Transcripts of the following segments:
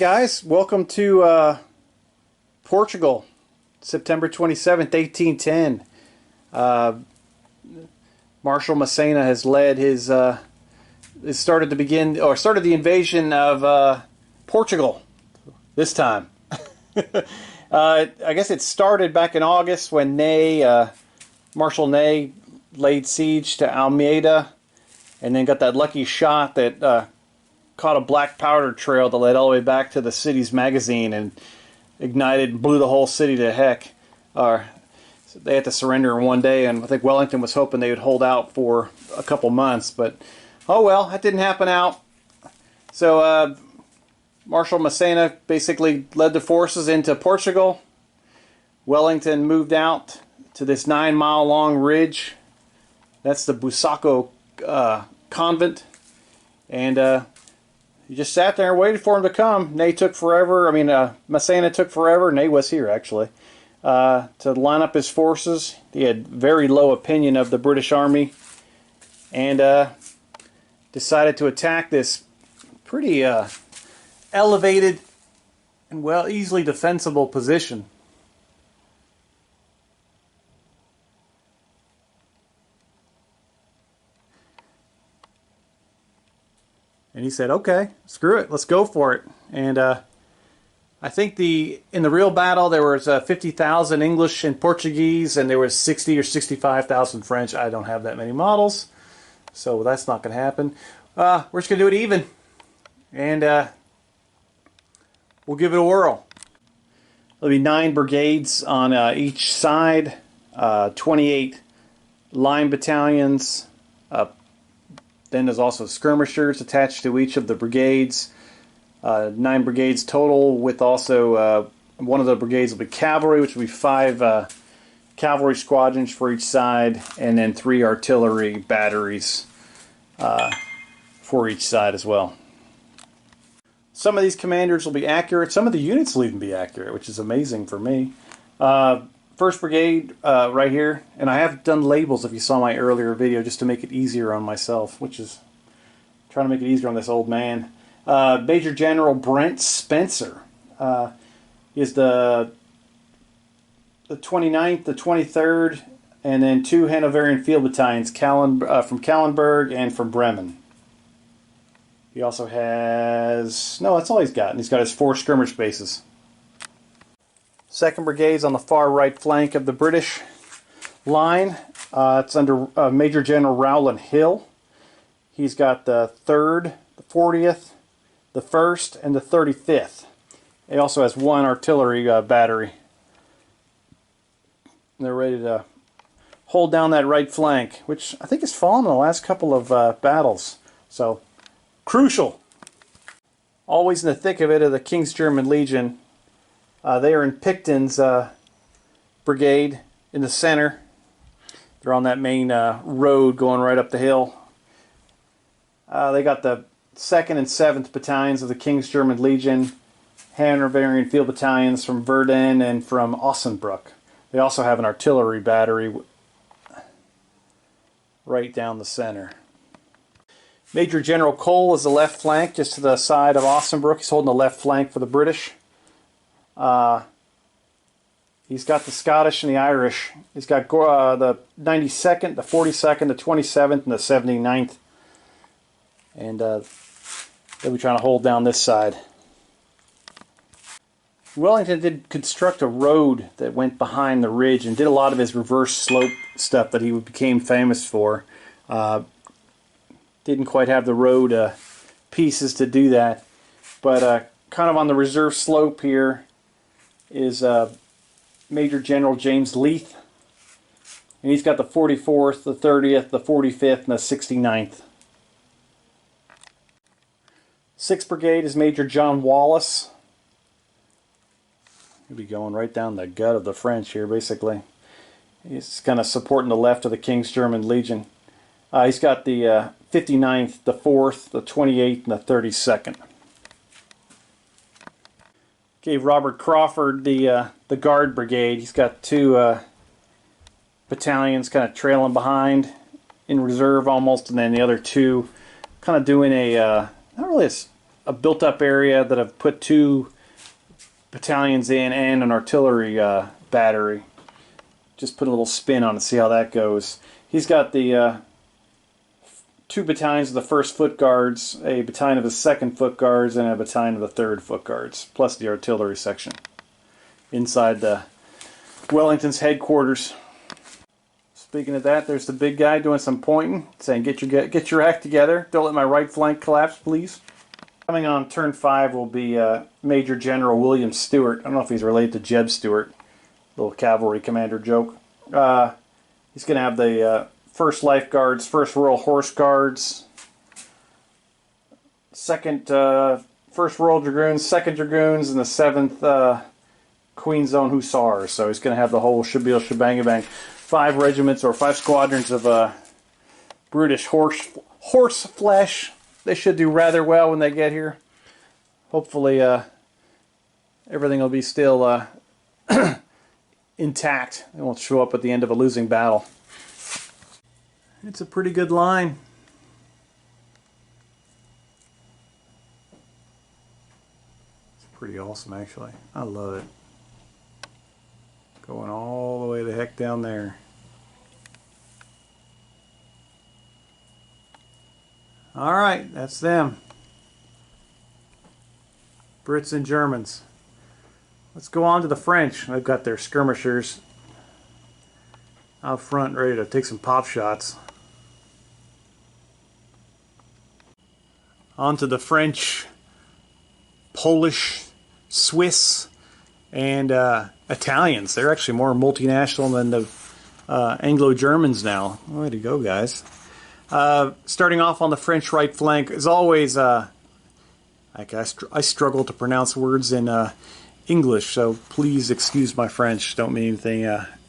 guys, welcome to Portugal, September 27th, 1810. Marshal Massena has led his started the invasion of Portugal this time. I guess it started back in August when Marshal Ney laid siege to Almeida and then got that lucky shot that caught a black powder trail that led all the way back to the city's magazine and ignited and blew the whole city to heck. So they had to surrender in one day, and I think Wellington was hoping they would hold out for a couple months, but oh well, that didn't happen out. So Marshal Massena basically led the forces into Portugal. Wellington moved out to this 9-mile-long ridge. That's the Bussaco convent, and he just sat there and waited for him to come. Ney took forever. Massena took forever. Ney was here, actually, to line up his forces. He had very low opinion of the British Army and decided to attack this pretty elevated and easily defensible position. And he said, okay, screw it, let's go for it. And I think in the real battle there was 50,000 English and Portuguese, and there was 60 or 65,000 French. I don't have that many models, so that's not going to happen. We're just going to do it even, and we'll give it a whirl. There'll be 9 brigades on each side, 28 line battalions. Then there's also skirmishers attached to each of the brigades. 9 brigades total, with also one of the brigades will be cavalry, which will be 5 cavalry squadrons for each side, and then 3 artillery batteries for each side as well. Some of these commanders will be accurate. Some of the units will even be accurate, which is amazing for me. 1st Brigade right here, and I have done labels if you saw my earlier video just to make it easier on myself, which is trying to make it easier on this old man. Major General Brent Spencer is the 29th, the 23rd, and then 2 Hanoverian Field Battalions from Kallenberg and from Bremen. He also has, no, that's all he's got, and he's got his 4 skirmish bases. 2nd Brigade's on the far right flank of the British line. It's under Major General Rowland Hill. He's got the 3rd, the 40th, the 1st, and the 35th. He also has 1 artillery battery. And they're ready to hold down that right flank, which I think has fallen in the last couple of battles. So, crucial. Always in the thick of it are the King's German Legion. They are in Picton's brigade in the center. They're on that main road going right up the hill. They got the 2nd and 7th battalions of the King's German Legion, Hanoverian Field Battalions from Verdun and from Ossenbruck. They also have an artillery battery right down the center. Major General Cole is the left flank, just to the side of Ossenbruck. He's holding the left flank for the British. He's got the Scottish and the Irish. He's got the 92nd, the 42nd, the 27th, and the 79th. And they'll be trying to hold down this side. Wellington did construct a road that went behind the ridge and did a lot of his reverse slope stuff that he became famous for. Didn't quite have the road pieces to do that. But kind of on the reserve slope here is Major General James Leith, and he's got the 44th, the 30th, the 45th, and the 69th. 6th Brigade is Major John Wallace. He'll be going right down the gut of the French here, basically. He's kind of supporting the left of the King's German Legion. He's got the 59th, the 4th, the 28th, and the 32nd. Gave Robert Crawford the Guard Brigade. He's got 2 battalions kind of trailing behind in reserve almost, and then the other 2 kind of doing a not really a a built-up area that I've put 2 battalions in and an artillery battery. Just put a little spin on it, see how that goes. He's got the 2 battalions of the 1st Foot Guards, a battalion of the 2nd Foot Guards, and a battalion of the 3rd Foot Guards, plus the artillery section inside the Wellington's headquarters. Speaking of that, there's the big guy doing some pointing, saying, get your act together. Don't let my right flank collapse, please. Coming on turn 5 will be Major General William Stewart. I don't know if he's related to Jeb Stewart, little cavalry commander joke. He's going to have the 1st Life Guards, 1st Royal Horse Guards, 1st Royal Dragoons, 2nd Dragoons, and the 7th Queen's Own Hussars. So he's going to have the whole shebang-a-bang. 5 regiments or 5 squadrons of British horse flesh. They should do rather well when they get here. Hopefully everything will be still intact. They won't show up at the end of a losing battle. It's a pretty good line. It's pretty awesome, actually. I love it. Going all the way the heck down there. Alright, that's them. Brits and Germans. Let's go on to the French. They've got their skirmishers out front ready to take some pop shots. On to the French, Polish, Swiss, and Italians. They're actually more multinational than the Anglo-Germans now. Way to go, guys. Starting off on the French right flank, as always, I struggle to pronounce words in English, so please excuse my French. Don't mean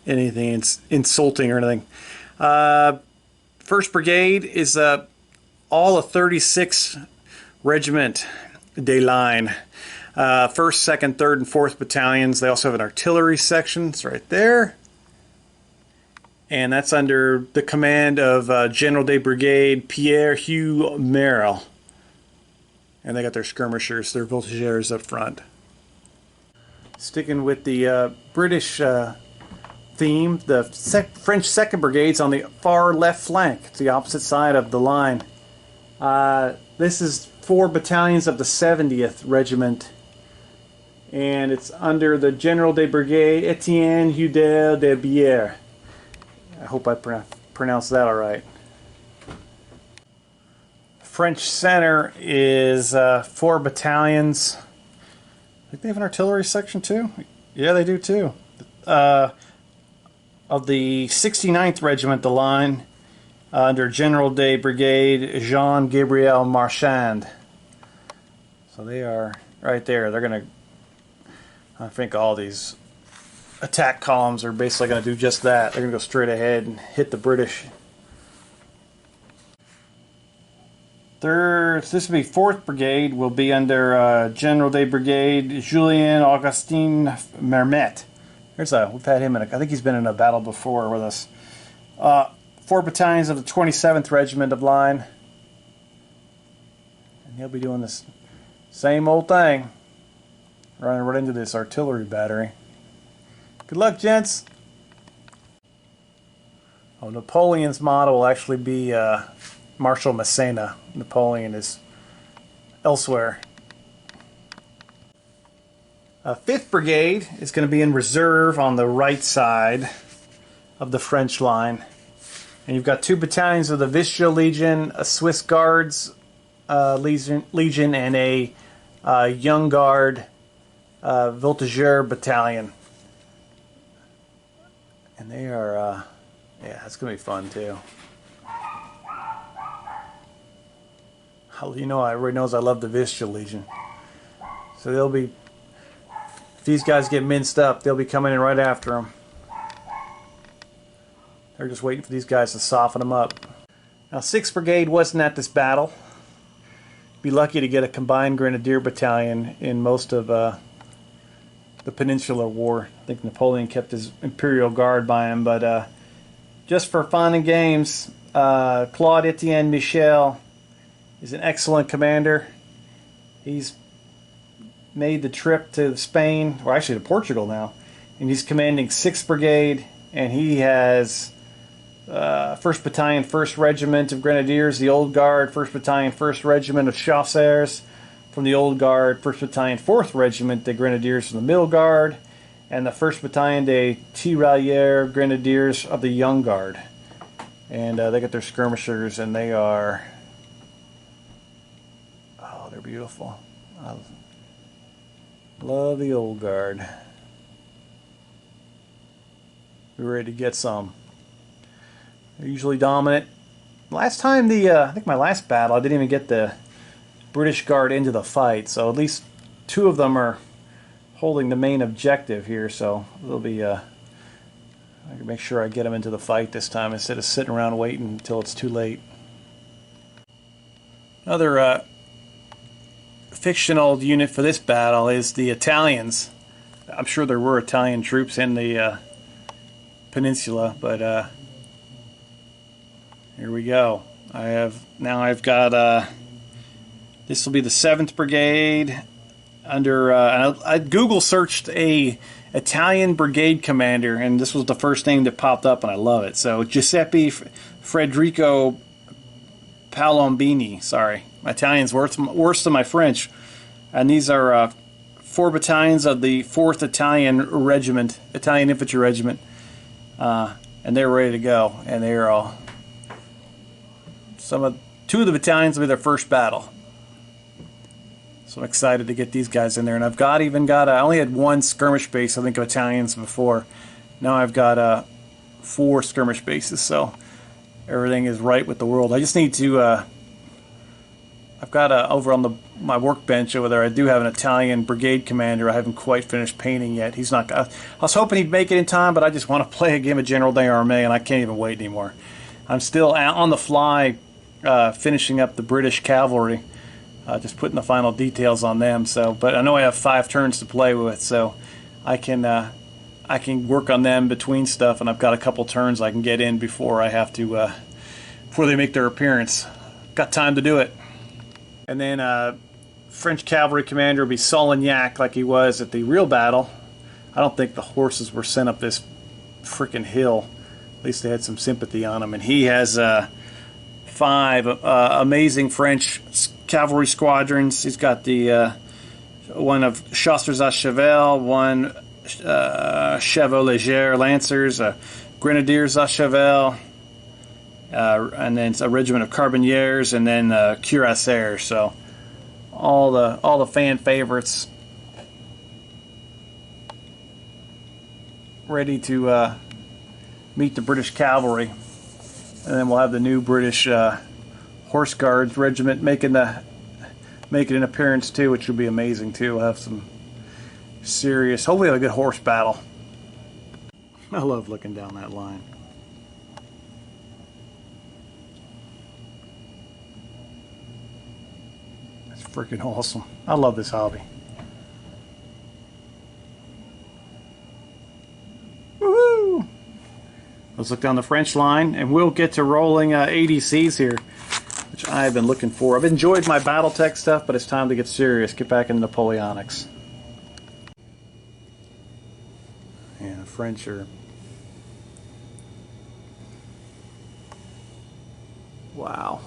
anything insulting or anything. 1st Brigade is all a 36th Regiment de Line. 1st, 2nd, 3rd, and 4th Battalions. They also have an artillery section. It's right there. And that's under the command of General de Brigade Pierre-Hugh Merrill. And they got their skirmishers, their voltigeurs up front. Sticking with the British theme, the French 2nd Brigade's on the far left flank. It's the opposite side of the line. This is 4 battalions of the 70th Regiment. And it's under the General de Brigade Etienne Hudel de Bière. I hope I pronounced that all right. French center is 4 battalions. I think they have an artillery section too. Yeah, they do too. Of the 69th Regiment, the line under General de Brigade Jean-Gabriel Marchand. So they are right there. They're going to, I think all these attack columns are basically going to do just that. They're going to go straight ahead and hit the British. This will be 4th Brigade, will be under General de Brigade Julien Augustin Mermet. We've had him I think he's been in a battle before with us. 4 battalions of the 27th Regiment of Line. And he'll be doing this same old thing. Running right into this artillery battery. Good luck, gents. Oh, Napoleon's motto will actually be Marshal Massena. Napoleon is elsewhere. 5th Brigade is going to be in reserve on the right side of the French line. And you've got 2 battalions of the Vistula Legion, a Swiss Guards Legion, and a Young Guard Voltigeur Battalion. And they are, yeah, that's going to be fun too. You know, everybody knows I love the Vistula Legion. So they'll be, if these guys get minced up, they'll be coming in right after them. They're just waiting for these guys to soften them up. Now, 6th Brigade wasn't at this battle. Be lucky to get a combined Grenadier Battalion in most of the Peninsular War. I think Napoleon kept his Imperial Guard by him, but just for fun and games, Claude Etienne Michel is an excellent commander. He's made the trip to Spain, or actually to Portugal now, and he's commanding 6th Brigade, and he has 1st Battalion, 1st Regiment of Grenadiers, the Old Guard, 1st Battalion, 1st Regiment of Chasseurs from the Old Guard, 1st Battalion, 4th Regiment, the Grenadiers from the Middle Guard, and the 1st Battalion, de Tirailleurs Grenadiers of the Young Guard. And they got their skirmishers, and they are... oh, they're beautiful. I love the Old Guard. We're ready to get some. They're usually dominant. Last time, I think my last battle, I didn't even get the British Guard into the fight, so at least 2 of them are holding the main objective here, so it'll be, I can make sure I get them into the fight this time instead of sitting around waiting until it's too late. Another fictional unit for this battle is the Italians. I'm sure there were Italian troops in the peninsula, but here we go. I've got this will be the 7th Brigade under I Google searched a Italian brigade commander, and this was the first name that popped up, and I love it. So Giuseppe Federico Palombini. Sorry, my Italian's worse than my French. And these are 4 battalions of the 4th Italian Regiment, Italian Infantry Regiment, and they're ready to go. And they're all 2 of the battalions will be their first battle. So I'm excited to get these guys in there. And I've even got I only had 1 skirmish base, I think, of Italians before. Now I've got 4 skirmish bases, so everything is right with the world. I just need to I've got over on my workbench over there, I do have an Italian brigade commander I haven't quite finished painting yet. He's not. I was hoping he'd make it in time, but I just want to play a game of General d'Armée, and I can't even wait anymore. I'm still on the fly finishing up the British Cavalry. Just putting the final details on them. So, but I know I have 5 turns to play with, so I can work on them between stuff, and I've got a couple turns I can get in before I have to before they make their appearance. Got time to do it. And then French cavalry commander will be Solignac, like he was at the real battle. I don't think the horses were sent up this freaking hill. At least they had some sympathy on him. And he has 5 amazing French cavalry squadrons. He's got the one of Chasseurs à Cheval, 1 Chevaux Légers Lancers, Grenadiers à Cheval, and then a regiment of Carbiniers, and then Cuirassiers. So all the fan favorites ready to meet the British cavalry, and then we'll have the new British Horse Guards regiment making an appearance too, which will be amazing too. We'll have some serious, hopefully have a good horse battle. I love looking down that line. That's freaking awesome. I love this hobby. Woohoo! Let's look down the French line, and we'll get to rolling ADCs here, which I've been looking for. I've enjoyed my Battletech stuff, but it's time to get serious. Get back into Napoleonics. Yeah, the French are... wow.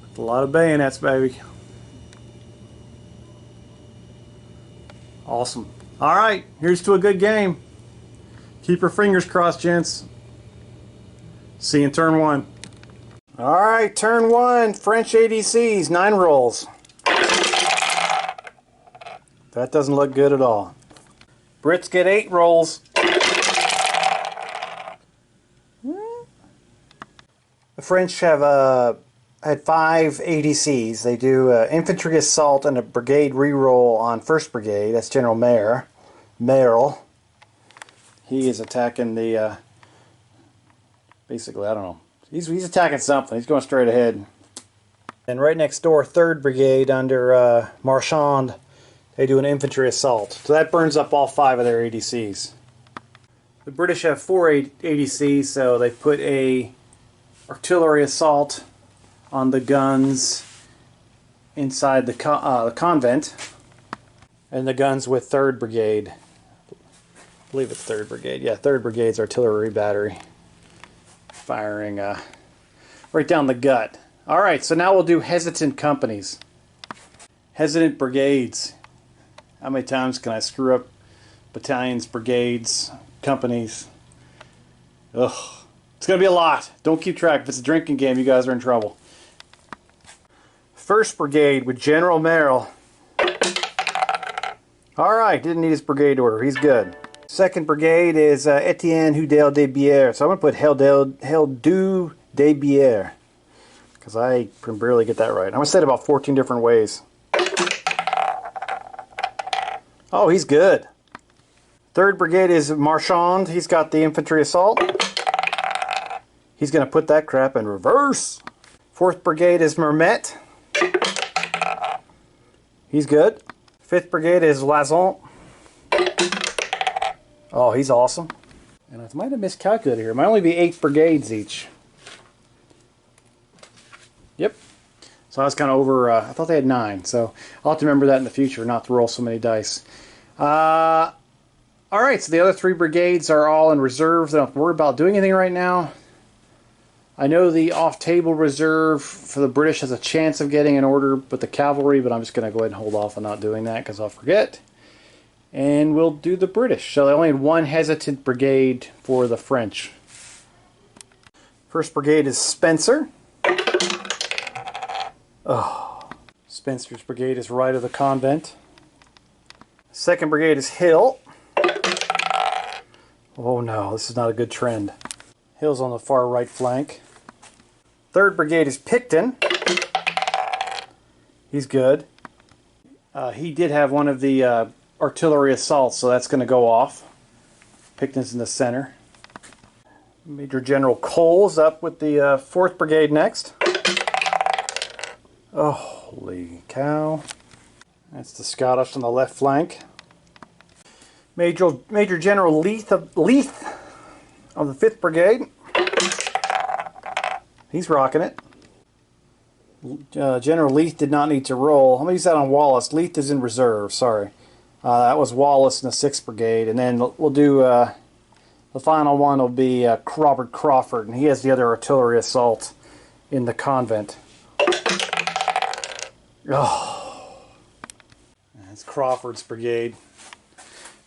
That's a lot of bayonets, baby. Awesome. All right, here's to a good game. Keep your fingers crossed, gents. See you in turn 1. All right, turn 1, French ADCs, 9 rolls. That doesn't look good at all. Brits get 8 rolls. The French have had 5 ADCs. They do infantry assault and a brigade reroll on 1st Brigade. That's General Merle. He is attacking the, basically, I don't know. He's attacking something. He's going straight ahead. And right next door, 3rd Brigade under Marchand, they do an infantry assault. So that burns up all 5 of their ADCs. The British have 4 ADCs, so they put a artillery assault on the guns inside the convent, and the guns with 3rd Brigade. I believe it's 3rd Brigade. Yeah, 3rd Brigade's artillery battery firing right down the gut. Alright, so now we'll do hesitant companies. Hesitant brigades. How many times can I screw up battalions, brigades, companies? Ugh. It's going to be a lot. Don't keep track. If it's a drinking game, you guys are in trouble. 1st Brigade with General Merrill. Alright, didn't need his brigade order. He's good. 2nd Brigade is Etienne Hudel de Bière. So I'm going to put Heldu de Bière, because I can barely get that right. I'm going to say it about 14 different ways. Oh, he's good. 3rd Brigade is Marchand. He's got the infantry assault. He's going to put that crap in reverse. 4th Brigade is Mermet. He's good. 5th Brigade is Lazon. Oh, he's awesome. And I might have miscalculated here. It might only be 8 brigades each. Yep. So I was kind of over, I thought they had 9. So I'll have to remember that in the future, not to roll so many dice. Alright, so the other 3 brigades are all in reserve. They don't have to worry about doing anything right now. I know the off-table reserve for the British has a chance of getting an order, but the cavalry, but I'm just going to go ahead and hold off on not doing that because I'll forget. And we'll do the British. So they only had 1 hesitant brigade for the French. 1st Brigade is Spencer. Oh, Spencer's brigade is right of the convent. 2nd Brigade is Hill. Oh no, this is not a good trend. Hill's on the far right flank. 3rd Brigade is Picton. He's good. He did have one of the artillery assaults, so that's going to go off. Picton's in the center. Major General Cole's up with the 4th Brigade next. Oh, holy cow. That's the Scottish on the left flank. Major General Leith of the 5th Brigade. He's rocking it. General Leith did not need to roll. I'm going to use that on Wallace. Leith is in reserve, sorry. That was Wallace in the 6th Brigade. And then we'll do, the final one will be Robert Crawford, and he has the other artillery assault in the convent. Oh, that's Crawford's brigade.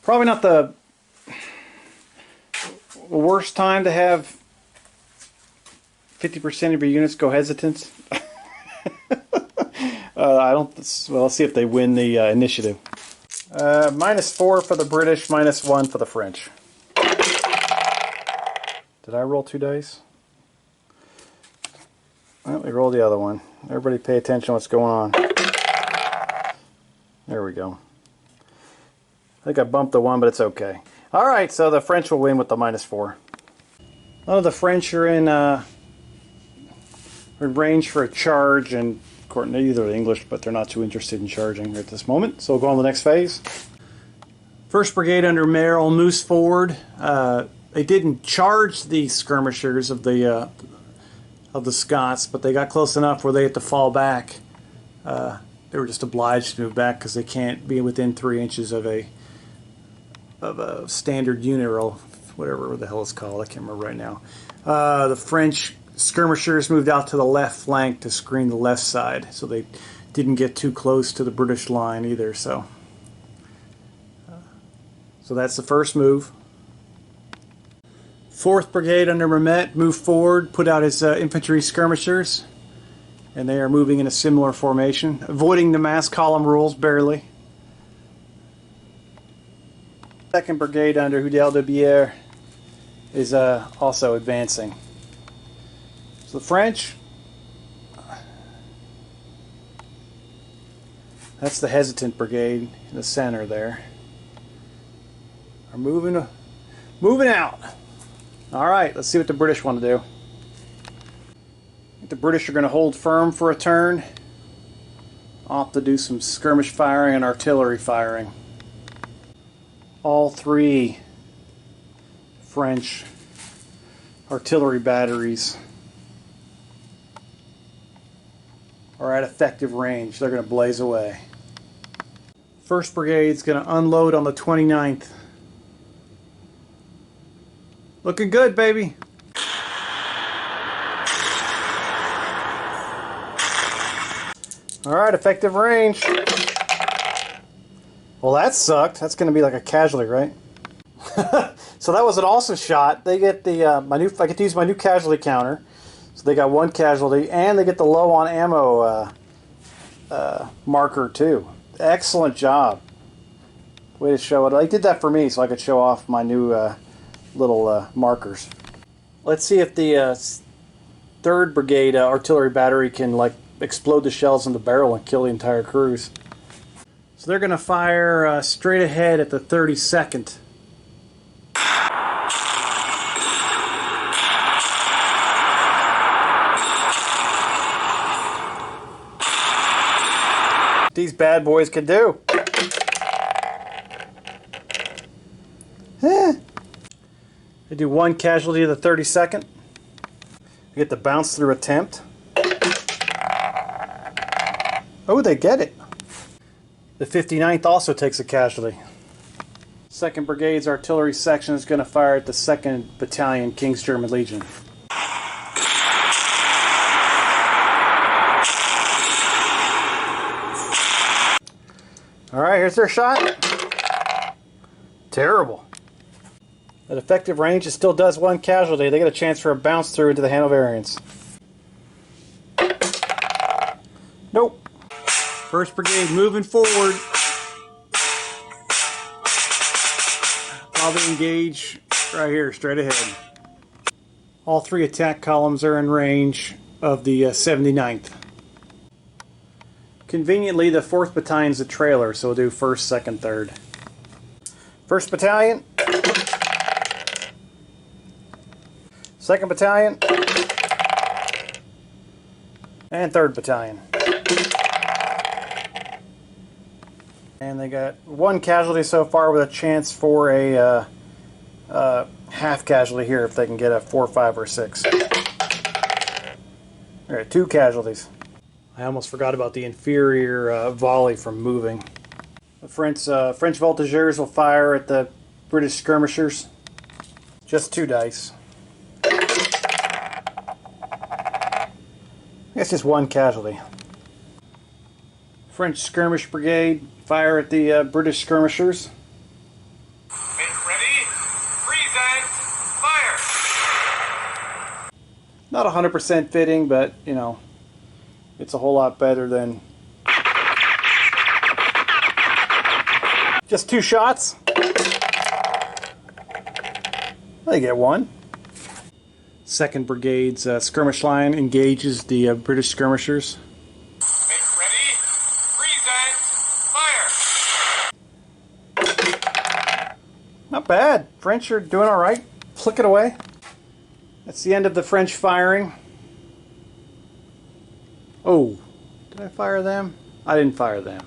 Probably not the worst time to have 50% of your units go hesitant. I don't. Well, let's see if they win the initiative. -4 for the British, -1 for the French. Did I roll 2 dice? Well, we roll the other one. Everybody pay attention to what's going on. There we go. I think I bumped the 1, but it's okay. Alright, so the French will win with the -4. None of the French are in range for a charge, and according to either the English, but they're not too interested in charging at this moment. So we'll go on to the next phase. 1st Brigade under Merrill moves forward. They didn't charge the skirmishers of the Scots, but they got close enough where they had to fall back. They were just obliged to move back because they can't be within 3 inches of a standard unit, or whatever the hell it's called. I can't remember right now. The French skirmishers moved out to the left flank to screen the left side, so they didn't get too close to the British line either. So that's the first move. 4th Brigade under Mermet moved forward, put out his infantry skirmishers, and they are moving in a similar formation, avoiding the mass column rules barely. 2nd Brigade under Hudel de Bière is also advancing. So the French, that's the hesitant brigade in the center there, are moving out. Alright, let's see what the British want to do. I think the British are going to hold firm for a turn. I'll have to do some skirmish firing and artillery firing. All 3 French artillery batteries are at effective range. They're going to blaze away. 1st Brigade's going to unload on the 29th. Looking good, baby. Alright, effective range. Well, that sucked. That's going to be like a casualty, right? So that was an awesome shot. They get the I get to use my new casualty counter. So they got 1 casualty, and they get the low on ammo marker too. Excellent job. Way to show it. They did that for me so I could show off my new little markers. Let's see if the 3rd Brigade artillery battery can like explode the shells in the barrel and kill the entire cruise. So they're going to fire straight ahead at the 32nd. These bad boys can do. They do 1 casualty to the 32nd. They get the bounce through attempt. Oh, they get it. The 59th also takes a casualty. 2nd Brigade's artillery section is going to fire at the 2nd Battalion, King's German Legion. Alright, here's their shot. Terrible. At effective range, it still does 1 casualty. They get a chance for a bounce through into the Hanoverians. Nope. 1st Brigade moving forward. Probably engage right here, straight ahead. All 3 attack columns are in range of the 79th. Conveniently, the 4th Battalion's a trailer, so we'll do 1st, 2nd, 3rd. 1st Battalion. 2nd Battalion. And 3rd Battalion. And they got 1 casualty so far with a chance for a half casualty here if they can get a 4, 5, or 6. Alright, 2 casualties. I almost forgot about the inferior volley from moving. The French voltigeurs will fire at the British skirmishers. Just 2 dice. It's just 1 casualty. French skirmish brigade fire at the British skirmishers. Make ready, present, fire! Not 100% fitting, but you know, it's a whole lot better than just 2 shots. They get 1. 2nd Brigade's skirmish line engages the British skirmishers. Make ready, present, fire! Not bad. French are doing all right. Flick it away. That's the end of the French firing. Oh, did I fire them? I didn't fire them.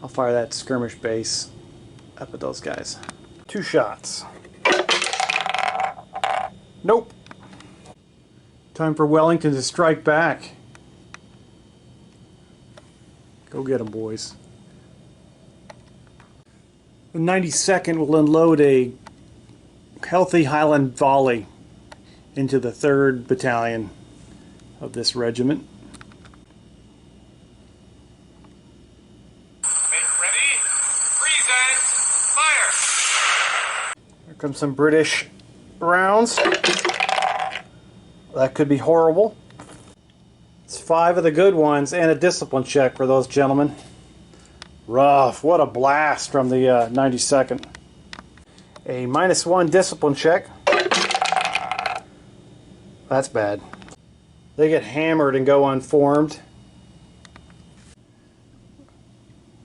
I'll fire that skirmish base up at those guys. 2 shots. Nope. Time for Wellington to strike back. Go get them, boys. The 92nd will unload a healthy Highland volley into the 3rd Battalion of this regiment. Make ready, present, fire! Here comes some British rounds. That could be horrible. It's 5 of the good ones and a discipline check for those gentlemen. Rough. What a blast from the 92nd. A -1 discipline check. That's bad. They get hammered and go unformed.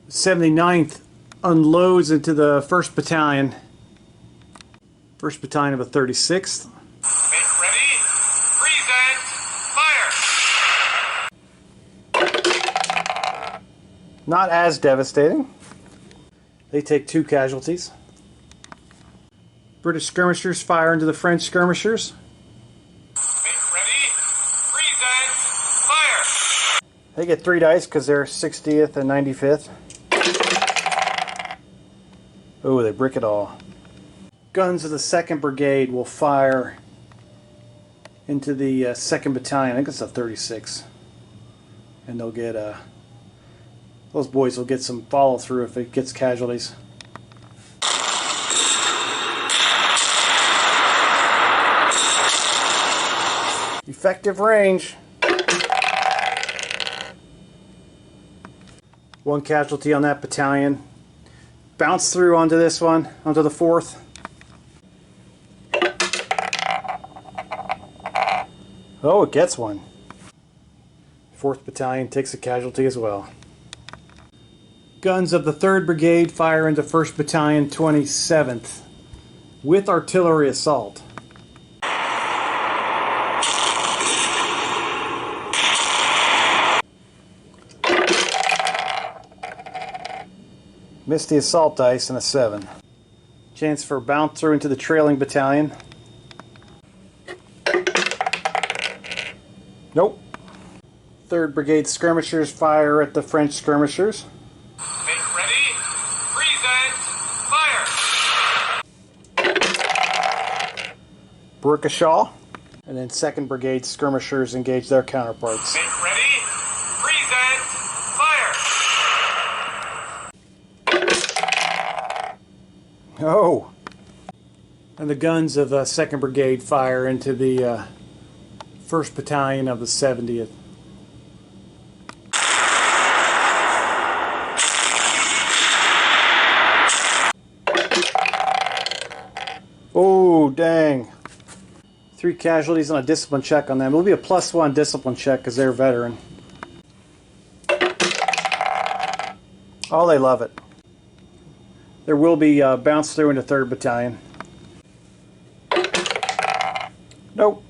79th unloads into the 1st Battalion. 1st Battalion of the 36th. Make ready, present, fire! Not as devastating. They take 2 casualties. British skirmishers fire into the French skirmishers. Make ready. Present. Fire. They get 3 dice because they're 60th and 95th. Oh, they brick it all. Guns of the 2nd Brigade will fire into the 2nd Battalion. I think it's a 36. And they'll get, those boys will get some follow through if it gets casualties. Effective range. 1 casualty on that battalion. Bounce through onto this one, onto the 4th. Oh, it gets one. 4th Battalion takes a casualty as well. Guns of the 3rd Brigade fire into 1st Battalion 27th with artillery assault. Missed the assault dice and a 7. Chance for bounce through into the trailing battalion. Nope. 3rd Brigade skirmishers fire at the French skirmishers. Make ready. Present. Fire. Brickashaw. And then 2nd Brigade skirmishers engage their counterparts. Make ready. Present. Fire. Oh! And the guns of 2nd Brigade fire into the 1st Battalion of the 70th. Oh, dang. 3 casualties on a discipline check on them. It'll be a +1 discipline check because they're a veteran. Oh, they love it. There will be bounce through into 3rd Battalion. Nope.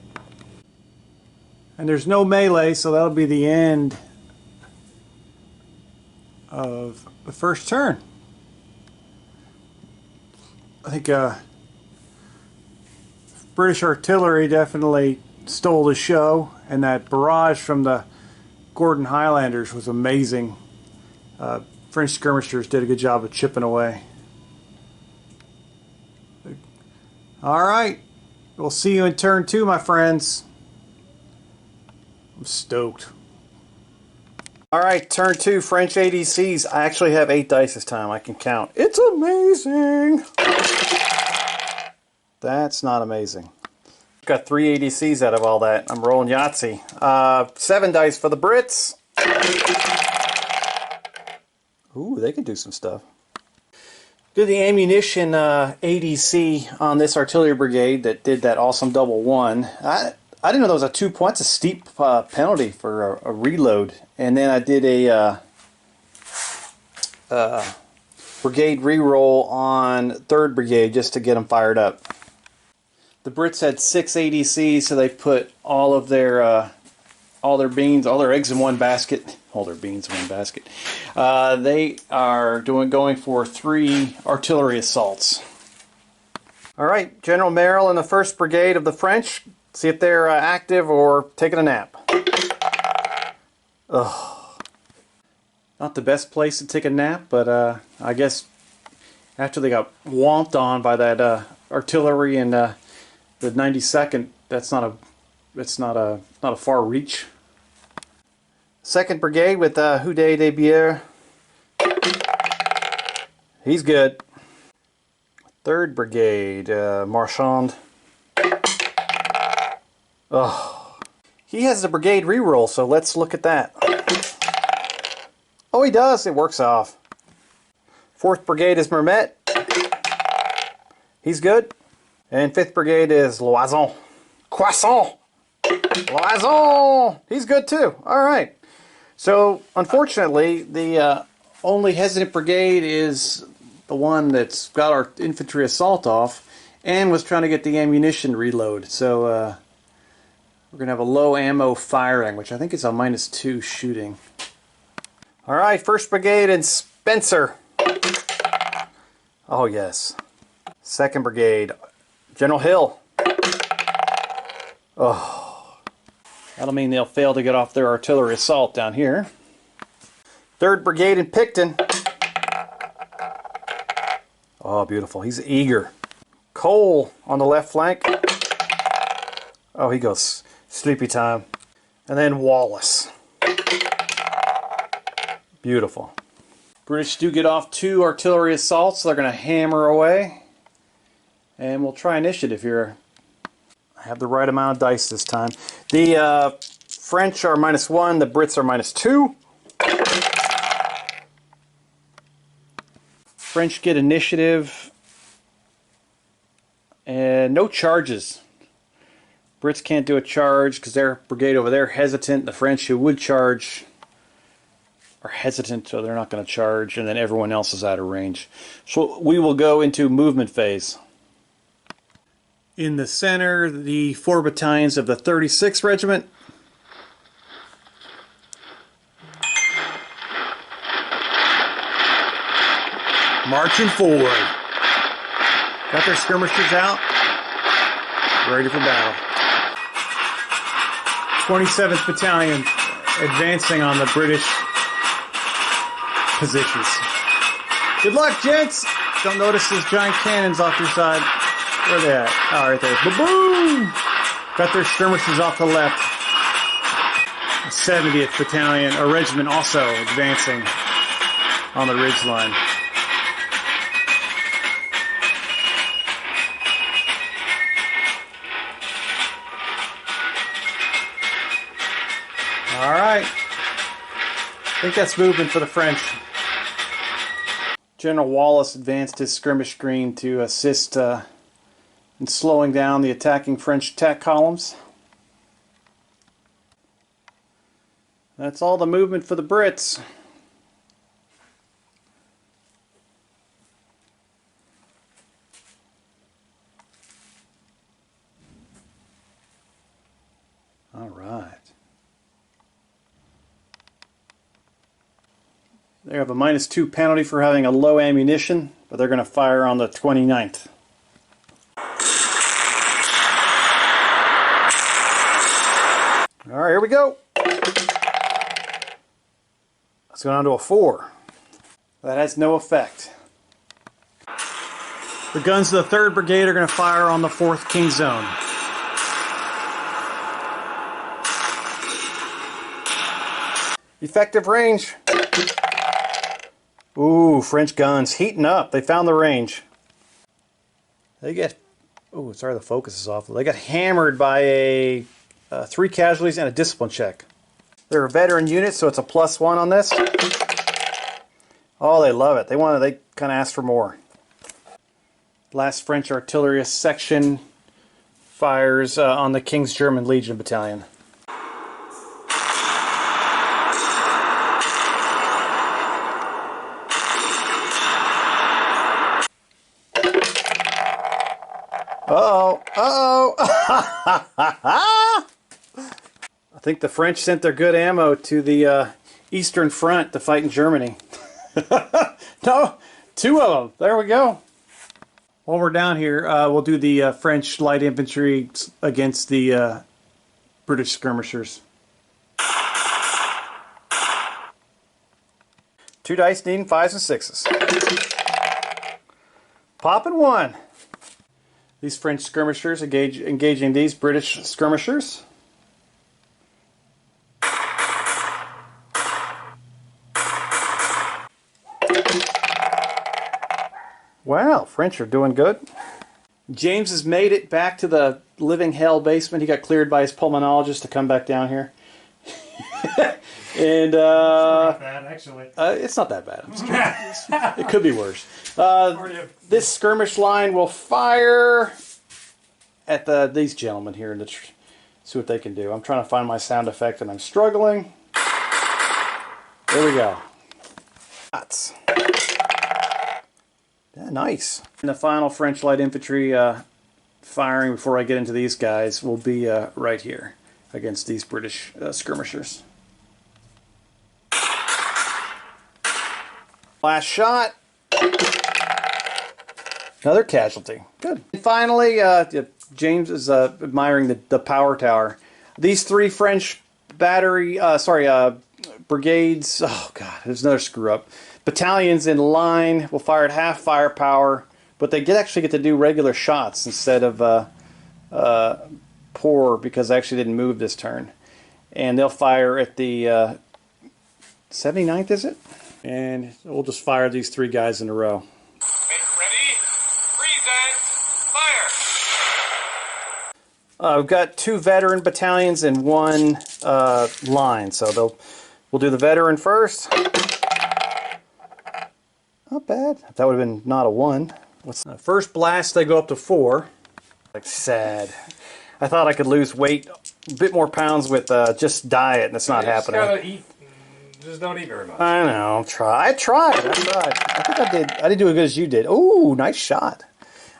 And there's no melee, so that'll be the end of the first turn. I think British artillery definitely stole the show, and that barrage from the Gordon Highlanders was amazing. French skirmishers did a good job of chipping away. Alright, we'll see you in turn 2, my friends. I'm stoked. Alright, turn 2, French ADCs. I actually have 8 dice this time. I can count. It's amazing! That's not amazing. Got 3 ADCs out of all that. I'm rolling Yahtzee. 7 dice for the Brits. Ooh, they can do some stuff. Did the ammunition ADC on this artillery brigade that did that awesome double 1. I didn't know there was a 2 points, a steep penalty for a reload. And then I did a brigade reroll on 3rd Brigade just to get them fired up. The Brits had 6 ADCs, so they put all their beans, all their eggs in one basket. All their beans in one basket. They are going for 3 artillery assaults. All right, General Merrill and the 1st Brigade of the French. See if they're active or taking a nap. Ugh. Not the best place to take a nap, but I guess after they got whomped on by that artillery and the 92nd, that's not a far reach. 2nd Brigade with Houdet de Bière. He's good. 3rd Brigade, Marchand. Oh, he has the brigade reroll, so let's look at that. Oh, he does. It works off. 4th Brigade is Mermet. He's good. And 5th Brigade is Loison. Croissant. Loison. He's good too. All right. So, unfortunately, the only hesitant brigade is the one that's got our infantry assault off and was trying to get the ammunition reload. So, we're going to have a low ammo firing, which I think is a -2 shooting. All right, 1st Brigade and Spencer. Oh, yes. 2nd Brigade, General Hill. Oh, that'll mean they'll fail to get off their artillery assault down here. 3rd Brigade in Picton. Oh, beautiful. He's eager. Cole on the left flank. Oh, he goes sleepy time. And then Wallace. Beautiful. British do get off 2 artillery assaults, so they're going to hammer away. And we'll try initiative here. I have the right amount of dice this time. The French are -1, the Brits are -2. French get initiative. And no charges. Brits can't do a charge because their brigade over there hesitant. The French who would charge are hesitant, so they're not going to charge, and then everyone else is out of range. So we will go into movement phase. In the center, the 4 battalions of the 36th Regiment. Marching forward. Got their skirmishers out. Ready for battle. 27th Battalion advancing on the British positions. Good luck, gents! Don't notice those giant cannons off your side. Where are they at? Oh, right there. Ba-boom! Got their skirmishers off the left. 70th Battalion, or Regiment, also advancing on the ridge line. All right. I think that's movement for the French. General Wallace advanced his skirmish green to assist in slowing down the attacking French attack columns. That's all the movement for the Brits. All right. They have a -2 penalty for having a low ammunition, but they're going to fire on the 29th. All right, here we go. Let's go down to a 4. That has no effect. The guns of the 3rd Brigade are going to fire on the 4th King Zone. Effective range. Ooh, French guns heating up. They found the range. They get... Ooh, sorry the focus is off. They got hammered by a 3 casualties and a discipline check. They're a veteran unit, so it's a +1 on this. Oh, they love it. They kind of ask for more. Last French artillery section fires on the King's German Legion Battalion. Uh-oh. Uh-oh. I think the French sent their good ammo to the Eastern Front to fight in Germany. No, 2 of them. There we go. While we're down here, we'll do the French light infantry against the British skirmishers. 2 dice needing 5s and 6s. Popping 1. These French skirmishers engaging these British skirmishers. Wow, French are doing good. James has made it back to the living hell basement. He got cleared by his pulmonologist to come back down here. And It's not bad, actually. it's not that bad. It could be worse. This skirmish line will fire at these gentlemen here and see what they can do. I'm trying to find my sound effect and I'm struggling. There we go. Shots. Yeah, nice. And the final French light infantry firing before I get into these guys will be right here against these British skirmishers. Last shot. Another casualty. Good. And finally, James is admiring the power tower. These three French battery, brigades, oh god, there's another screw up. Battalions in line will fire at half firepower, but they actually get to do regular shots instead of pour, because I actually didn't move this turn. And they'll fire at the 79th, is it? And we'll just fire these three guys in a row. Make ready. Present. Fire. We've got two veteran battalions and one line, so we'll do the veteran first. Not bad. That would have been not a 1. First blast, they go up to 4. Like, sad. I thought I could lose weight, a bit more pounds with just diet, and it's not happening. Just gotta eat. Just don't eat very much. I know. I tried. I think I did. I didn't do as good as you did. Ooh, nice shot.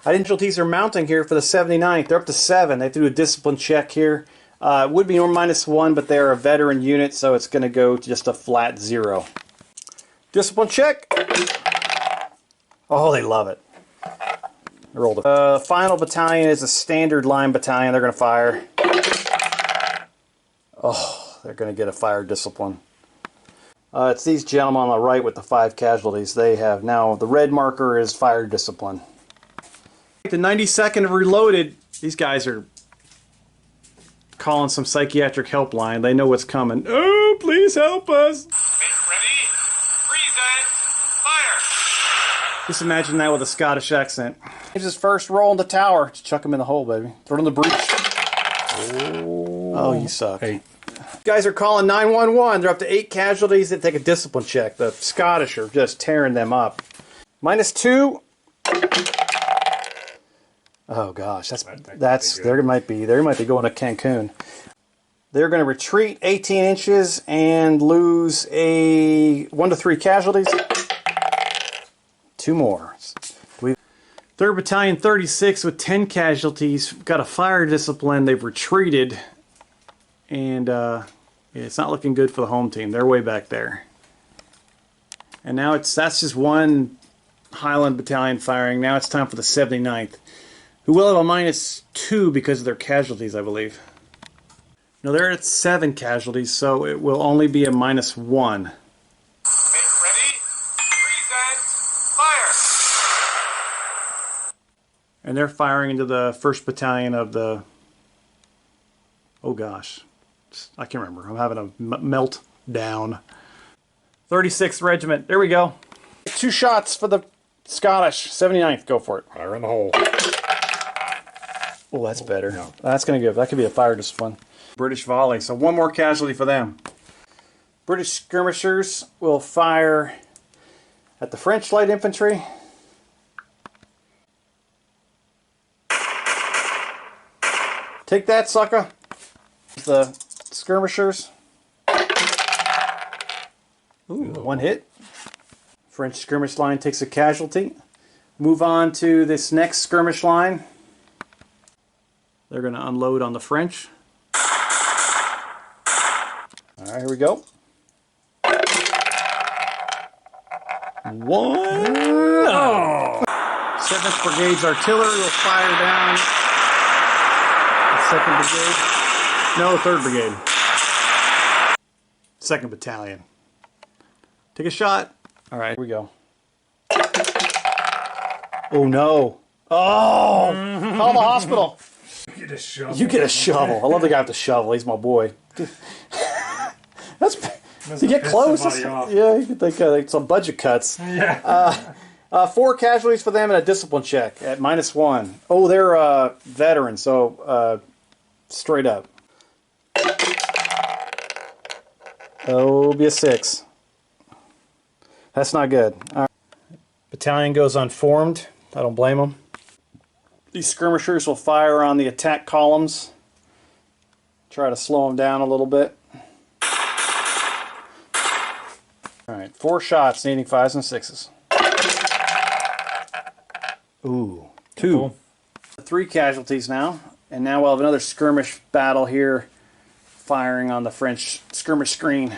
Casualties are mounting here for the 79th. They're up to 7. They threw a discipline check here. It would be -1, but they're a veteran unit, so it's going to go to just a flat 0. Discipline check. Oh, they love it. Rolled the final battalion is a standard line battalion. They're going to fire. Oh, they're going to get a fire discipline. It's these gentlemen on the right with the 5 casualties. They have now, the red marker is fire discipline. The 92nd reloaded. These guys are calling some psychiatric helpline. They know what's coming. Oh, please help us. Make ready. Present. Fire. Just imagine that with a Scottish accent. Here's his first roll in the tower. Just chuck him in the hole, baby. Throw it in the breach. Oh, you suck. Hey. Guys are calling 911. They're up to 8 casualties. They take a discipline check. The Scottish are just tearing them up. -2. Oh gosh, they might be going to Cancun. They're going to retreat 18 inches and lose 1 to 3 casualties. 2 more. 3rd Battalion 36 with 10 casualties. Got a fire discipline. They've retreated. And it's not looking good for the home team. They're way back there. And now that's just one Highland Battalion firing. Now it's time for the 79th, who will have a -2 because of their casualties, I believe. No, they're at 7 casualties, so it will only be a -1. Make ready. Present. Fire. And they're firing into the 1st Battalion of the... Oh gosh. I can't remember. I'm having a meltdown. 36th Regiment. There we go. 2 shots for the Scottish. 79th. Go for it. Fire in the hole. Oh, that's better. No. That's going to give. That could be a fire discipline. British volley. So 1 more casualty for them. British skirmishers will fire at the French light infantry. Take that, sucker. The skirmishers. Ooh, 1 hit. French skirmish line takes a casualty. Move on to this next skirmish line. They're going to unload on the French. Alright, here we go. 1. Oh. 7th Brigade's artillery will fire down the 2nd Brigade. No, 3rd Brigade. 2nd Battalion. Take a shot. Alright, here we go. Oh no. Oh! Call the hospital. You get a shovel. You get a shovel. I love the guy with the shovel. He's my boy. That's to get close. Yeah, you could think like some budget cuts. Yeah. 4 casualties for them and a discipline check at -1. Oh, they're veterans, so straight up. Oh, it'll be a 6. That's not good. All right. Battalion goes unformed. I don't blame them. These skirmishers will fire on the attack columns. Try to slow them down a little bit. Alright, 4 shots needing 5s and 6s. Ooh, 2. Cool. 3 casualties now. And now we'll have another skirmish battle here, firing on the French skirmish screen.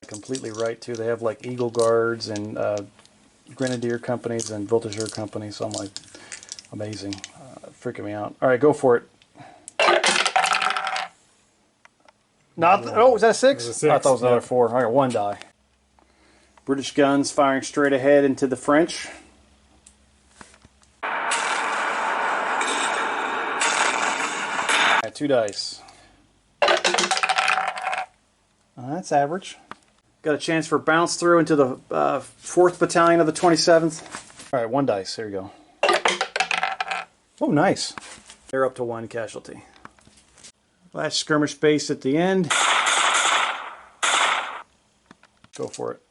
completely right too. They have like Eagle Guards and Grenadier companies and Voltigeur companies. So I'm like, amazing, freaking me out. All right, go for it. Not. Oh, was that a 6? It was a 6, I thought it was another yeah. 4. I got 1 die. British guns firing straight ahead into the French. Right, 2 dice. That's average. Got a chance for bounce through into the 4th Battalion of the 27th. All right, 1 dice. There you go. Oh, nice. They're up to 1 casualty. Last skirmish base at the end. Go for it.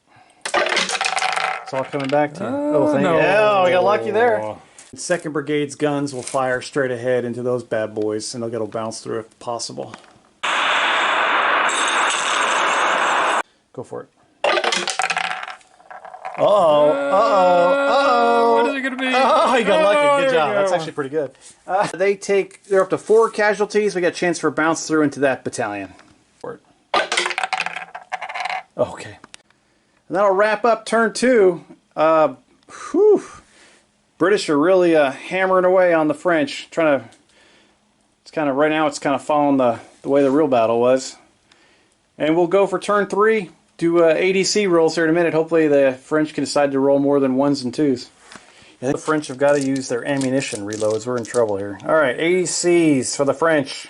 It's all coming back to you. Oh, thank you. Oh, we got lucky there. 2nd Brigade's guns will fire straight ahead into those bad boys, and they'll get a bounce through if possible. Go for it. Uh-oh. Uh-oh. Uh-oh. What is it going to be? Oh, you got lucky. Good job. There you That's go. actually pretty good. They're up to 4 casualties. We got a chance for bounce through into that battalion. For it. Okay. And that'll wrap up turn 2. Whew. British are really hammering away on the French. It's kind of, right now, it's kind of following the way the real battle was. And we'll go for turn 3. Do ADC rolls here in a minute. Hopefully the French can decide to roll more than 1s and 2s. I think the French have got to use their ammunition reloads. We're in trouble here. All right, ADCs for the French.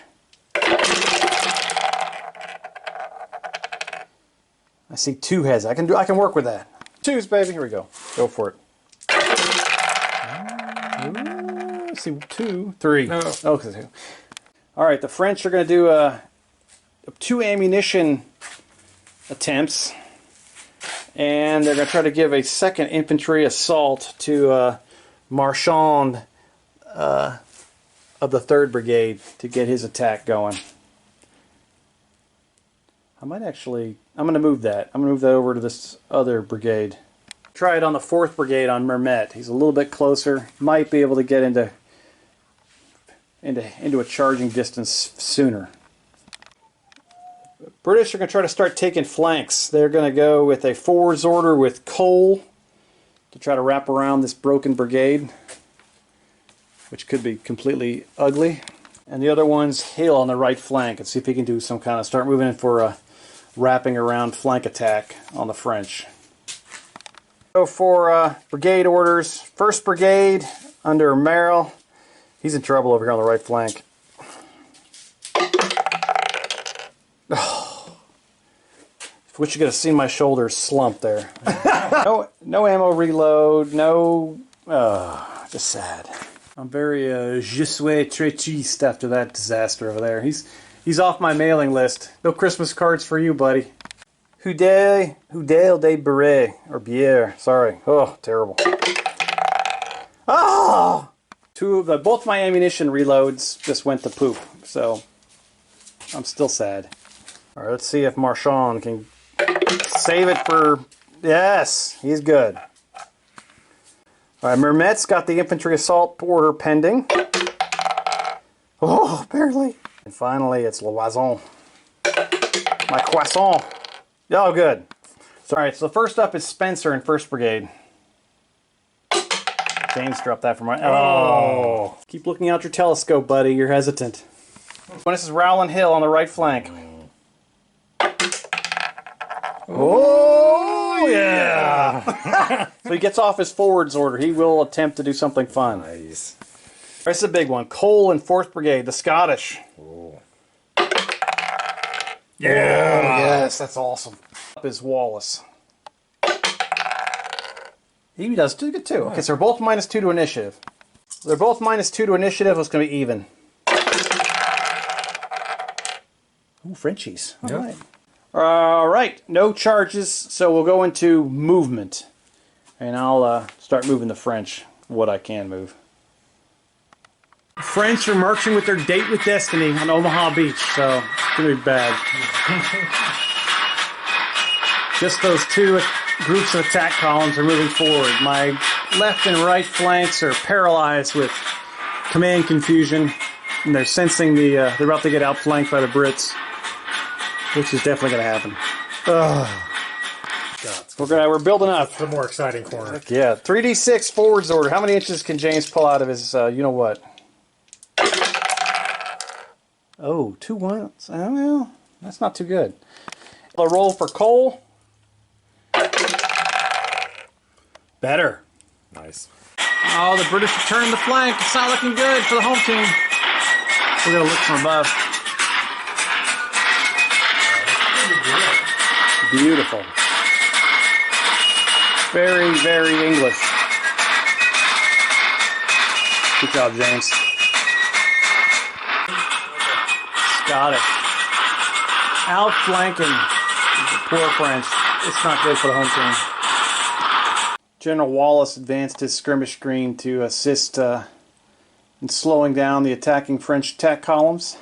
I see 2 heads. I can work with that. 2s, baby. Here we go. Go for it. Let's see, 2, 3. No. Okay, 2. All right, the French are going to do 2 ammunition attempts, and they're going to try to give a 2nd infantry assault to Marchand of the 3rd Brigade to get his attack going. I'm going to move that. I'm going to move that over to this other brigade. Try it on the 4th Brigade on Mermet. He's a little bit closer. Might be able to get into a charging distance sooner. British are going to try to start taking flanks. They're going to go with a forwards order with Cole to try to wrap around this broken brigade, which could be completely ugly. And the other one's Hill on the right flank, and see if he can do some kind of, start moving in for a wrapping around flank attack on the French. Go for Brigade Orders. 1st Brigade under Merrill. He's in trouble over here on the right flank. Wish you could have seen my shoulders slump there. No ammo reload, just sad. I'm very je suis très triste after that disaster over there. He's off my mailing list. No Christmas cards for you, buddy. Houdel de Beret, or Bière, sorry. Oh, terrible. Oh! Both my ammunition reloads just went to poop, so I'm still sad. All right, let's see if Marchand can save it for... Yes, he's good. All right, Mermet's got the infantry assault order pending. Oh, barely. And finally, it's Loison. My croissant. Oh, good. So, all right, so first up is Spencer in 1st Brigade. James dropped that from my... Oh. Keep looking out your telescope, buddy. You're hesitant. This is Rowland Hill on the right flank. Oh, yeah! So he gets off his forwards order. He will attempt to do something fun. Nice. This is a big one. Cole in 4th Brigade, the Scottish. Oh. Yeah! Yes, that's awesome. Up is Wallace. He does do good too. Okay, so they're both -2 to initiative. They're both -2 to initiative. It's going to be even. Ooh, Frenchies. All right. All right, no charges, so we'll go into movement. And I'll start moving the French, what I can move. The French are marching with their date with destiny on Omaha Beach, so it's going to be bad. Just those 2 groups of attack columns are moving forward. My left and right flanks are paralyzed with command confusion, and they're sensing they're about to get outflanked by the Brits. Which is definitely going to happen. Ugh. We're building up. The more exciting corner. Yeah, 3d6 forwards order. How many inches can James pull out of his, you know what? Oh, 2 ones. Oh, well, that's not too good. A roll for Cole. Better. Nice. Oh, the British are turning the flank. It's not looking good for the home team. We're going to look from above. Beautiful. Very, very English. Good job, James. Got it. Outflanking the poor French. It's not good for the home team. General Wallace advanced his skirmish screen to assist in slowing down the attacking French attack columns.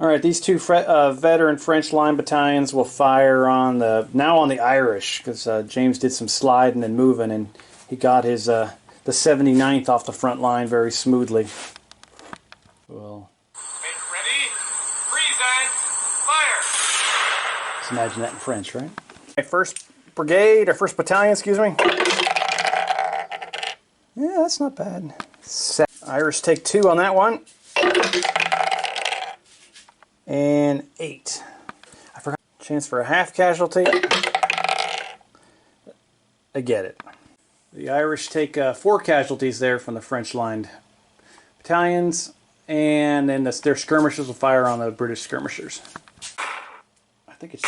Alright, these two veteran French line battalions will fire on the Irish, because James did some sliding and moving, and he got his the 79th off the front line very smoothly. Well, Make ready. Present. Fire. just imagine that in French, right? My first brigade, or first battalion, excuse me. Yeah, that's not bad. Irish take 2 on that one. And 8. I forgot. Chance for a half casualty. I get it. The Irish take 4 casualties there from the French lined battalions, and then their skirmishers will fire on the British skirmishers. I think it's...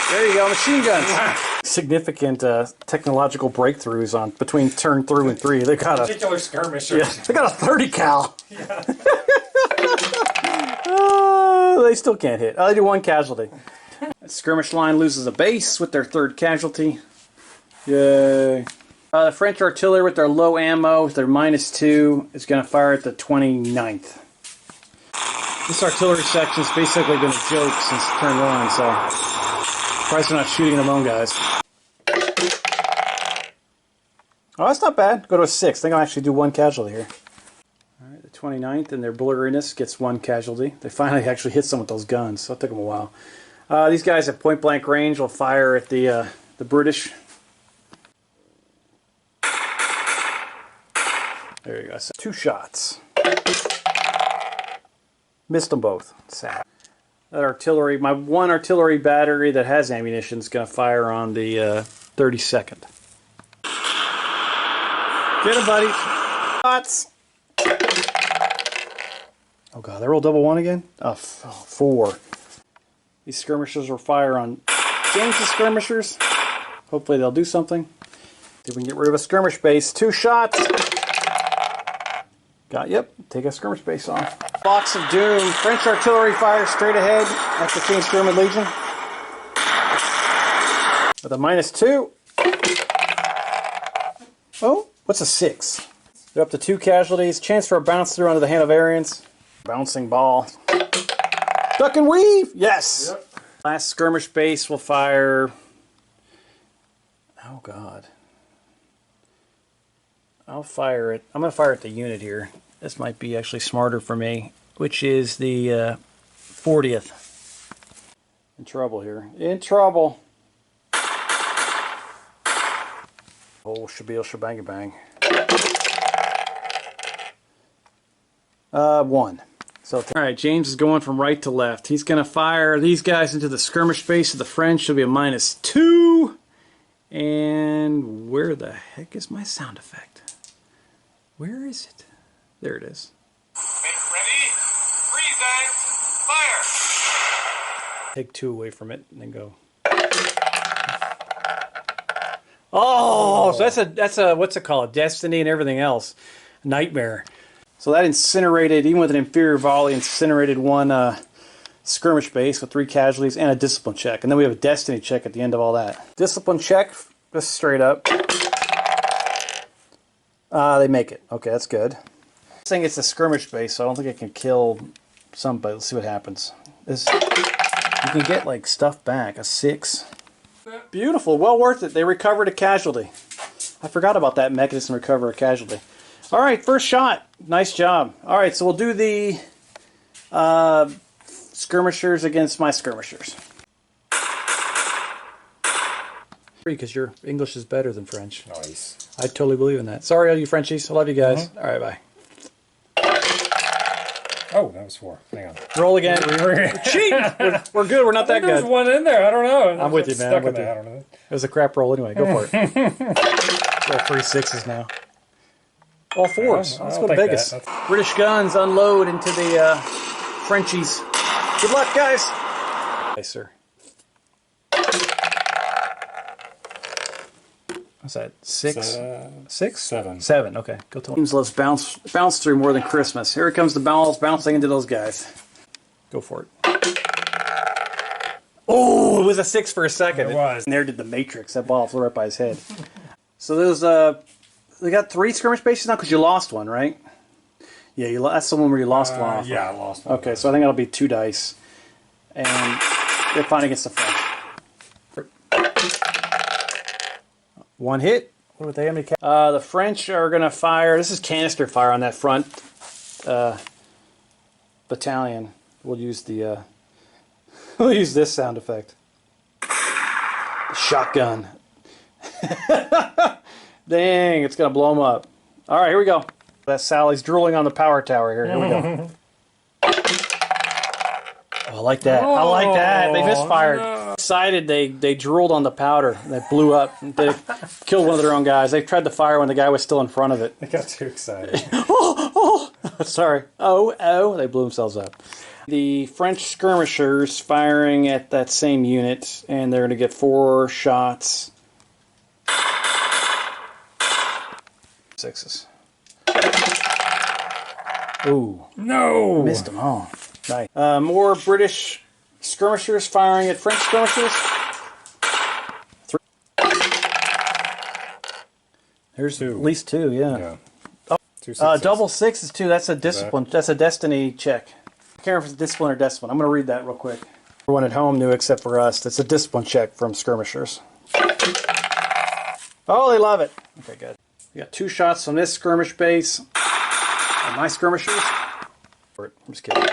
There you go, machine guns. Significant technological breakthroughs on between turn through and 3. They got a Particular skirmishers. yeah, they got a 30 cal. Yeah. They still can't hit. They do 1 casualty. That skirmish line loses a base with their 3rd casualty. Yay. The French artillery with their low ammo, with their -2, is going to fire at the 29th. This artillery section has basically been a joke since turn 1, so surprised they're not shooting their own guys. Oh, that's not bad. Go to a 6. I think I'll actually do 1 casualty here. Alright, the 29th, and their blurriness gets 1 casualty. They finally actually hit some with those guns, so it took them a while. These guys at point blank range will fire at the British. There you go. 2 shots. Missed them both. Sad. That artillery, my 1 artillery battery that has ammunition is going to fire on the 32nd. Get him, buddy. Shots. Oh god, they roll double 1 again? Oh, 4. These skirmishers will fire on James's skirmishers. Hopefully they'll do something. See if we can get rid of a skirmish base. 2 shots. Yep, take a skirmish base off. Box of Doom. French artillery fire straight ahead at the King's German Legion. With a -2. Oh, what's a 6? They're up to 2 casualties. Chance for a bounce through onto the Hanoverians. Bouncing ball. Duck and weave! Yes! Yep. Last skirmish base will fire... Oh, God. I'll fire it. I'm going to fire at the unit here. This might be actually smarter for me, which is the 40th. In trouble here. In trouble. Oh, shabil shabang bang. 1. So, alright, James is going from right to left. He's going to fire these guys into the skirmish base of the French. It'll be a -2. And where the heck is my sound effect? Where is it? There it is. Make ready. Present. Fire. Take 2 away from it and then go. Oh, so that's a what's it called? Destiny and everything else. Nightmare. So that incinerated, even with an inferior volley, incinerated 1 skirmish base with 3 casualties and a discipline check. And then we have a destiny check at the end of all that. Discipline check, just straight up. They make it. Okay, that's good. This thing it's a skirmish base, so I don't think it can kill somebody. Let's see what happens. You can get like stuff back. A 6. Beautiful. Well worth it. They recovered a casualty. I forgot about that mechanism, recover a casualty. All right, first shot. Nice job. All right, so we'll do the skirmishers against my skirmishers. Because your English is better than French. Nice. I totally believe in that. Sorry, all you Frenchies. I love you guys. All right, bye. Oh, that was 4. Hang on. Roll again. Cheat! We're good. We're not that There's good. one in there. I don't know. I'm with you, man. Stuck I'm with in you. there. I don't know. It was a crap roll anyway. Go for it. Roll 3 6s now. All 4s. I'll Let's go to take Vegas. that. British guns unload into the Frenchies. Good luck, guys. Yes, sir. What's that? 6? 6? 7. 7. Okay. Go to teams. Let's bounce through more than Christmas. Here comes the balls bouncing into those guys. Go for it. Oh, it was a 6 for a second. It was. And there did the Matrix. That ball flew right by his head. So there's we got 3 skirmish bases now because you lost one, right? Yeah, that's the one where you lost one off. Yeah, I lost one. Okay, so I think that'll be 2 dice. And they're fine against the French. 1 hit. What would they have? The French are going to fire. This is canister fire on that front battalion. We'll use the we'll use this sound effect. Shotgun. Dang, it's going to blow them up. All right, here we go. That Sally's drooling on the power tower here. Here we go. Oh, I like that. I like that. They misfired. No. Excited, they drooled on the powder. They blew up. They killed one of their own guys. They tried to fire when the guy was still in front of it. They got too excited. Sorry. Oh, they blew themselves up. The French skirmishers firing at that same unit, and they're going to get 4 shots. 6s. Ooh. No! Missed them all. Nice. More British skirmishers firing at French skirmishers. 3. There's 2. At least 2, yeah. Oh. 2 6s. Double 6 is 2. That's a discipline. That's a destiny check. I can't remember if it's discipline or discipline. I'm going to read that real quick. Everyone at home knew except for us. That's a discipline check from skirmishers. Oh, they love it. Okay, good. We got 2 shots from this skirmish base. And my skirmishers. I'm just kidding.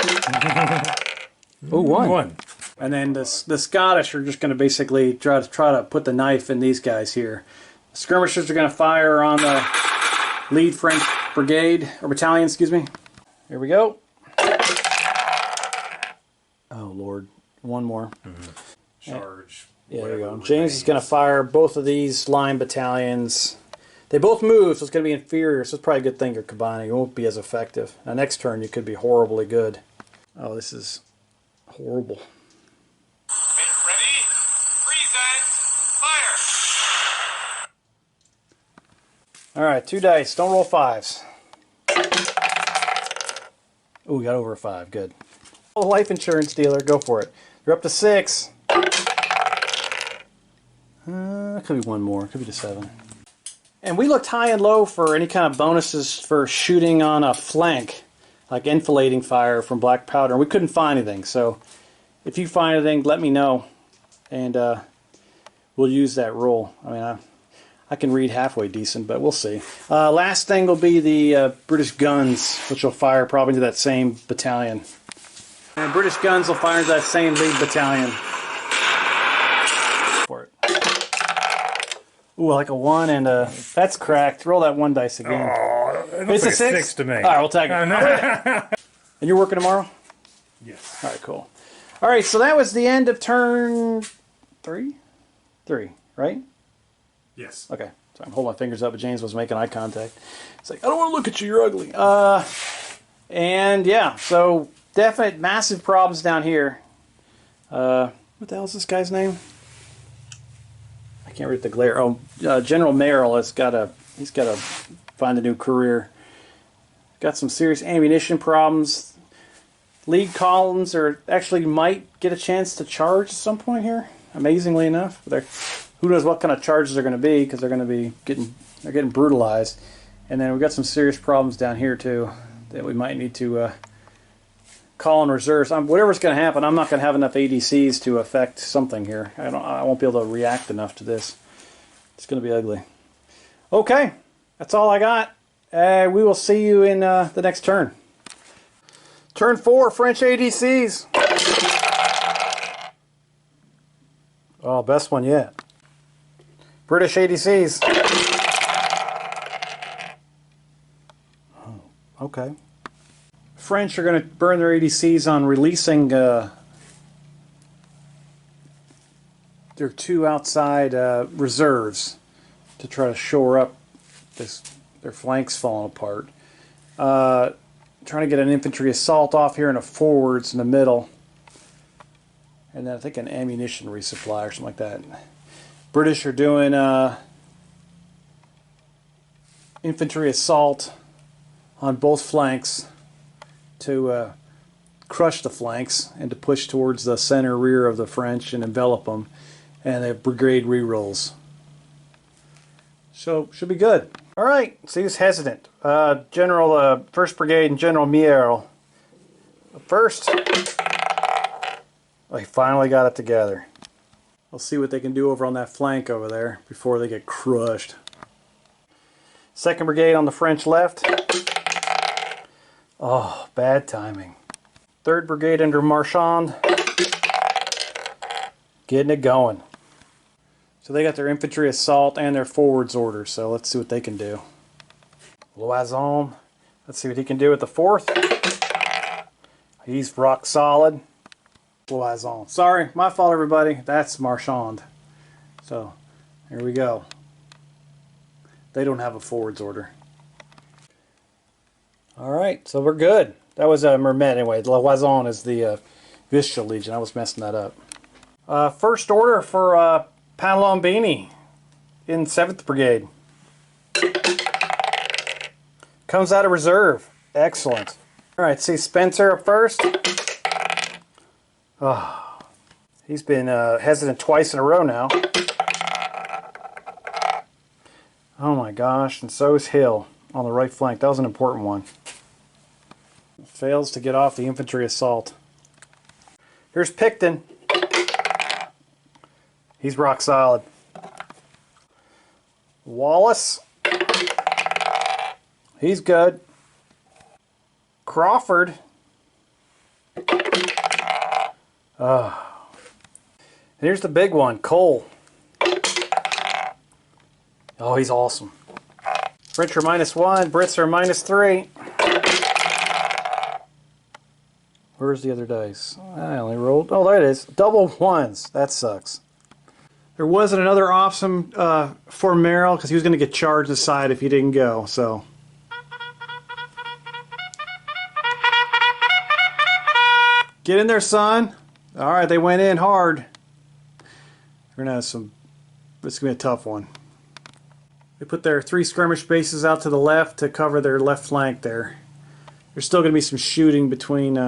Ooh, 1. And then the Scottish are just going to basically try to put the knife in these guys here. The skirmishers are going to fire on the lead French brigade, or battalion, excuse me. Here we go. Oh, Lord. 1 more. Charge. Yeah, there you go. James is going to fire both of these line battalions. They both move, so it's going to be inferior, so it's probably a good thing you're combining. It won't be as effective. Now, next turn, you could be horribly good. Oh, this is horrible. Make ready. Present. Fire. All right, 2 dice. Don't roll 5s. Oh, we got over a 5. Good. Oh, life insurance dealer. Go for it. You're up to 6. Could be 1 more. Could be to 7. And we looked high and low for any kind of bonuses for shooting on a flank, like enfilading fire from black powder. We couldn't find anything, so if you find anything, let me know, and we'll use that roll. I mean, I can read halfway decent, but we'll see. Last thing will be the British guns, which will fire probably into that same battalion. And British guns will fire into that same lead battalion. For it. Ooh, I like a 1 and a... That's cracked. Roll that 1 dice again. Oh, it looks It's like a 6? 6 to me. All right, we'll take it. And you're working tomorrow? Yes. All right, cool. All right, so that was the end of turn 3? 3, right? Yes. Okay. So I'm holding my fingers up, but James was making eye contact. It's like, I don't want to look at you, you're ugly. And yeah, so definite massive problems down here. What the hell is this guy's name? I can't read the glare. Oh, General Merrill he's got to find a new career. Got some serious ammunition problems. Lead columns actually might get a chance to charge at some point here. Amazingly enough, who knows what kind of charges they're going to be, because they're going to be getting brutalized. And then we've got some serious problems down here too that we might need to call in reserves. Whatever's going to happen, I'm not going to have enough ADCs to affect something here. I won't be able to react enough to this. It's going to be ugly. Okay, that's all I got. We will see you in the next turn. Turn 4, French ADCs. Oh, best one yet. British ADCs. Oh, okay. French are going to burn their ADCs on releasing their 2 outside reserves to try to shore up their flanks falling apart. Trying to get an infantry assault off here and a forwards in the middle. And then I think an ammunition resupply or something like that. British are doing infantry assault on both flanks to crush the flanks and to push towards the center rear of the French and envelop them. And they have brigade rerolls. So, should be good. Alright, see who's hesitant. General 1st Brigade and General Miel. First, they finally got it together. We'll see what they can do over on that flank over there before they get crushed. 2nd Brigade on the French left. Oh, bad timing. 3rd Brigade under Marchand. Getting it going. So they got their infantry assault and their forwards orders, so let's see what they can do. Loison, let's see what he can do with the 4th. He's rock solid. Loison. Sorry, my fault everybody. That's Marchand. So, here we go. They don't have a forwards order. Alright, so we're good. That was Mermet anyway. Loison is the Vistula Legion. I was messing that up. First order for Palombini in 7th Brigade. Comes out of reserve. Excellent. Alright, see Spencer up first. Oh, he's been hesitant twice in a row now. Oh my gosh, and so is Hill on the right flank. That was an important one. Fails to get off the infantry assault. Here's Picton. He's rock solid. Wallace. He's good. Crawford. Here's the big one, Cole. Oh, he's awesome. French are -1, Brits are -3. Where's the other dice? I only rolled. Oh, there it is. Double ones. That sucks. There wasn't another awesome for Merrill because he was going to get charged aside if he didn't go. So. Get in there, son. All right, they went in hard. We're gonna have some. This is gonna be a tough one. They put their 3 skirmish bases out to the left to cover their left flank there. There's still gonna be some shooting between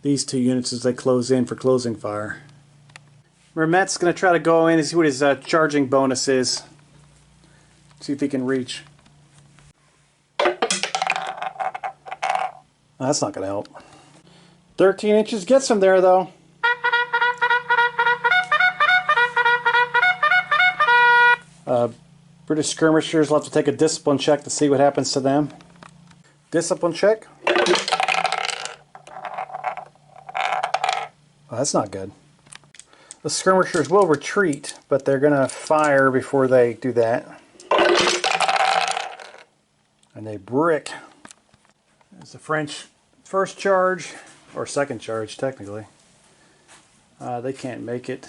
these 2 units as they close in for closing fire. Mermet's gonna try to go in and see what his charging bonus is. See if he can reach. That's not gonna help. 13 inches gets him there, though. British skirmishers will have to take a discipline check to see what happens to them. Discipline check. Oh, that's not good. The skirmishers will retreat, but they're going to fire before they do that. And they brick. There's the French first charge. Or second charge, technically. They can't make it.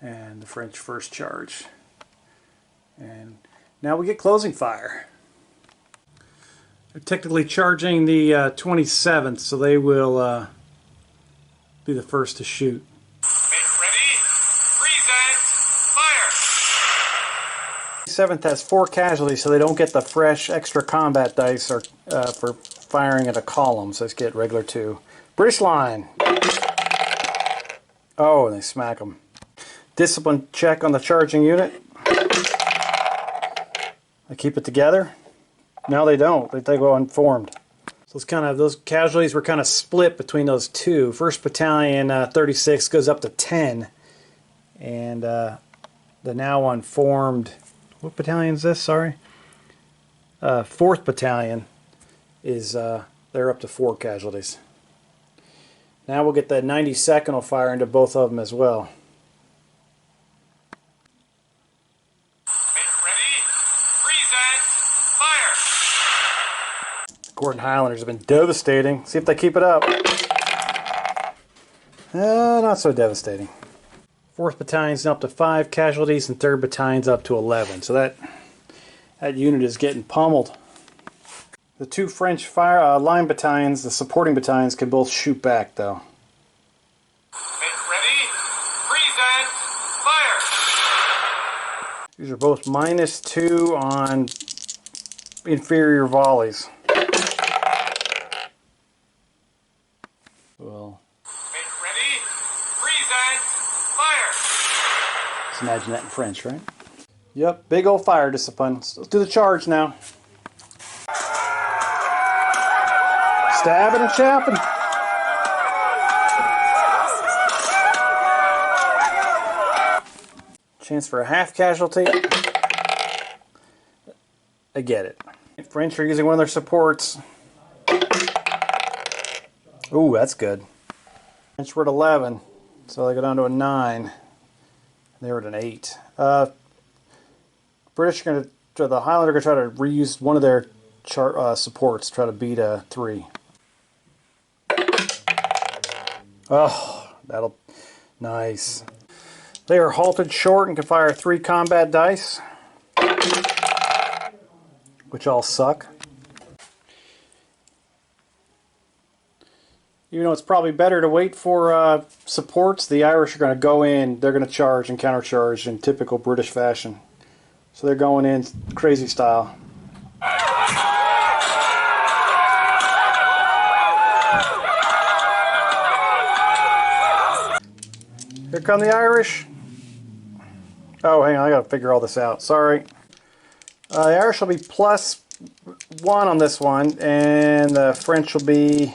And the French first charge. And now we get closing fire. They're technically charging the 27th, so they will be the first to shoot. Men ready, present, fire! 7th has 4 casualties, so they don't get the fresh extra combat dice or for firing at a column, so let's get regular 2. British line. Oh, and they smack them. Discipline check on the charging unit. They keep it together. No, they don't. They go unformed. So it's kind of, those casualties were kind of split between those 2. 1st Battalion 36 goes up to 10, and the now unformed. What battalion is this? Sorry. 4th Battalion is they're up to 4 casualties. Now we'll get the 92nd will fire into both of them as well. Gordon Highlanders have been devastating. See if they keep it up. Not so devastating. 4th Battalion's up to 5 casualties, and 3rd Battalion's up to 11. So that unit is getting pummeled. The 2 French line battalions, the supporting battalions, can both shoot back, though. Make ready. Present. Fire. These are both -2 on inferior volleys. Well, Make ready. Present. Fire. just imagine that in French, right? Yep, big old fire discipline. Let's do the charge now. Stabbing and chapping. Chance for a half casualty. I get it. French are using one of their supports. Ooh, that's good. French were at 11, so they go down to a 9. They were at an 8. British are going to, the Highlander are going to try to reuse one of their supports, try to beat a 3. Oh, that'll, nice. They are halted short and can fire 3 combat dice, which all suck. Even though it's probably better to wait for supports, the Irish are going to go in, they're going to charge and countercharge in typical British fashion. So they're going in crazy style. Here come the Irish. Oh, hang on, I got to figure all this out. Sorry. The Irish will be +1 on this one, and the French will be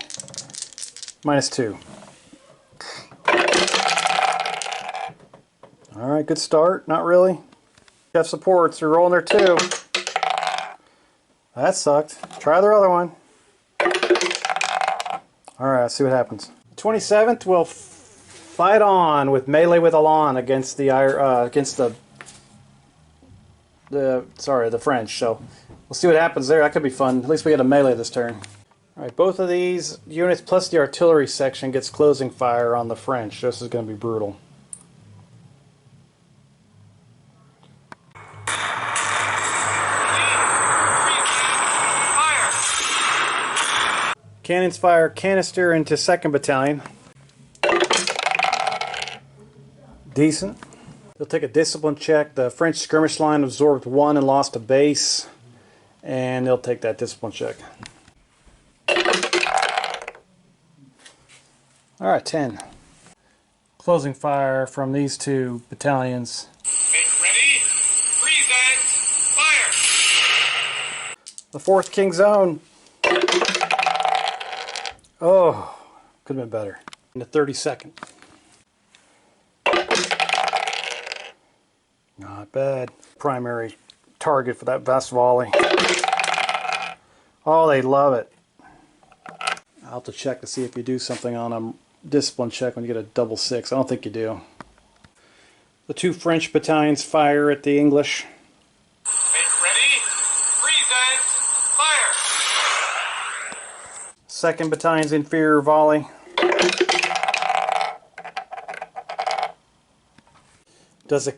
-2. Alright, good start. Not really. Got supports. They're rolling there too. That sucked. Try the other one. Alright, let's see what happens. 27th will fight on with melee with Elan against the French. So we'll see what happens there. That could be fun. At least we get a melee this turn. Alright, both of these units plus the artillery section gets closing fire on the French. This is going to be brutal. Cannons fire canister into 2nd Battalion. Decent. They'll take a discipline check. The French skirmish line absorbed 1 and lost a base. And they'll take that discipline check. Alright, 10. Closing fire from these 2 battalions. Make ready. Present. Fire. The 4th King's Own. Oh, could have been better. In the 32nd. Not bad. Primary target for that vast volley. Oh, they love it. I'll have to check to see if you do something on a discipline check when you get a double 6. I don't think you do. The 2 French battalions fire at the English. Make ready. Present. Fire. 2nd Battalion's inferior volley. Does a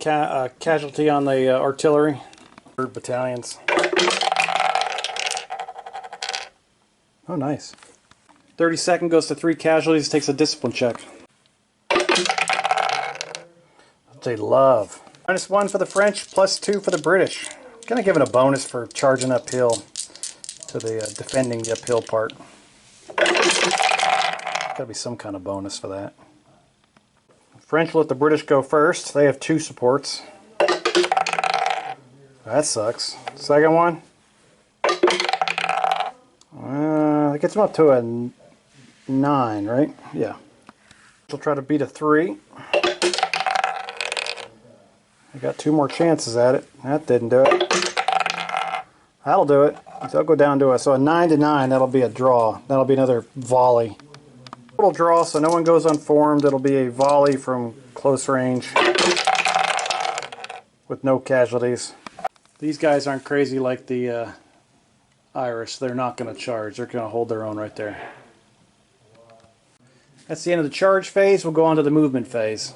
casualty on the artillery. 3rd Battalions. Oh, nice. 32nd goes to 3 casualties, takes a discipline check. They love. -1 for the French, +2 for the British. Kind of giving a bonus for charging uphill to the defending the uphill part. Gotta be some kind of bonus for that. French let the British go first. They have 2 supports. That sucks. Second one. That gets them up to a 9, right? Yeah. She'll try to beat a 3. I got 2 more chances at it. That didn't do it. That'll do it. They'll go down to a 9 to 9. That'll be a draw. That'll be another volley. Total draw, so no one goes unformed. It'll be a volley from close range with no casualties. These guys aren't crazy like the Irish. They're not going to charge. They're going to hold their own right there. That's the end of the charge phase. We'll go on to the movement phase.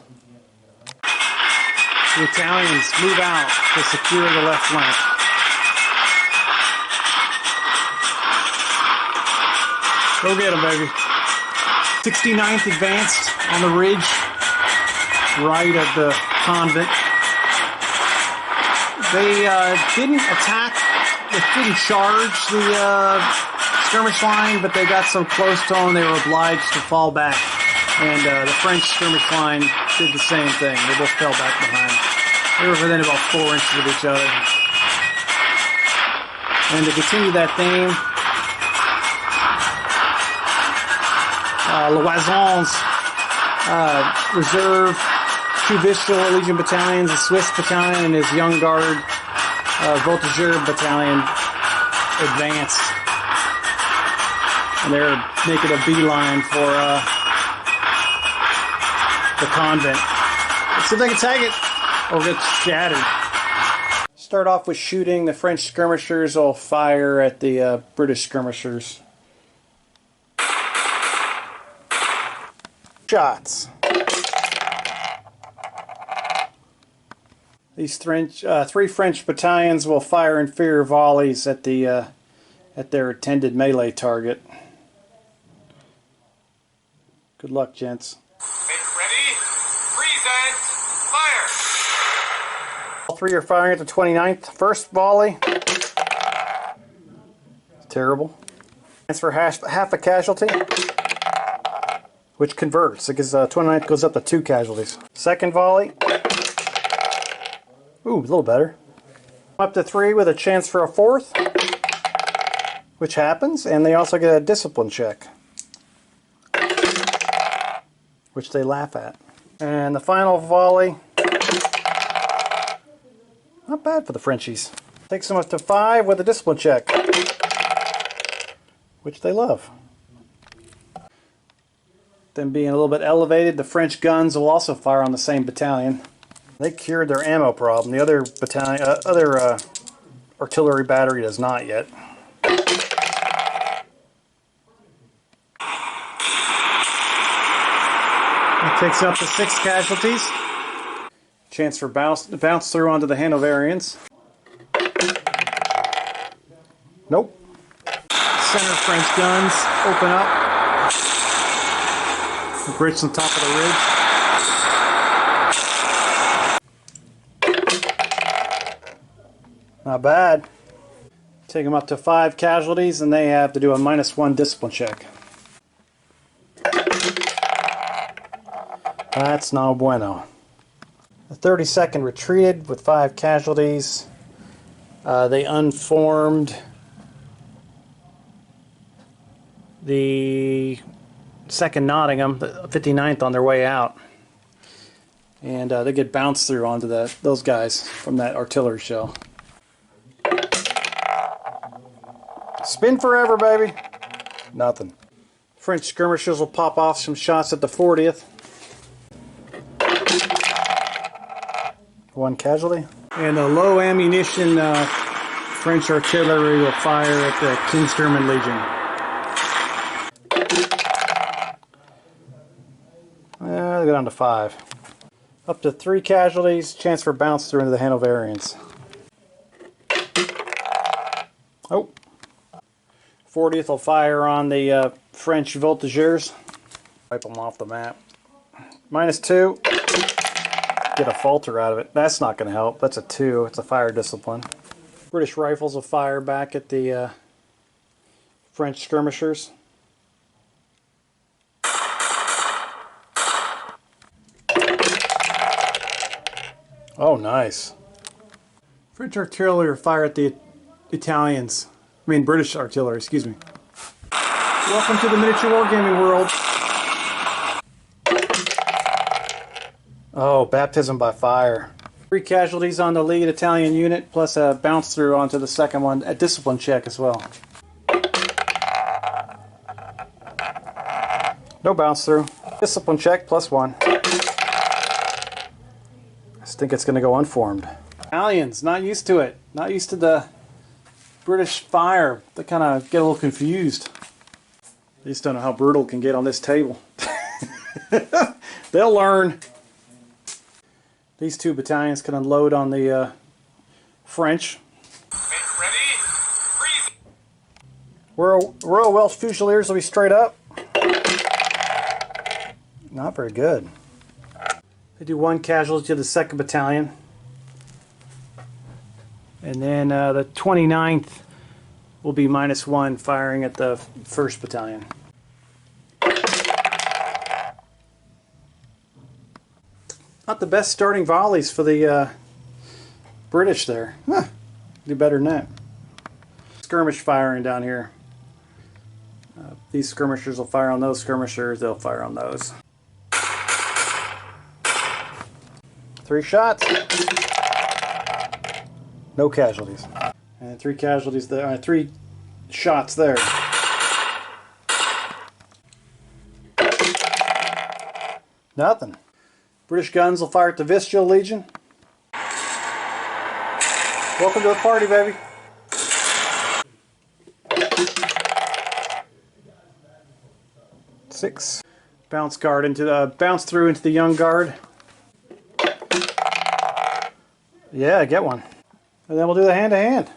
The Italians move out to secure the left flank. Go get them, baby. 69th advanced on the ridge, right of the convent. They didn't attack, they didn't charge the skirmish line, but they got so close to them they were obliged to fall back. And the French skirmish line did the same thing. They both fell back behind. They were within about 4 inches of each other. And to continue that theme, Loison's reserve, 2 Visual Legion battalions, a Swiss battalion, and his Young Guard Voltigeur battalion advanced. And they're making a beeline for the convent. Let's see if they can take it or get shattered. Start off with shooting. The French skirmishers will fire at the British skirmishers. Shots. These 3 French battalions will fire inferior volleys at the at their intended melee target. Good luck, gents. Make ready. Present. Fire. All 3 are firing at the 29th. First volley. Terrible. Transfer half a casualty, which converts. Because 29th goes up to 2 casualties. Second volley. Ooh, a little better. Up to 3 with a chance for a 4th, which happens, and they also get a discipline check, which they laugh at. And the final volley, not bad for the Frenchies. Takes them up to 5 with a discipline check, which they love. Them being a little bit elevated, the French guns will also fire on the same battalion. They cured their ammo problem. The other battalion, artillery battery does not yet. That takes up to 6 casualties. Chance for bounce through onto the Hanoverians. Nope. Center French guns open up. The Brits on top of the ridge. Not bad. Take them up to 5 casualties, and they have to do a -1 discipline check. That's no bueno. The 32nd retreated with 5 casualties. They unformed the 2nd Nottingham, the 59th, on their way out. And they get bounced through onto those guys from that artillery shell. Spin forever, baby. Nothing. French skirmishers will pop off some shots at the 40th. 1 casualty. And a low ammunition French artillery will fire at the Kingsgerman Legion. They go down to 5. Up to 3 casualties. Chance for bounce through into the Hanoverians. Oh. 40th will fire on the French Voltigeurs. Wipe them off the map. -2. Get a falter out of it. That's not going to help. That's a 2. It's a fire discipline. British rifles will fire back at the French skirmishers. Oh, nice. French artillery will fire at the Italians. I mean, British artillery, excuse me. Welcome to the miniature wargaming world. Oh, baptism by fire. 3 casualties on the lead Italian unit, plus a bounce through onto the second one, a discipline check as well. No bounce through. Discipline check, +1. I think it's going to go unformed. Italians, not used to it. Not used to the British fire. They kind of get a little confused. They just don't know how brutal it can get on this table. They'll learn. These two battalions can unload on the French. Ready? Freeze! Royal Welsh Fusiliers will be straight up. Not very good. They do 1 casualty to the 2nd Battalion. And then the 29th will be -1 firing at the 1st Battalion. Not the best starting volleys for the British there. Huh. Do better than that. Skirmish firing down here. These skirmishers will fire on those skirmishers. They'll fire on those. 3 shots. No casualties. And 3 casualties there. 3 shots there. Nothing. British guns will fire at the Vistula Legion. Welcome to the party, baby. Six. Bounce guard into the bounce through into the young guard. Yeah, get one. And then we'll do the hand-to-hand.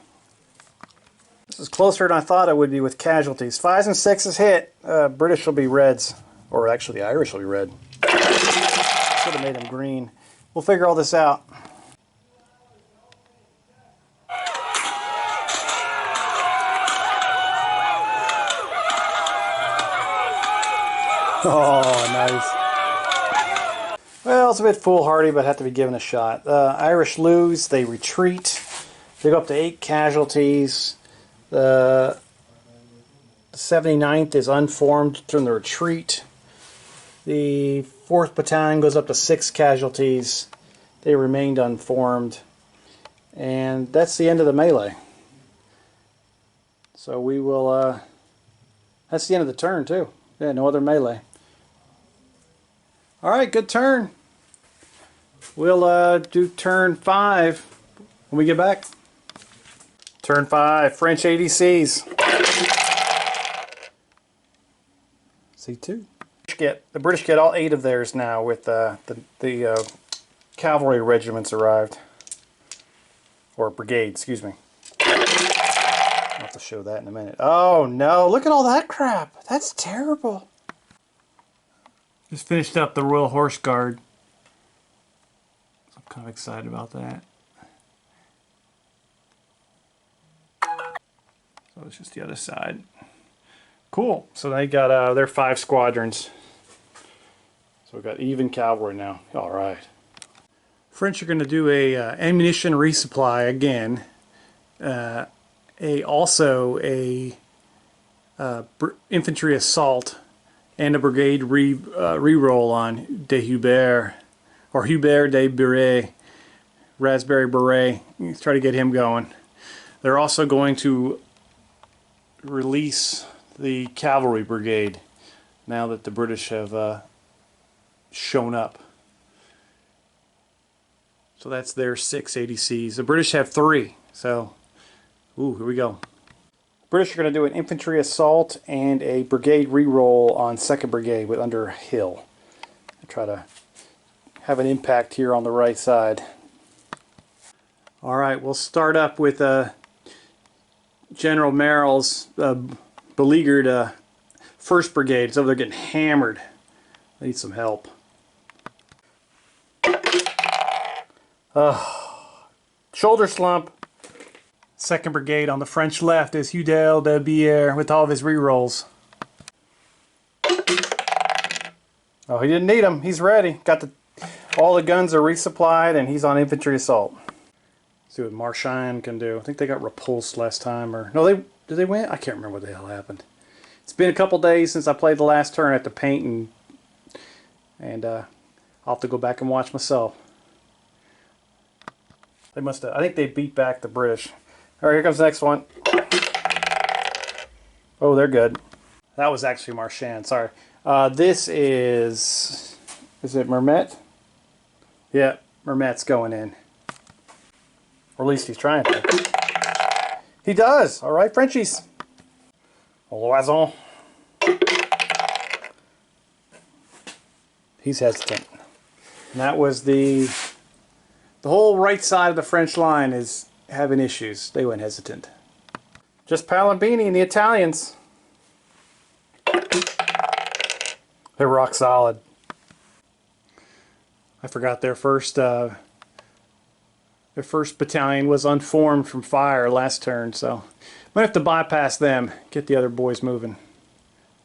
This is closer than I thought it would be with casualties. 5s and 6s hit. British will be reds. Or actually the Irish will be red. Should have made them green. We'll figure all this out. Oh, nice. Well, it's a bit foolhardy, but have to be given a shot. Irish lose. They retreat. They go up to 8 casualties. The 79th is unformed from the retreat. The 4th Battalion goes up to 6 casualties. They remained unformed. And that's the end of the melee. So we will... that's the end of the turn, too. Yeah, no other melee. Alright, good turn. We'll do turn 5 when we get back. Turn 5, French ADCs. C2. The British get all 8 of theirs now with the cavalry regiments arrived. Or brigade, excuse me. I'll have to show that in a minute. Oh no, look at all that crap. That's terrible. Just finished up the Royal Horse Guard. I'm kind of excited about that. So it's just the other side. Cool. So they got their 5 squadrons. So we've got even cavalry now. All right. French are going to do a ammunition resupply again. Also a infantry assault and a brigade re-roll on de Hubert, or Hubert de Beret, Raspberry Beret. Let's try to get him going. They're also going to release the cavalry brigade now that the British have shown up. So that's their 6 ADCs. The British have 3. So, ooh, here we go. British are going to do an infantry assault and a brigade re-roll on 2nd Brigade with Underhill. Try to have an impact here on the right side. Alright, we'll start up with General Merrill's beleaguered 1st Brigade. It's over there getting hammered. They need some help. Shoulder slump. 2nd Brigade on the French left is Hudel de Bière with all of his rerolls. Oh, he didn't need them. He's ready. All the guns are resupplied, and he's on infantry assault. Let's see what Marchand can do. I think they got repulsed last time, or no? Did they win? I can't remember what the hell happened. It's been a couple days since I played the last turn at the paint, and I'll have to go back and watch myself. They must have. I think they beat back the British. All right, here comes the next one. Oh, they're good. That was actually Marchand, sorry. This is it Mermet? Yeah, Mermet's going in. Or at least he's trying to. He does. All right, Frenchies. Loison. He's hesitant. And that was the whole right side of the French line is having issues. They went hesitant. Just Palambini and the Italians. They're rock solid. I forgot their first battalion was unformed from fire last turn, so might have to bypass them, get the other boys moving,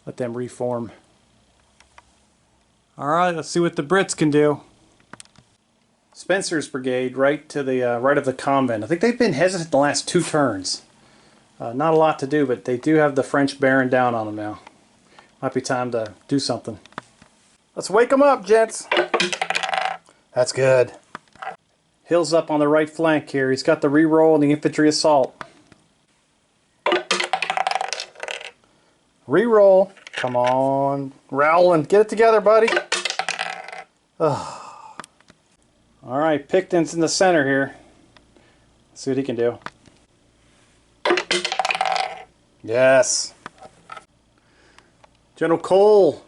let them reform. All right, let's see what the Brits can do. Spencer's brigade, right to the right of the convent. I think they've been hesitant the last 2 turns. Not a lot to do, but they do have the French bearing down on them now. Might be time to do something. Let's wake them up, gents. That's good. Hill's up on the right flank here. He's got the reroll and the infantry assault. Reroll. Come on. Rowland, get it together, buddy. Ugh. All right, Picton's in the center here. Let's see what he can do. Yes. General Cole.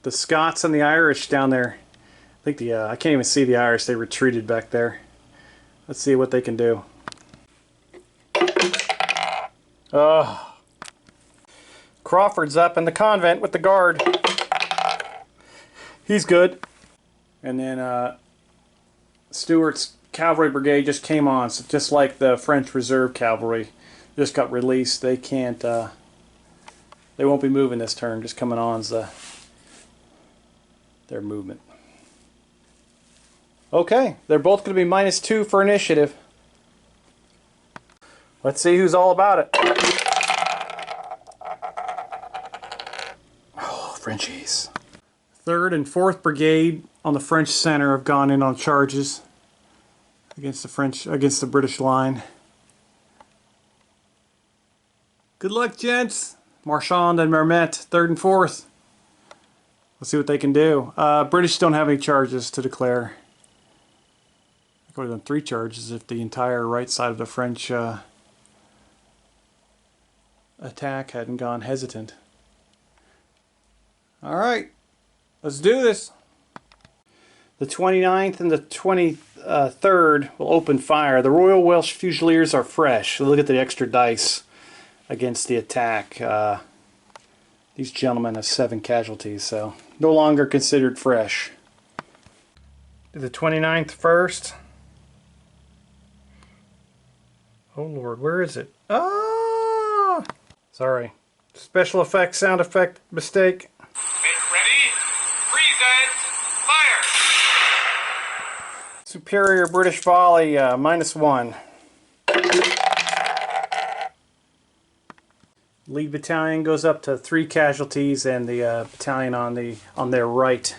The Scots and the Irish down there. I think I can't even see the Irish. They retreated back there. Let's see what they can do. Crawford's up in the convent with the guard. He's good. And then Stewart's cavalry brigade just came on. So just like the French reserve cavalry, just got released. They can't. They won't be moving this turn. Just coming on is their movement. Okay, they're both going to be -2 for initiative. Let's see who's all about it. Oh, Frenchies. 3rd and 4th Brigade on the French center have gone in on charges against the British line. Good luck, gents. Marchand and Mermet, 3rd and 4th. Let's see what they can do. British don't have any charges to declare. I could have done 3 charges if the entire right side of the French attack hadn't gone hesitant. All right, let's do this. The 29th and the 23rd will open fire. The Royal Welsh Fusiliers are fresh. So look at the extra dice against the attack. These gentlemen have 7 casualties, so no longer considered fresh. Do the 29th first. Oh Lord, where is it? Ah! Sorry. Special effects, sound effect mistake. Make ready. Present. Fire. Superior British volley, -1. Lead battalion goes up to 3 casualties, and the battalion on their right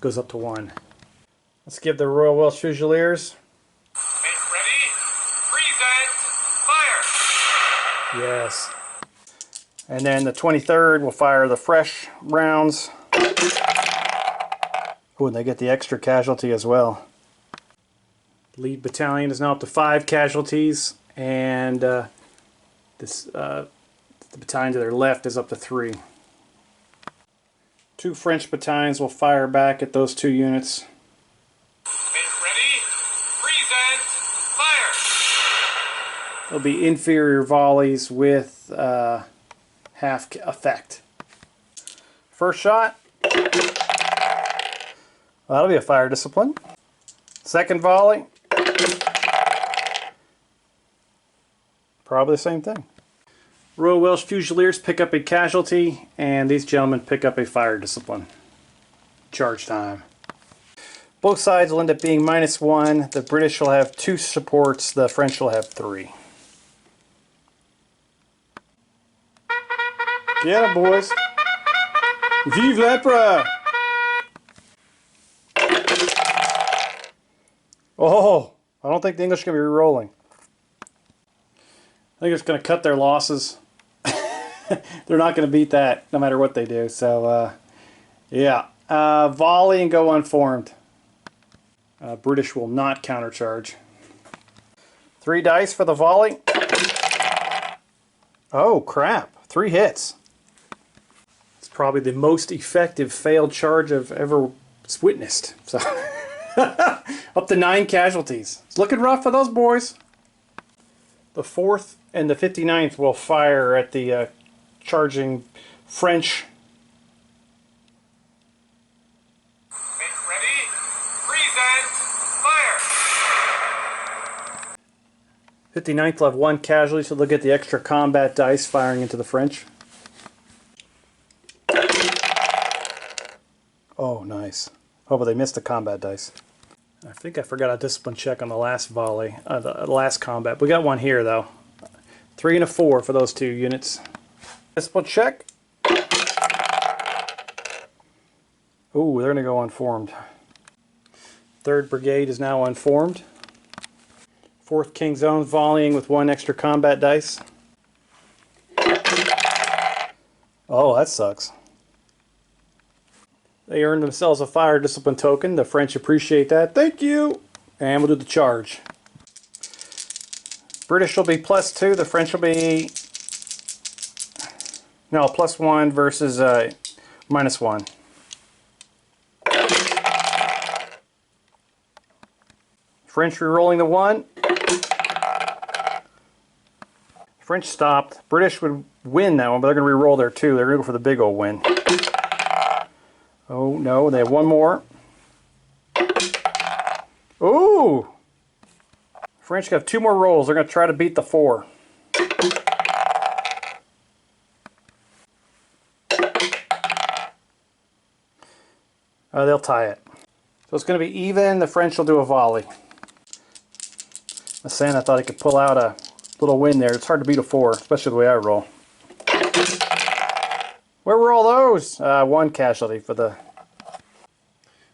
goes up to 1. Let's give the Royal Welsh Fusiliers. Make ready. Present. Fire. Yes. And then the 23rd will fire the fresh rounds. Oh, and they get the extra casualty as well. Lead battalion is now up to 5 casualties, and the battalion to their left is up to 3. 2 French battalions will fire back at those 2 units. Make ready. Present. Fire. There'll be inferior volleys with half effect. First shot. Well, that'll be a fire discipline. Second volley. Probably the same thing. Royal Welsh Fusiliers pick up a casualty, and these gentlemen pick up a fire discipline. Charge time. Both sides will end up being -1. The British will have 2 supports, the French will have 3. Get it, boys. Vive l'Empereur! Oh, I don't think the English are going to be rolling. I think it's going to cut their losses. They're not going to beat that, no matter what they do. So, yeah. Volley and go unformed. British will not countercharge. 3 dice for the volley. Oh, crap. 3 hits. It's probably the most effective failed charge I've ever witnessed. So up to 9 casualties. It's looking rough for those boys. The 4th and the 59th will fire at the charging French. Make ready. Present. Fire. 59th will have 1 casualty, so they'll get the extra combat dice firing into the French. Oh, nice. Oh, but they missed the combat dice. I think I forgot a discipline check on the last volley, the last combat. We got one here, though. 3 and a 4 for those 2 units. Discipline check. Ooh, they're going to go unformed. 3rd Brigade is now unformed. 4th King's Own volleying with 1 extra combat dice. Oh, that sucks. They earned themselves a fire discipline token. The French appreciate that. Thank you! And we'll do the charge. British will be +2. The French will be... No, +1 versus -1. French re-rolling the 1. French stopped. British would win that one, but they're going to re-roll there too. They're going to go for the big old win. Oh no, they have 1 more. Ooh! French got 2 more rolls. They're going to try to beat the 4. They'll tie it. So it's going to be even. The French will do a volley. Santa thought he could pull out a little win there. It's hard to beat a 4, especially the way I roll. Where were all those? 1 casualty for the...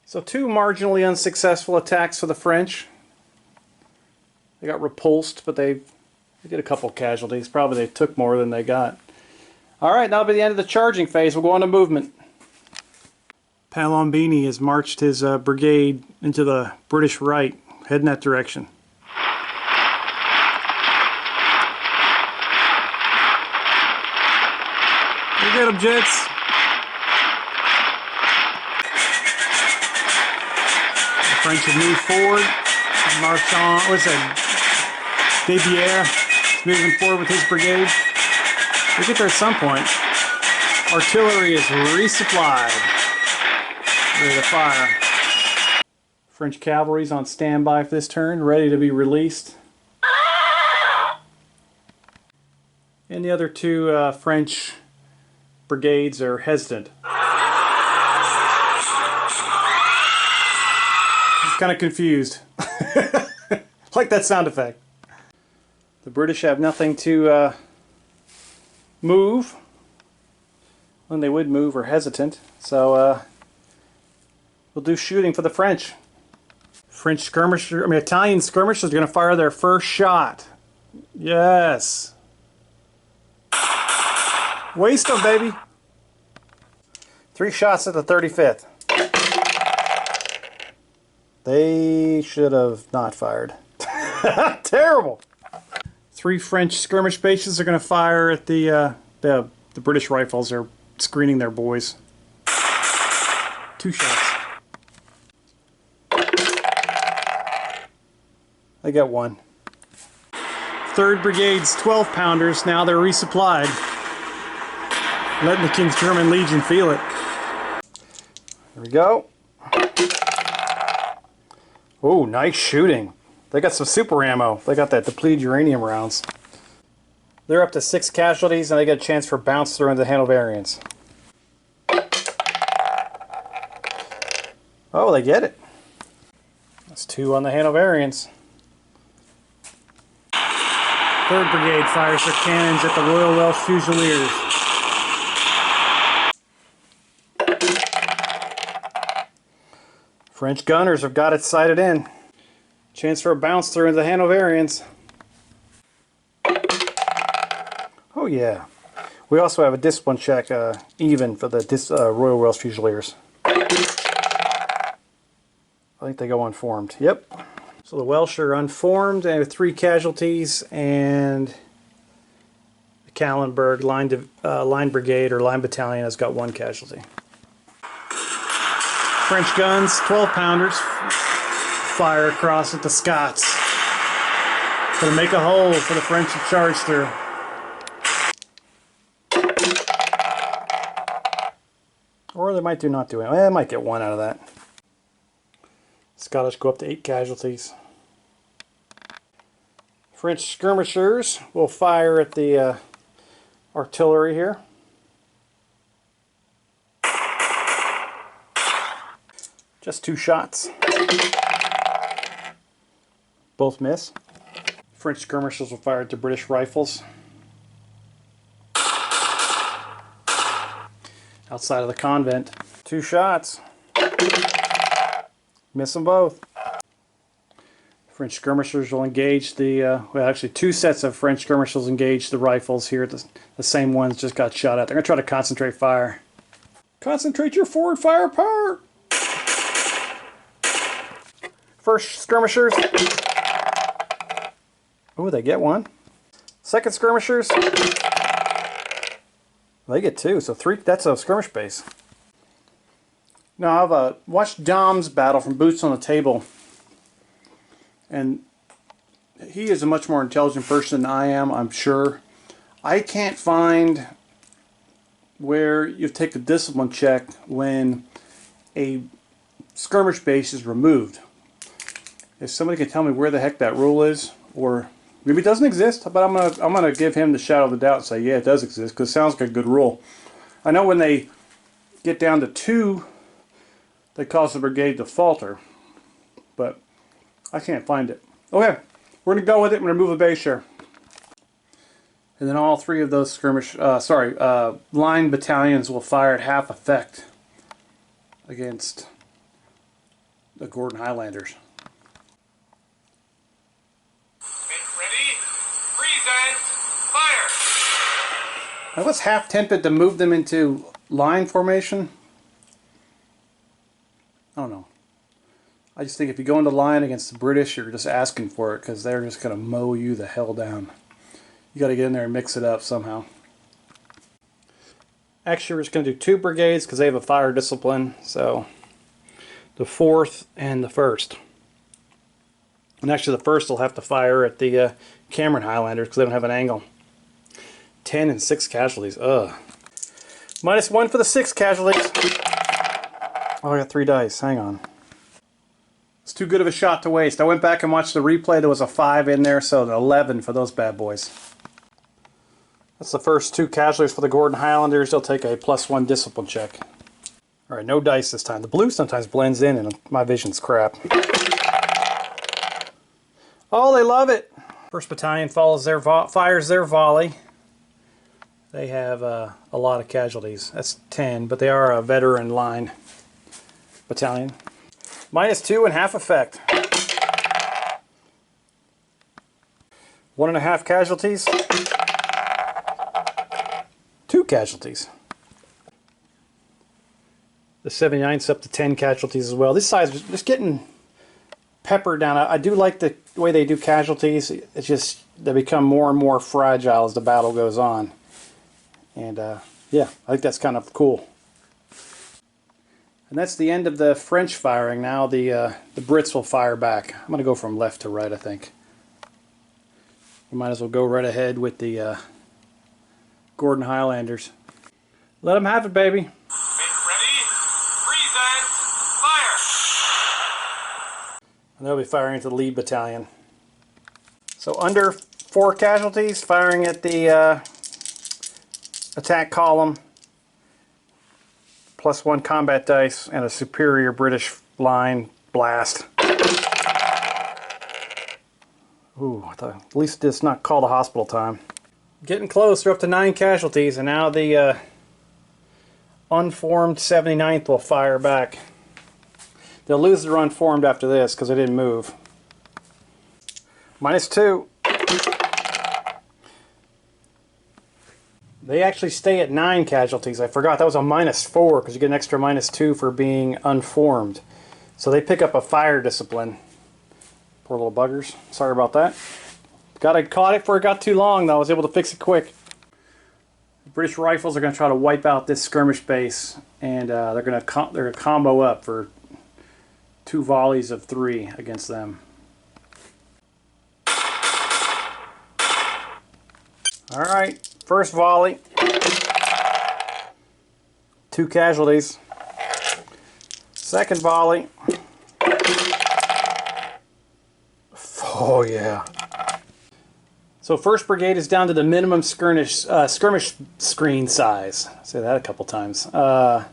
So 2 marginally unsuccessful attacks for the French. They got repulsed, but they did a couple casualties. Probably they took more than they got. Alright, that'll be the end of the charging phase. We'll go on to movement. Palombini has marched his brigade into the British right, heading that direction. Get them, Jets. The French have moved forward. Marchand, what's that? Desbière is moving forward with his brigade. We'll get there at some point. Artillery is resupplied. Ready to fire. French cavalry's on standby for this turn, ready to be released. And the other 2 French brigades are hesitant. I'm kind of confused. Like that sound effect. The British have nothing to move. When they would move are hesitant. So we'll do shooting for the French. Italian skirmishers are going to fire their first shot. Yes. Waste them, baby. 3 shots at the 35th. They should have not fired. Terrible. 3 French skirmish bases are going to fire at the British rifles. They're screening their boys. 2 shots. They got 1. 3rd Brigade's 12-pounders. Now they're resupplied. Letting the King's German Legion feel it. There we go. Oh, nice shooting. They got some super ammo. They got that depleted uranium rounds. They're up to 6 casualties, and they get a chance for bounce through into the Hanoverians. Oh, they get it. That's 2 on the Hanoverians. 3rd Brigade fires their cannons at the Royal Welsh Fusiliers. French gunners have got it sighted in. Chance for a bounce through into the Hanoverians. Oh yeah. We also have a discipline check even for the Royal Welsh Fusiliers. I think they go unformed. Yep. So the Welsh are unformed and with 3 casualties, and the Callenberg line brigade or line battalion has got 1 casualty. French guns, 12-pounders, fire across at the Scots. Gonna make a hole for the French to charge through. Or they might not do it. Well, they might get 1 out of that. Scottish go up to 8 casualties. French skirmishers will fire at the artillery here. Just 2 shots. Both miss. French skirmishers will fire at the British rifles. Outside of the convent. 2 shots. Miss them both. French skirmishers will engage the, well actually 2 sets of French skirmishers engage the rifles here. The same ones just got shot at. They're going to try to concentrate fire. Concentrate your forward fire power! First skirmishers. Oh, they get 1. Second skirmishers. They get 2, so 3. That's a skirmish base. Now I've watched Dom's battle from Boots on the Table, and he is a much more intelligent person than I am, I'm sure. I can't find where you take a discipline check when a skirmish base is removed. If somebody can tell me where the heck that rule is, or maybe it doesn't exist, but I'm gonna give him the shadow of the doubt and say, yeah, it does exist, because it sounds like a good rule. I know when they get down to 2, they cause the brigade to falter, but I can't find it. Okay, we're gonna go with it. I'm gonna move a base here, and then all 3 of those skirmish, line battalions will fire at half effect against the Gordon Highlanders. I was half tempted to move them into line formation. I don't know. I just think if you go into line against the British, you're just asking for it, because they're just going to mow you the hell down. You got to get in there and mix it up somehow. Actually, we're just going to do 2 brigades because they have a fire discipline. So the 4th and the 1st. And actually the 1st will have to fire at the Cameron Highlanders because they don't have an angle. 10 and 6 casualties. Ugh. -1 for the 6 casualties. Oh, I got 3 dice. Hang on. It's too good of a shot to waste. I went back and watched the replay. There was a 5 in there, so 11 for those bad boys. That's the first 2 casualties for the Gordon Highlanders. They'll take a +1 discipline check. Alright, no dice this time. The blue sometimes blends in and my vision's crap. Oh, they love it! 1st Battalion fires their volley. They have a lot of casualties. That's 10, but they are a veteran line battalion. -2 and half effect. 1.5 casualties. 2 casualties. The 79's up to 10 casualties as well. This side's just getting peppered down. I do like the way they do casualties. It's just they become more and more fragile as the battle goes on. And yeah, I think that's kind of cool. And that's the end of the French firing. Now the Brits will fire back. I'm going to go from left to right, I think. We might as well go right ahead with the Gordon Highlanders. Let them have it, baby. Make ready, present, fire! And they'll be firing at the lead battalion. So under 4 casualties, firing at the attack column, +1 combat dice, and a superior British line blast. Ooh, I thought, at least it's not called a hospital time. Getting close, they're up to 9 casualties, and now the unformed 79th will fire back. They'll lose their unformed after this because they didn't move. -2. They actually stay at 9 casualties. I forgot that was a -4 because you get an extra -2 for being unformed. So they pick up a fire discipline. Poor little buggers. Sorry about that. Caught it before it got too long though. I was able to fix it quick. The British Rifles are going to try to wipe out this skirmish base, and they're going to combo up for 2 volleys of 3 against them. Alright, first volley. 2 casualties. Second volley. Oh yeah. So 1st Brigade is down to the minimum skirmish screen size. I'll say that a couple times. A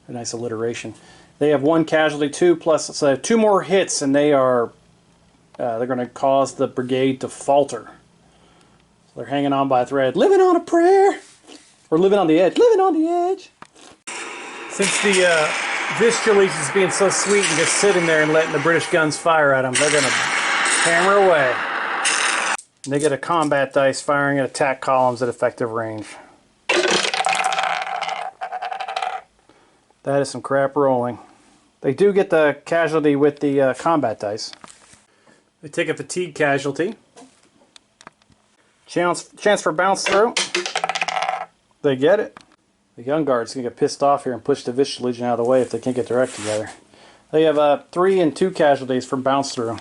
nice alliteration. They have 1 casualty, 2 plus, so 2 more hits, and they're going to cause the brigade to falter. So they're hanging on by a thread, living on a prayer, or living on the edge, living on the edge. Since the Vistula is being so sweet and just sitting there and letting the British guns fire at them, they're going to hammer away. And they get a combat dice firing at attack columns at effective range. That is some crap rolling. They do get the casualty with the combat dice. They take a fatigue casualty. Chance for bounce through. They get it. The Young Guard's going to get pissed off here and push the Vicious Legion out of the way if they can't get their act together. They have 3 and 2 casualties for bounce through.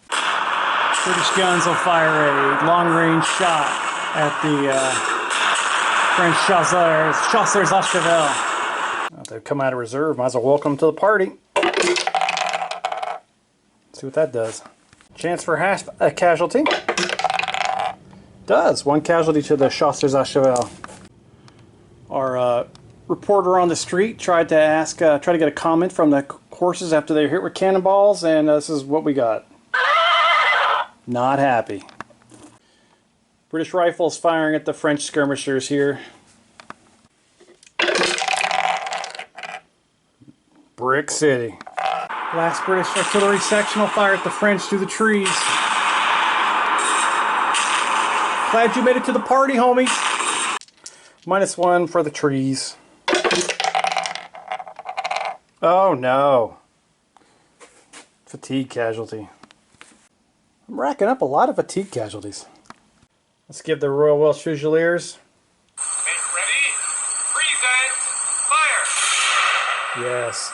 British guns will fire a long-range shot at the French chasseurs à cheval. They've come out of reserve. Might as well welcome them to the party. See what that does. Chance for a casualty. Does. 1 casualty to the chasseurs à cheval. Our reporter on the street tried to get a comment from the horses after they were hit with cannonballs, and this is what we got. Not happy. British Rifles firing at the French skirmishers here. Brick City. Last British artillery section will fire at the French through the trees. Glad you made it to the party, homies. -1 for the trees. Oh no. Fatigue casualty. I'm racking up a lot of fatigue casualties. Let's give the Royal Welsh Fusiliers. Make ready. Present. Fire. Yes.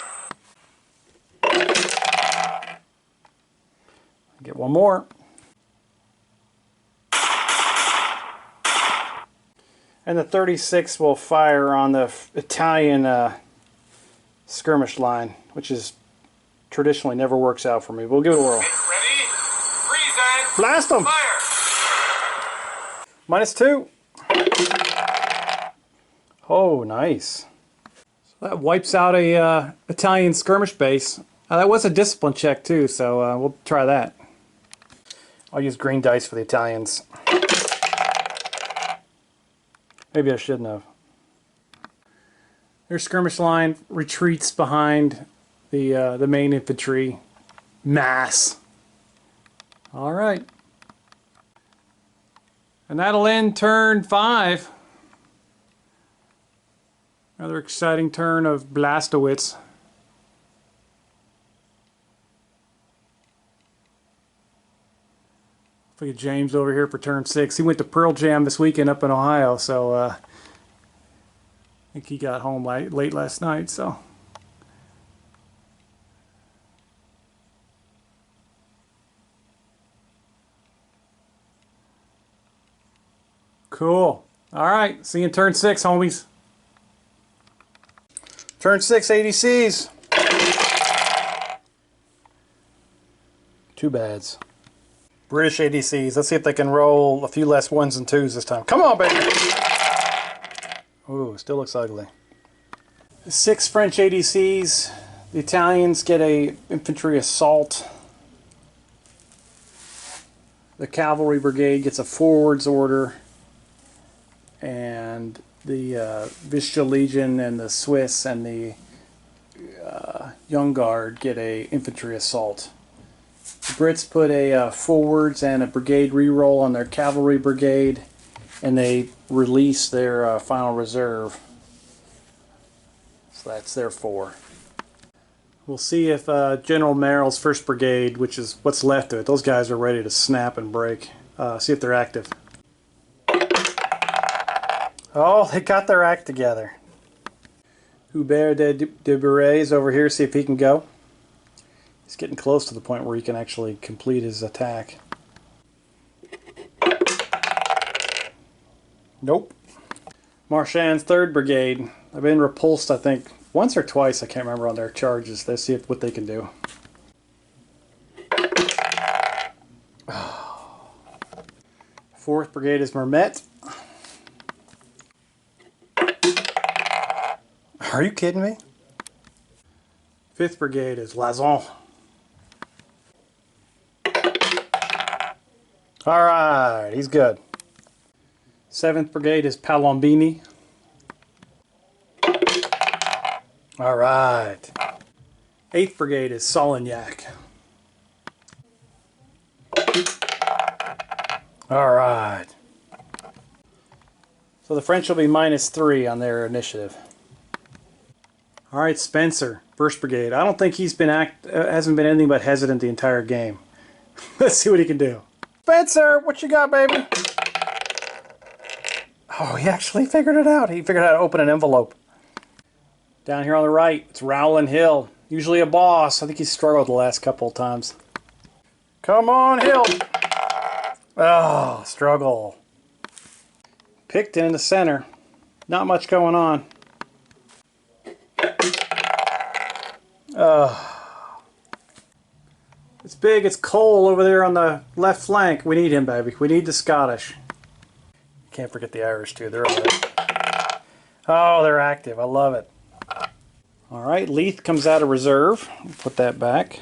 Get one more. And the 36 will fire on the Italian skirmish line, which is traditionally never works out for me. We'll give it a whirl. Make ready. Present. Blast them! Fire. -2. Oh, nice. So that wipes out a Italian skirmish base. That was a discipline check too, so we'll try that. I'll use green dice for the Italians. Maybe I shouldn't have. Their skirmish line retreats behind the main infantry mass. All right. And that'll end turn 5. Another exciting turn of Blastowitz. Look at James over here for turn 6. He went to Pearl Jam this weekend up in Ohio, so I think he got home late last night. So cool. All right, see you in turn 6, homies. Turn 6 ADCs. 2 bads. British ADCs. Let's see if they can roll a few less 1s and 2s this time. Come on, baby! Ooh, still looks ugly. 6 French ADCs. The Italians get a infantry assault. The Cavalry Brigade gets a forwards order. And the Vicious Legion and the Swiss and the Young Guard get a infantry assault. The Brits put a forwards and a brigade reroll on their cavalry brigade, and they release their final reserve. So that's their 4. We'll see if General Merrill's 1st Brigade, which is what's left of it, those guys are ready to snap and break. See if they're active. Oh, they got their act together. Hubert de Buray's over here, see if he can go. He's getting close to the point where he can actually complete his attack. Nope. Marchand's 3rd Brigade. I've been repulsed, I think, once or twice, I can't remember, on their charges. Let's see what they can do. Fourth Brigade is Mermet. Are you kidding me? 5th Brigade is Lazon. Alright, he's good. 7th Brigade is Palombini. Alright. 8th Brigade is Solignac. Alright. So the French will be -3 on their initiative. Alright, Spencer, 1st Brigade. I don't think he's been hasn't been anything but hesitant the entire game. Let's see what he can do. Spencer, what you got, baby? Oh, he actually figured it out. He figured out how to open an envelope. Down here on the right, it's Rowland Hill. Usually a boss. I think he's struggled the last couple of times. Come on, Hill. Oh, struggle. Picton in the center. Not much going on. It's big. It's Cole over there on the left flank. We need him, baby. We need the Scottish. Can't forget the Irish, too. They're over there. Oh, they're active. I love it. All right, Leith comes out of reserve. Put that back.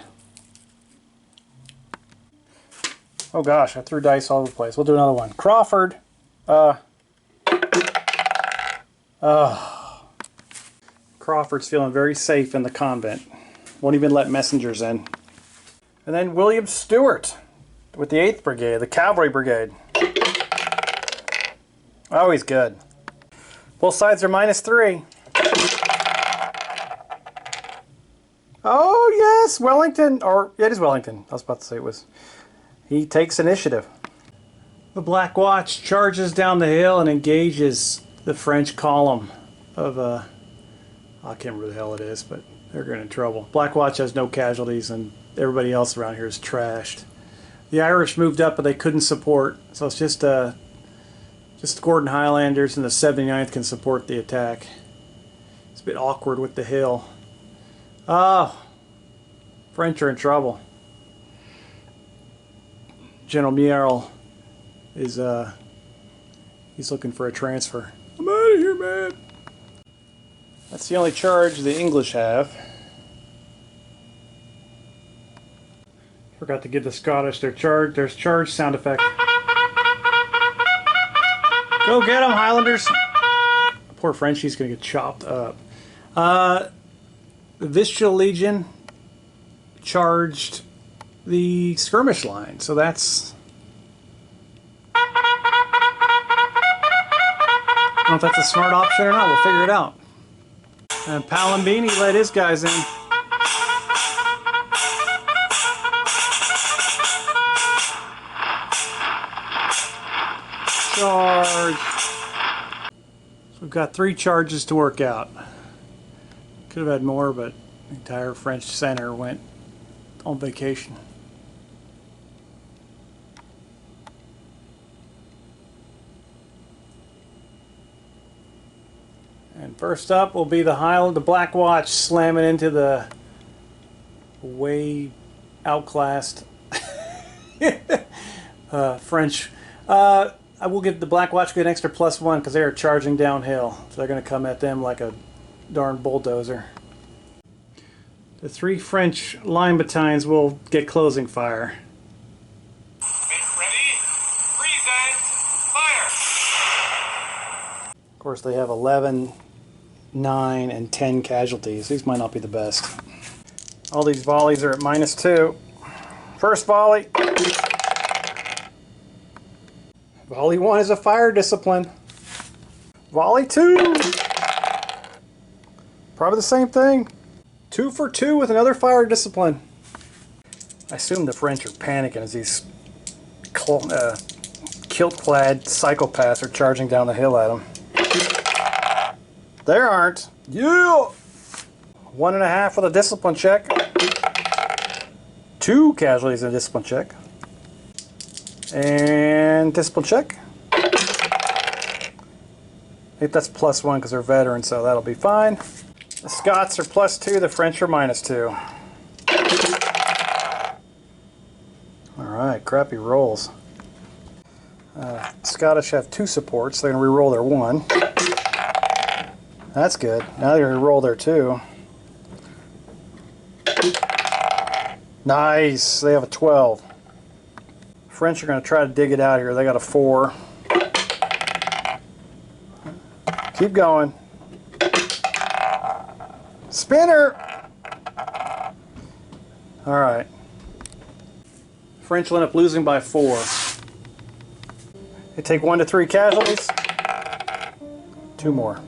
Oh, gosh. I threw dice all over the place. We'll do another one. Crawford. Crawford's feeling very safe in the convent. Won't even let messengers in. And then William Stewart with the 8th Brigade, the Cavalry Brigade. Oh, he's good. Both sides are -3. Oh, yes, Wellington. Or, it is Wellington. I was about to say it was. He takes initiative. The Black Watch charges down the hill and engages the French column of, I can't remember who the hell it is, but they're getting in trouble. Black Watch has no casualties, and everybody else around here is trashed. The Irish moved up, but they couldn't support, so it's just Gordon Highlanders and the 79th can support the attack. It's a bit awkward with the hill. Oh, French are in trouble. General Mierle is he's looking for a transfer. I'm out of here, man. That's the only charge the English have. Forgot to give the Scottish their charge. There's charge sound effect. Go get them, Highlanders! Poor Frenchie's gonna get chopped up. The Vistula Legion charged the skirmish line, so that's... I don't know if that's a smart option or not. We'll figure it out. And Palombini let his guys in. Charge. So we've got 3 charges to work out. Could have had more, but the entire French center went on vacation. And first up will be the Black Watch slamming into the way outclassed French. I will give the Black Watch an extra +1 because they are charging downhill. So they're going to come at them like a darn bulldozer. The 3 French line battalions will get closing fire. Get ready. Present. Fire. Of course, they have 11, 9, and 10 casualties. These might not be the best. All these volleys are at -2. First volley. Volley 1 is a fire discipline. Volley 2. Probably the same thing. 2 for 2 with another fire discipline. I assume the French are panicking as these kilt-clad psychopaths are charging down the hill at them. There aren't. Yeah! 1.5 with a discipline check. 2 casualties in a discipline check. And discipline check. I think that's +1 because they're veterans, so that'll be fine. The Scots are +2, the French are -2. Alright, crappy rolls. Scottish have 2 supports, they're going to re-roll their 1. That's good. Now they're going to roll their 2. Nice, they have a 12. French are going to try to dig it out here. They got a 4. Keep going. Spinner! Alright. French will end up losing by 4. They take 1 to 3 casualties. 2 more.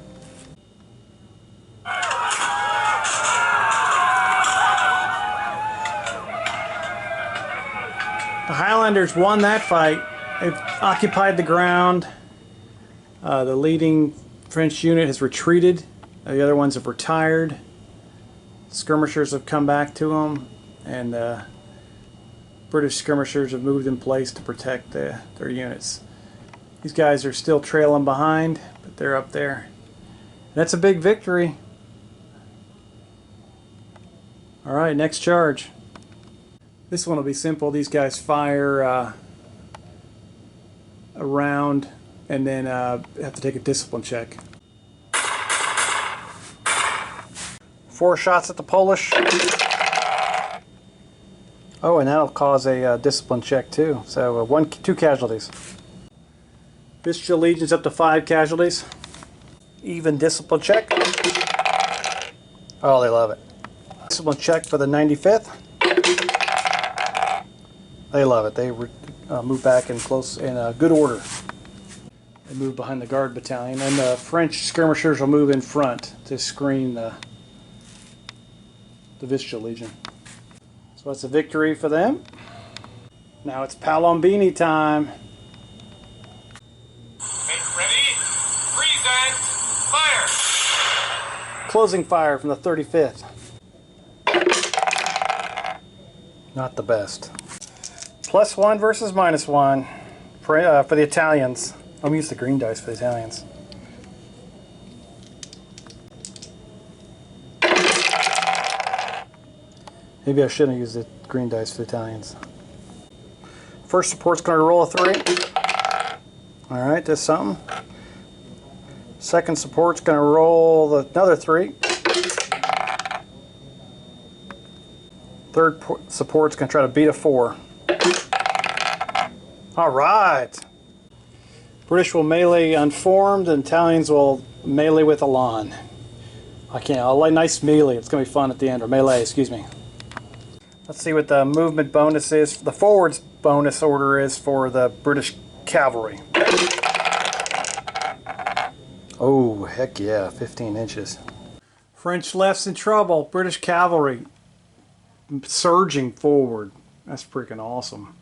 The Highlanders won that fight. They've occupied the ground. The leading French unit has retreated. The other ones have retired. Skirmishers have come back to them, and British skirmishers have moved in place to protect their units. These guys are still trailing behind, but they're up there. That's a big victory. Alright, next charge. This one will be simple. These guys fire around and then have to take a discipline check. 4 shots at the Polish. Oh, and that'll cause a discipline check too. So 2 casualties. Vistula Legion's up to 5 casualties. Even discipline check. Oh, they love it. Discipline check for the 95th. They love it. They move back in good order. They move behind the guard battalion, and the French skirmishers will move in front to screen the Vistula Legion. So that's a victory for them. Now it's Palombini time. Make ready. Present. Fire. Closing fire from the 35th. Not the best. +1 versus -1 for the Italians. I'm used to green dice for the Italians. Maybe I shouldn't use the green dice for the Italians. First support's going to roll a 3. Alright, that's something. Second support's going to roll another 3. Third support's going to try to beat a 4. Alright! British will melee unformed, and Italians will melee with Elan. I'll like nice melee. It's going to be fun at the end, or melee, excuse me. Let's see what the movement bonus is. The forwards bonus order is for the British Cavalry. Oh, heck yeah, 15 inches. French left's in trouble. British Cavalry surging forward. That's freaking awesome.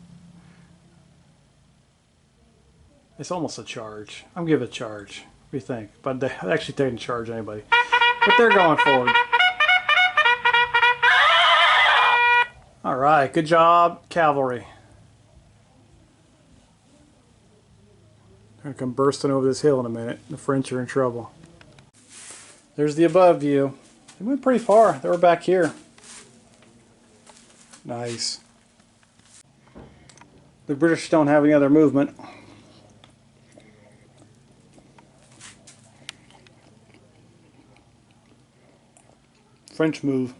It's almost a charge. I'm giving it a charge. What do you think? But they actually taking charge anybody. But they're going forward. Alright, good job, Cavalry. They're going to come bursting over this hill in a minute. The French are in trouble. There's the above view. They went pretty far. They were back here. Nice. The British don't have any other movement. French move.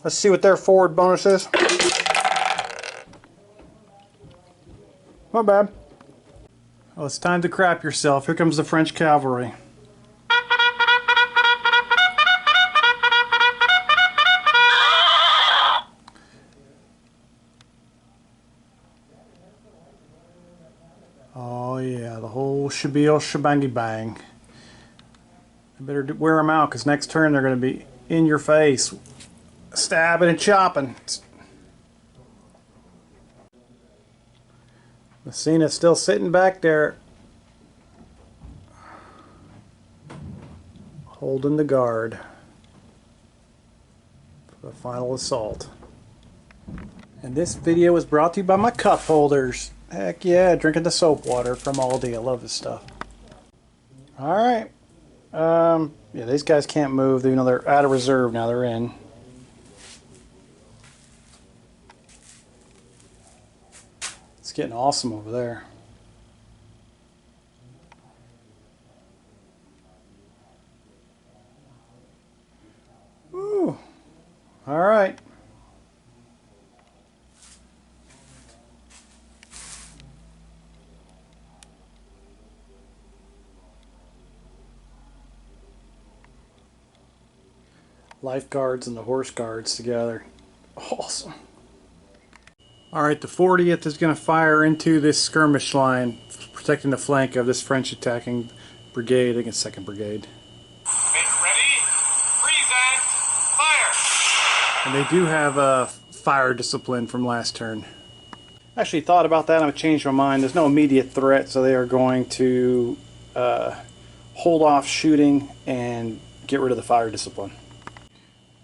Let's see what their forward bonus is. Not bad. Well, it's time to crap yourself. Here comes the French cavalry. Oh yeah, the whole shebangy bang. I better wear them out, because next turn they're going to be in your face, stabbing and chopping. Messina's still sitting back there. holding the guard for the final assault. And this video was brought to you by my cup holders. Heck yeah, drinking the soap water from Aldi. I love this stuff. Alright. Yeah, these guys can't move. You know, they're out of reserve now. They're in. It's getting awesome over there. Ooh. Alright. Lifeguards and the horse guards together. Awesome. Alright, the 40th is going to fire into this skirmish line, protecting the flank of this French attacking brigade against 2nd Brigade. Make ready. Present. Fire. And they do have a fire discipline from last turn. I actually thought about that and I changed my mind. There's no immediate threat, so they are going to hold off shooting and get rid of the fire discipline.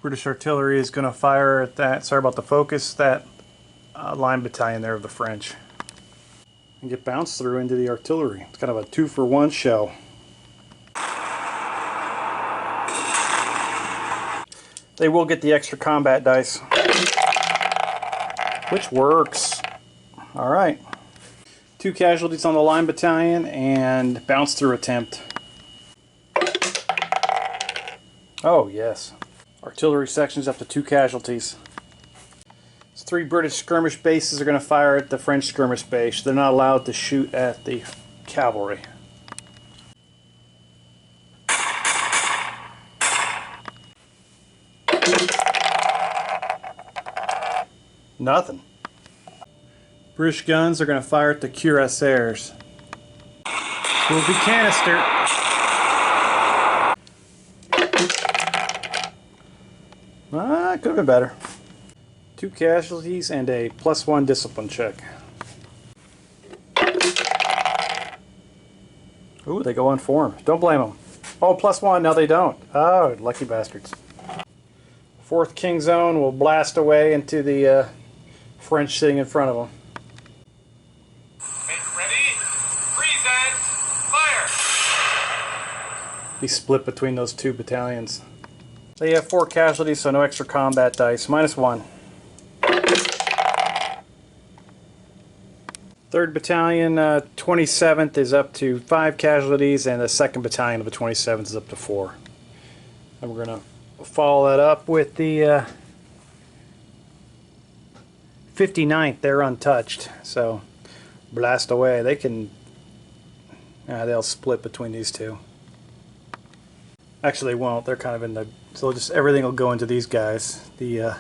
British artillery is going to fire at that, sorry about the focus, that line battalion there of the French. And get bounced through into the artillery. It's kind of a 2-for-1 show. They will get the extra combat dice, which works. Alright. 2 casualties on the line battalion and bounce through attempt. Oh yes. Artillery sections up to 2 casualties. So 3 British skirmish bases are going to fire at the French skirmish base. They're not allowed to shoot at the cavalry. Nothing. British guns are going to fire at the cuirassiers. Will be canister. Could have been better. 2 casualties and a +1 discipline check. Ooh, they go unformed. Don't blame them. Oh, +1. No, they don't. Oh, lucky bastards. 4th King Zone will blast away into the French sitting in front of them. Make ready. Present. Fire. Be split between those 2 battalions. They have 4 casualties, so no extra combat dice. -1. 3rd Battalion, 27th is up to 5 casualties, and the 2nd Battalion of the 27th is up to 4. And we're going to follow that up with the 59th. They're untouched, so blast away. They can... they'll split between these 2. Actually, they won't. They're kind of in the... So just everything will go into these guys. The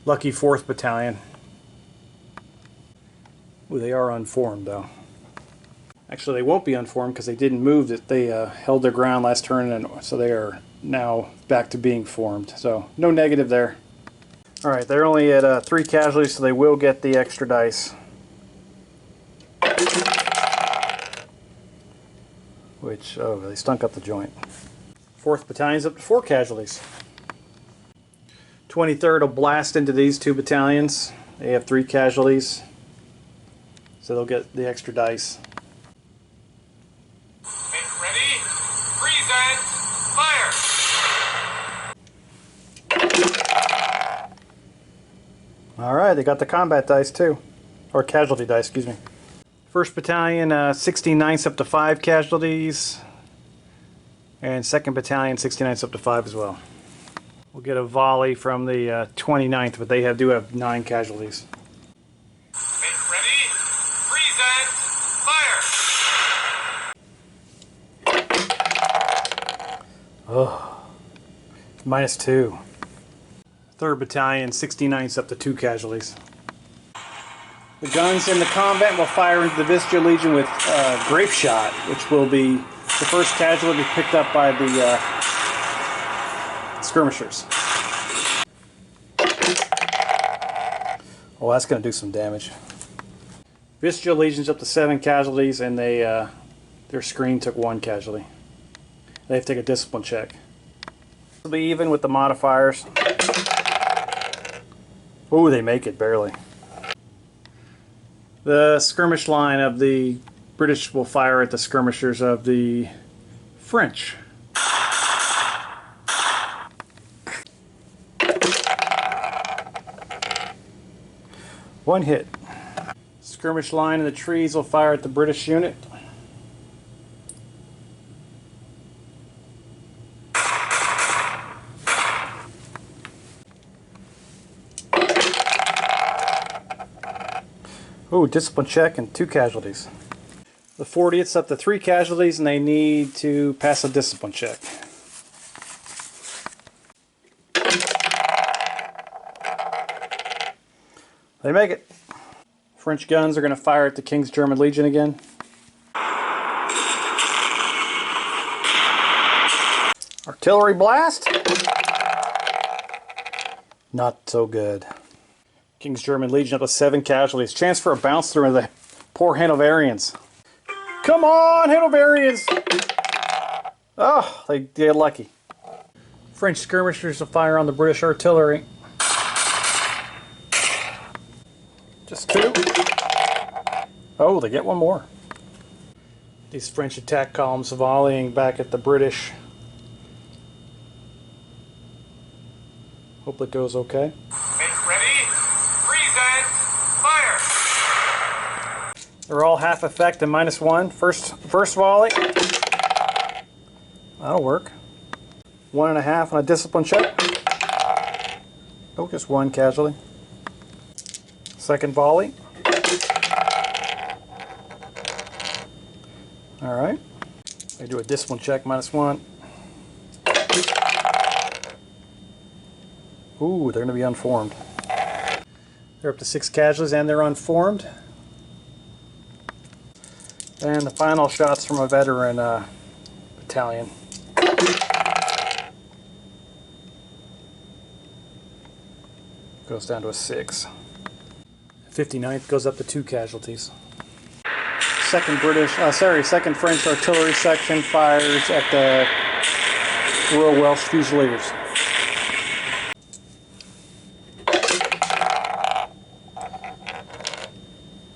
lucky 4th Battalion. Ooh, they are unformed, though. Actually, they won't be unformed because they didn't move. They held their ground last turn, and so they are now back to being formed. So no negative there. All right, they're only at 3 casualties, so they will get the extra dice. Which, oh, they stunk up the joint. 4th Battalion's up to 4 casualties. 23rd will blast into these 2 battalions. They have 3 casualties. So they'll get the extra dice. Make ready. Present. Fire. Alright, they got the combat dice too. Or casualty dice, excuse me. 1st Battalion, 69's up to 5 casualties. And 2nd Battalion, 69's up to 5 as well. We'll get a volley from the 29th, but they do have 9 casualties. Make ready. Present. Fire. Oh. -2. 3rd Battalion, 69's up to 2 casualties. The guns in the combat will fire into the Vistula Legion with grape shot, which will be the first casualty picked up by the skirmishers. Oh, that's going to do some damage. Vistula Legion's up to 7 casualties, and their screen took 1 casualty. They have to take a discipline check. It'll be even with the modifiers. Ooh, they make it barely. The skirmish line of the British will fire at the skirmishers of the French. One hit. Skirmish line in the trees will fire at the British unit. Ooh, discipline check and 2 casualties. The 40th's up to 3 casualties and they need to pass a discipline check. They make it. French guns are going to fire at the King's German Legion again. Artillery blast? Not so good. King's German Legion up to 7 casualties. Chance for a bounce through into the poor Hanoverians. Come on, Hanoverians! Oh, they get lucky. French skirmishers will fire on the British artillery. Just 2. Oh, they get one more. These French attack columns volleying back at the British. Hope it goes okay. Make ready. Present. Fire. They're all half effect and -1. First volley. That'll work. 1.5 on a discipline check. Oh, just 1 casualty. Second volley. Alright. They do a discipline check, -1. Ooh, they're going to be unformed. They're up to 6 casualties and they're unformed. And the final shots from a veteran battalion. Goes down to a 6. 59th goes up to 2 casualties. Second French artillery section fires at the Royal Welsh Fusiliers.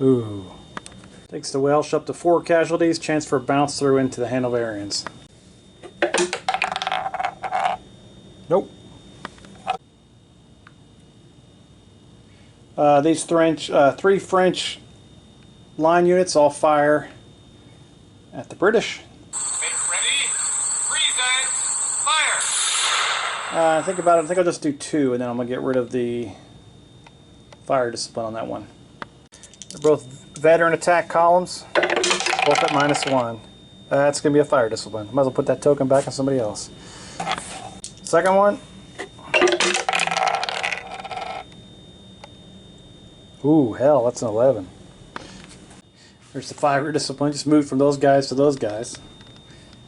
Ooh. Takes the Welsh up to 4 casualties. Chance for a bounce through into the Hanoverians. Nope. These 3 French line units all fire at the British. Make ready. Present. Fire. Think about it. I think I'll just do 2 and then I'm going to get rid of the fire discipline on that one. They're both veteran attack columns, both at -1. That's going to be a fire discipline. Might as well put that token back on somebody else. Second one. Ooh, hell, that's an 11. There's the fire discipline. Just moved from those guys to those guys.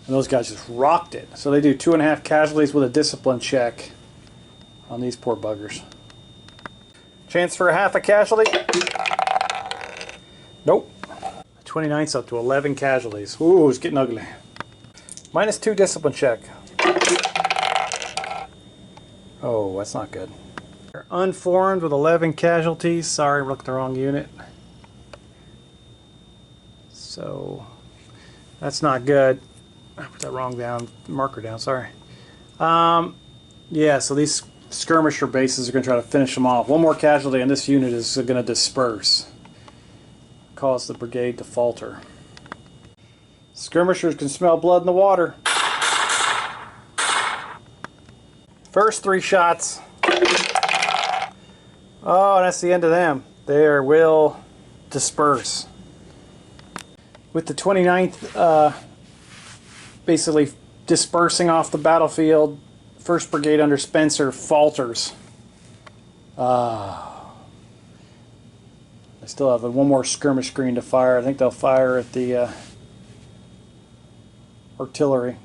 And those guys just rocked it. So they do 2.5 casualties with a discipline check on these poor buggers. Chance for a half a casualty. Nope. 29th's up to 11 casualties. Ooh, it's getting ugly. -2 discipline check. Oh, that's not good. They're unformed with 11 casualties. Sorry, looked at the wrong unit. So, that's not good. I put that wrong marker down, sorry. Yeah, so these skirmisher bases are going to try to finish them off. One more casualty and this unit is going to disperse. Cause the brigade to falter. Skirmishers can smell blood in the water. First 3 shots. Oh, and that's the end of them. They will disperse. With the 29th basically dispersing off the battlefield, 1st Brigade under Spencer falters. They still have one more skirmish screen to fire. I think they'll fire at the artillery.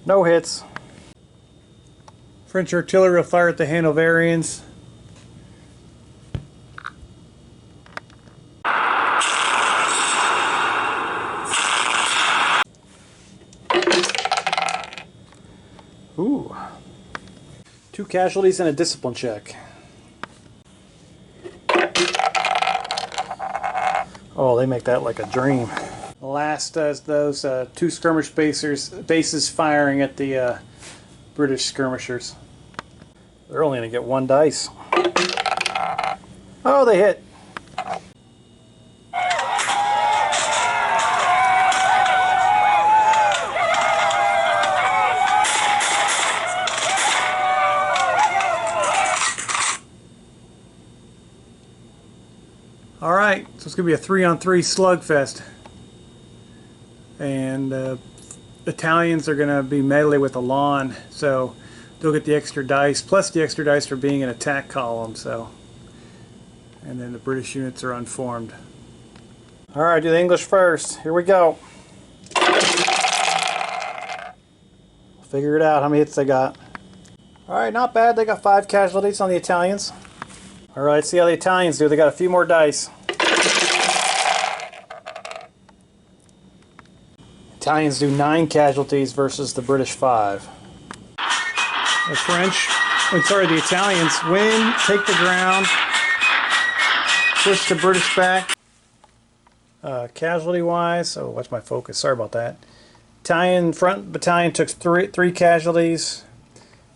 No hits. French artillery will fire at the Hanoverians. Ooh. 2 casualties and a discipline check. Oh, they make that like a dream. The last is those 2 skirmish bases firing at the British skirmishers. They're only going to get 1 dice. Oh, they hit. Alright, so it's going to be a 3-on-3 slugfest. And Italians are going to be melee with the lawn, so they'll get the extra dice, plus the extra dice for being an attack column, so. And then the British units are unformed. Alright, do the English first. Here we go. Figure it out how many hits they got. Alright, not bad. They got 5 casualties on the Italians. Alright, see how the Italians do. They got a few more dice. Italians do 9 casualties versus the British 5. The French, the Italians win, take the ground, push the British back. Casualty-wise, oh, what's my focus? Sorry about that. Italian front battalion took 3 casualties.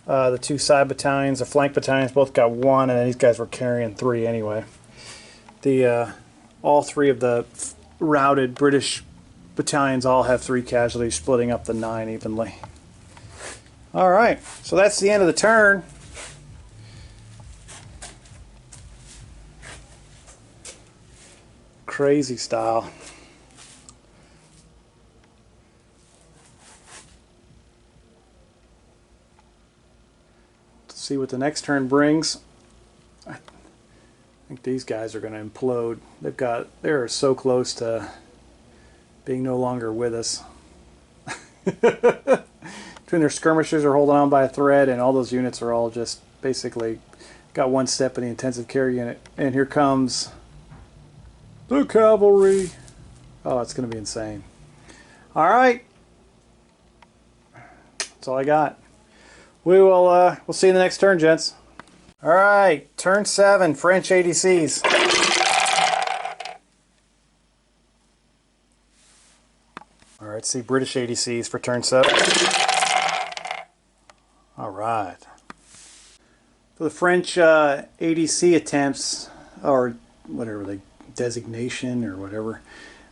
The 2 side battalions, the flank battalions, both got 1, and then these guys were carrying 3 anyway. All 3 of the routed British battalions all have 3 casualties, splitting up the 9 evenly. Alright, so that's the end of the turn. Crazy style. Let's see what the next turn brings. I think these guys are going to implode. They're so close to being no longer with us. Between their skirmishers are holding on by a thread, and all those units are all just basically got 1 step in the intensive care unit. And here comes the cavalry. Oh, it's going to be insane. Alright. That's all I got. We'll see you in the next turn, gents. Alright, turn 7, French ADCs. Alright, see British ADCs for turn 7. Alright. For the French ADC attempts, or whatever the designation or whatever,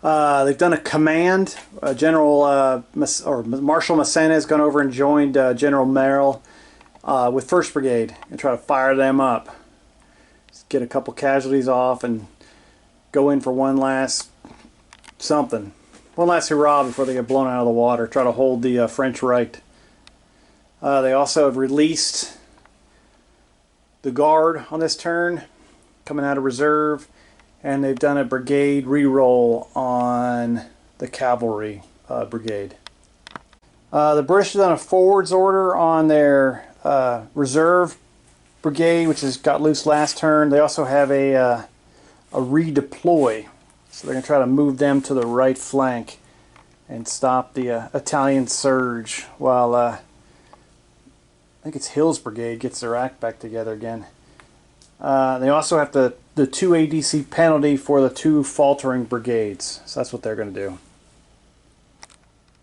they've done a command. General Marshal Massena has gone over and joined General Merrill with 1st Brigade and try to fire them up. Just get a couple casualties off and go in for one last something. One last hurrah before they get blown out of the water. Try to hold the French right. They also have released the Guard on this turn, coming out of reserve, and they've done a brigade reroll on the Cavalry brigade. The British have done a forwards order on their reserve brigade, which has got loose last turn. They also have a redeploy, so they're going to try to move them to the right flank and stop the Italian surge while I think it's Hill's brigade gets their act back together again. They also have the 2 ADC penalty for the 2 faltering brigades, so that's what they're going to do.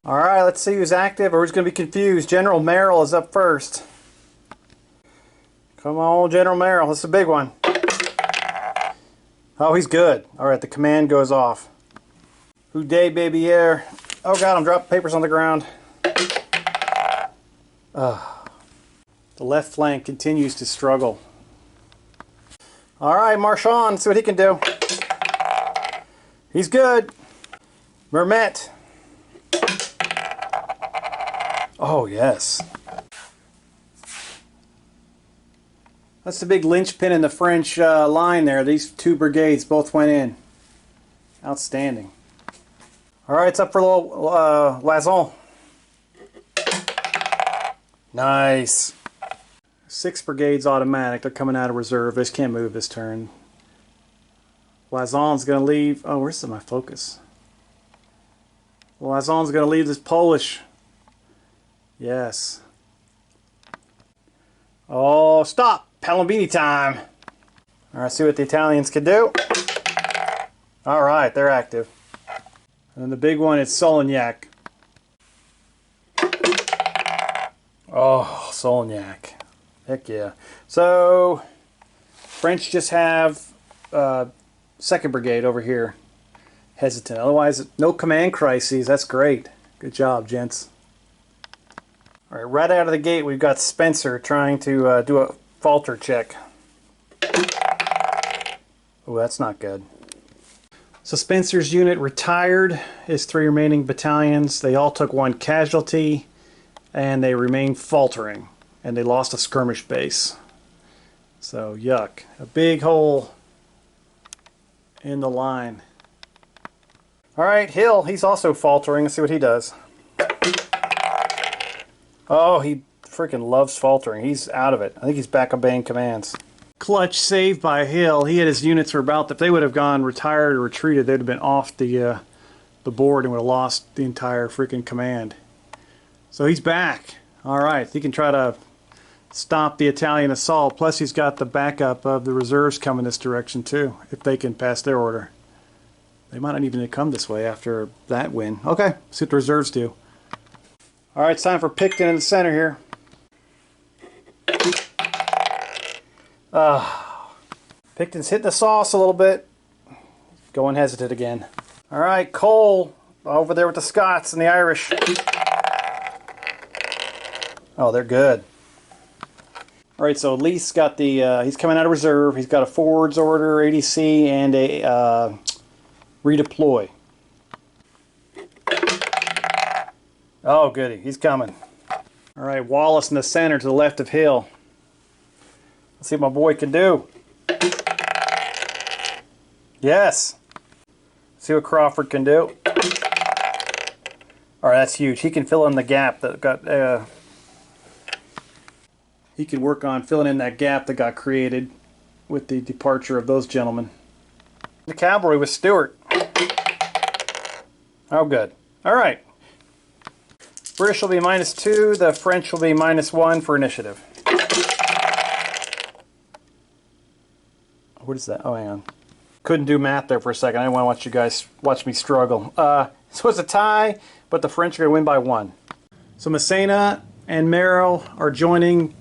Alright, let's see who's active or who's going to be confused. General Merrill is up first. Come on, General Merrill, this is a big one. Oh, he's good. Alright, the command goes off. Who day, baby air? Oh god, I'm dropping papers on the ground. The left flank continues to struggle. Alright, Marchand, see what he can do. He's good. Mermet. Oh, yes. That's the big linchpin in the French line there. These 2 brigades both went in. Outstanding. Alright, it's up for Lazon. Nice. 6 brigades automatic. They're coming out of reserve. They just can't move this turn. Lazon's going to leave. Oh, where's my focus? Lazon's going to leave this Polish. Yes. Oh, stop! Palombini time! Alright, see what the Italians can do. Alright, they're active. And then the big one is Solignac. Oh, Solignac. Heck yeah. So, French just have 2nd Brigade over here. Hesitant. Otherwise, no command crises. That's great. Good job, gents. Alright, right out of the gate, we've got Spencer trying to do a falter check. Oh, that's not good. So Spencer's unit retired. His 3 remaining battalions, they all took 1 casualty, and they remain faltering. And they lost a skirmish base. So, yuck. A big hole in the line. Alright, Hill, he's also faltering. Let's see what he does. Oh, he freaking loves faltering. He's out of it. I think he's back obeying commands. Clutch save by Hill. He had his units were about, if they would have gone retired or retreated, they'd have been off the board and would have lost the entire freaking command. So he's back. Alright, he can try to stop the Italian assault. Plus he's got the backup of the reserves coming this direction too, if they can pass their order. They might not even come this way after that win. Okay, see what the reserves do. Alright, it's time for Picton in the center here. Picton's hitting the sauce a little bit. Going hesitant again. Alright, Cole over there with the Scots and the Irish. Oh, they're good. Alright, so Lee's got the, he's coming out of reserve. He's got a forwards order, ADC, and a redeploy. Oh, goody. He's coming. Alright, Wallace in the center to the left of Hill. Let's see what my boy can do. Yes. See what Crawford can do. Alright, that's huge. He can fill in the gap that got... he can work on filling in that gap that got created with the departure of those gentlemen. The cavalry with Stewart. Oh, good. Alright. British will be -2. The French will be -1 for initiative. What is that? Oh, hang on. Couldn't do math there for a second. I didn't want to watch you guys watch me struggle. So it's a tie, but the French are going to win by 1. So Massena and Merrill are joining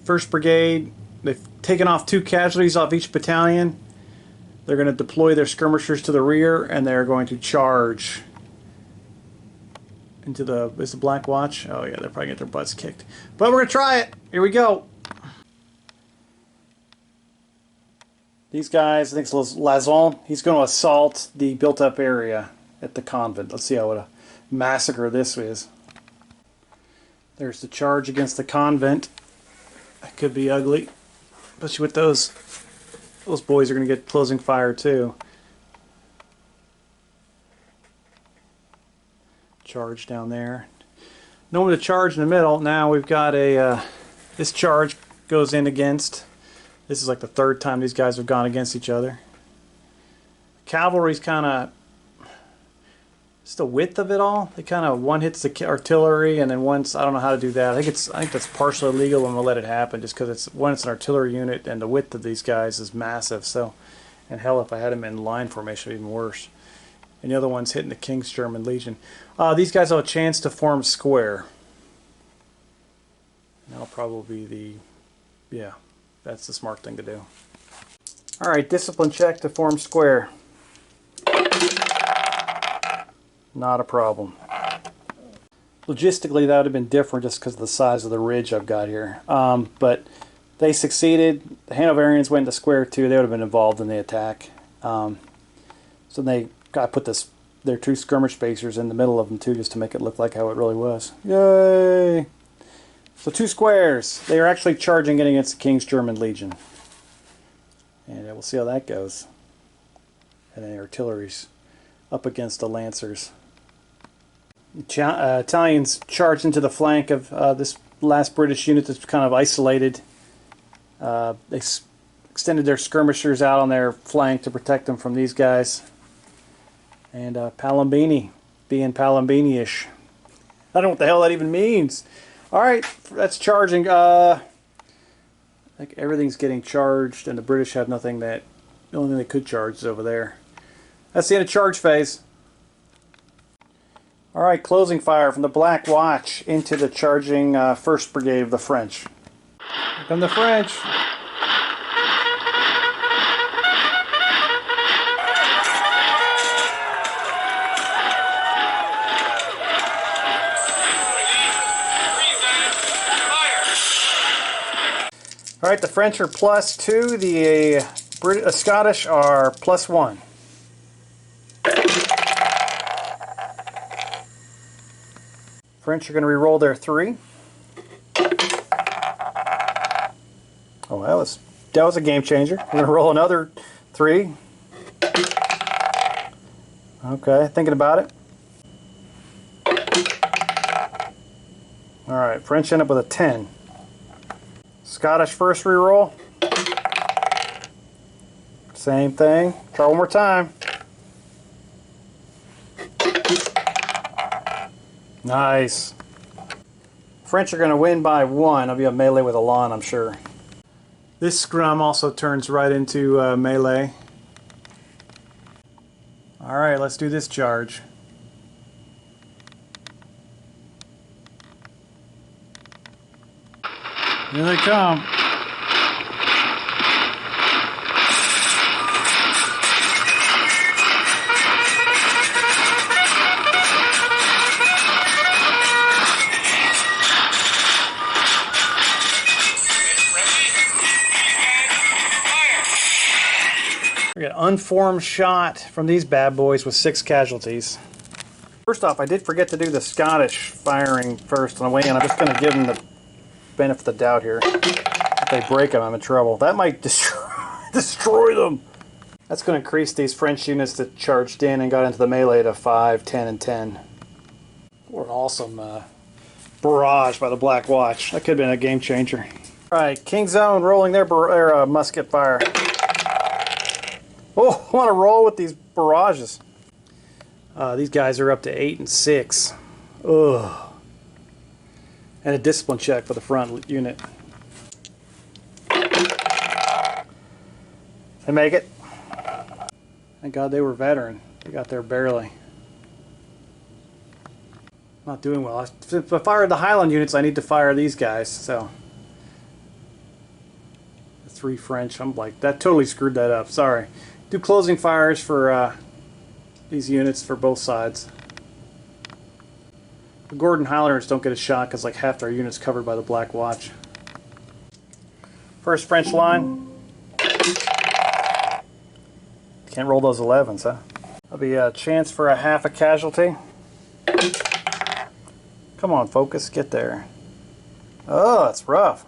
1st Brigade. They've taken off 2 casualties off each battalion. They're going to deploy their skirmishers to the rear, and they're going to charge into the... Is the Black Watch? Oh yeah, they're probably going to get their butts kicked. But we're going to try it. Here we go. These guys, I think it's Lazon, he's going to assault the built-up area at the convent. Let's see how what a massacre this is. There's the charge against the convent. That could be ugly. Especially with those boys are going to get closing fire too. Charge down there. No one to charge in the middle. Now we've got a... this charge goes in against... This is like the 3rd time these guys have gone against each other. Cavalry's kind of... It's the width of it all. They kind of one hits the artillery and then once... I don't know how to do that. I think that's partially illegal and we'll let it happen just because it's an artillery unit and the width of these guys is massive. So, and hell, if I had them in line formation, it'd be even worse. And the other one's hitting the King's German Legion. These guys have a chance to form square. And that'll probably be the... Yeah. That's the smart thing to do. Alright, discipline check to form square. Not a problem. Logistically, that would have been different just because of the size of the ridge I've got here. But they succeeded. The Hanoverians went to square 2. They would have been involved in the attack. So they got put their 2 skirmish spacers in the middle of them too, just to make it look like how it really was. Yay! So 2 squares. They are actually charging it against the King's German Legion. And we'll see how that goes. And then the artillery's up against the Lancers. Italians charged into the flank of this last British unit that's kind of isolated. They extended their skirmishers out on their flank to protect them from these guys. And Palombini, being Palombini-ish. I don't know what the hell that even means. Alright, that's charging. Like everything's getting charged, and the British have nothing that... The only thing they could charge is over there. That's the end of charge phase. Alright, closing fire from the Black Watch into the charging 1st Brigade of the French. Here come the French. Alright, the French are +2, the Scottish are +1. French are going to re-roll their 3. Oh, that was a game changer. We're going to roll another 3. Okay, thinking about it. Alright, French end up with a 10. Scottish first reroll. Same thing. Try one more time. Nice. French are going to win by 1. I'll be a melee with Elan, I'm sure. This scrum also turns right into melee. Alright, let's do this charge. Here they come. We got an unformed shot from these bad boys with 6 casualties. First off, I did forget to do the Scottish firing first on the way in. I'm just going to give them the benefit of the doubt here. If they break them, I'm in trouble. That might destroy them. That's going to increase these French units that charged in and got into the melee to 5, 10, and 10. What an awesome barrage by the Black Watch. That could have been a game changer. Alright, King's Own rolling their musket fire. Oh, I want to roll with these barrages. These guys are up to 8 and 6. Ugh. And a discipline check for the front unit. They make it. Thank God they were veteran. They got there barely. Not doing well. If I fired the Highland units, I need to fire these guys. So, the 3 French. I'm like, that totally screwed that up. Sorry. Do closing fires for these units for both sides. The Gordon Highlanders don't get a shot because like half their units covered by the Black Watch. First French line. Can't roll those 11s, huh? That'll be a chance for a half a casualty. Come on, focus, get there. Oh, that's rough.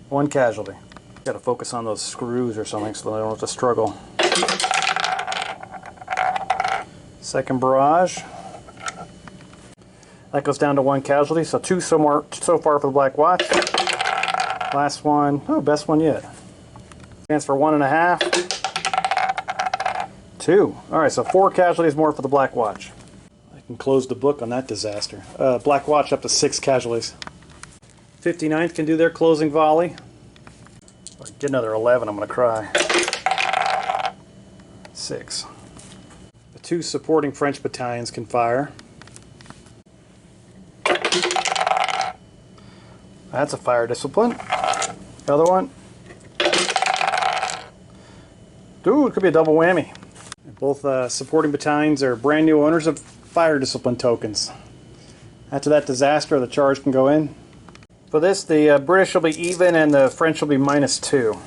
1 casualty. Got to focus on those screws or something so they don't have to struggle. Second barrage. That goes down to 1 casualty, so 2 so far for the Black Watch. Last one, oh, best one yet. Chance for 1.5. 2. Alright, so 4 casualties more for the Black Watch. I can close the book on that disaster. Black Watch up to 6 casualties. 59th can do their closing volley. If I get another 11, I'm going to cry. 6. The 2 supporting French battalions can fire. That's a fire discipline. The other one. Ooh, it could be a double whammy. Both supporting battalions are brand new owners of fire discipline tokens. After that disaster, the charge can go in. For this, the British will be even and the French will be -2.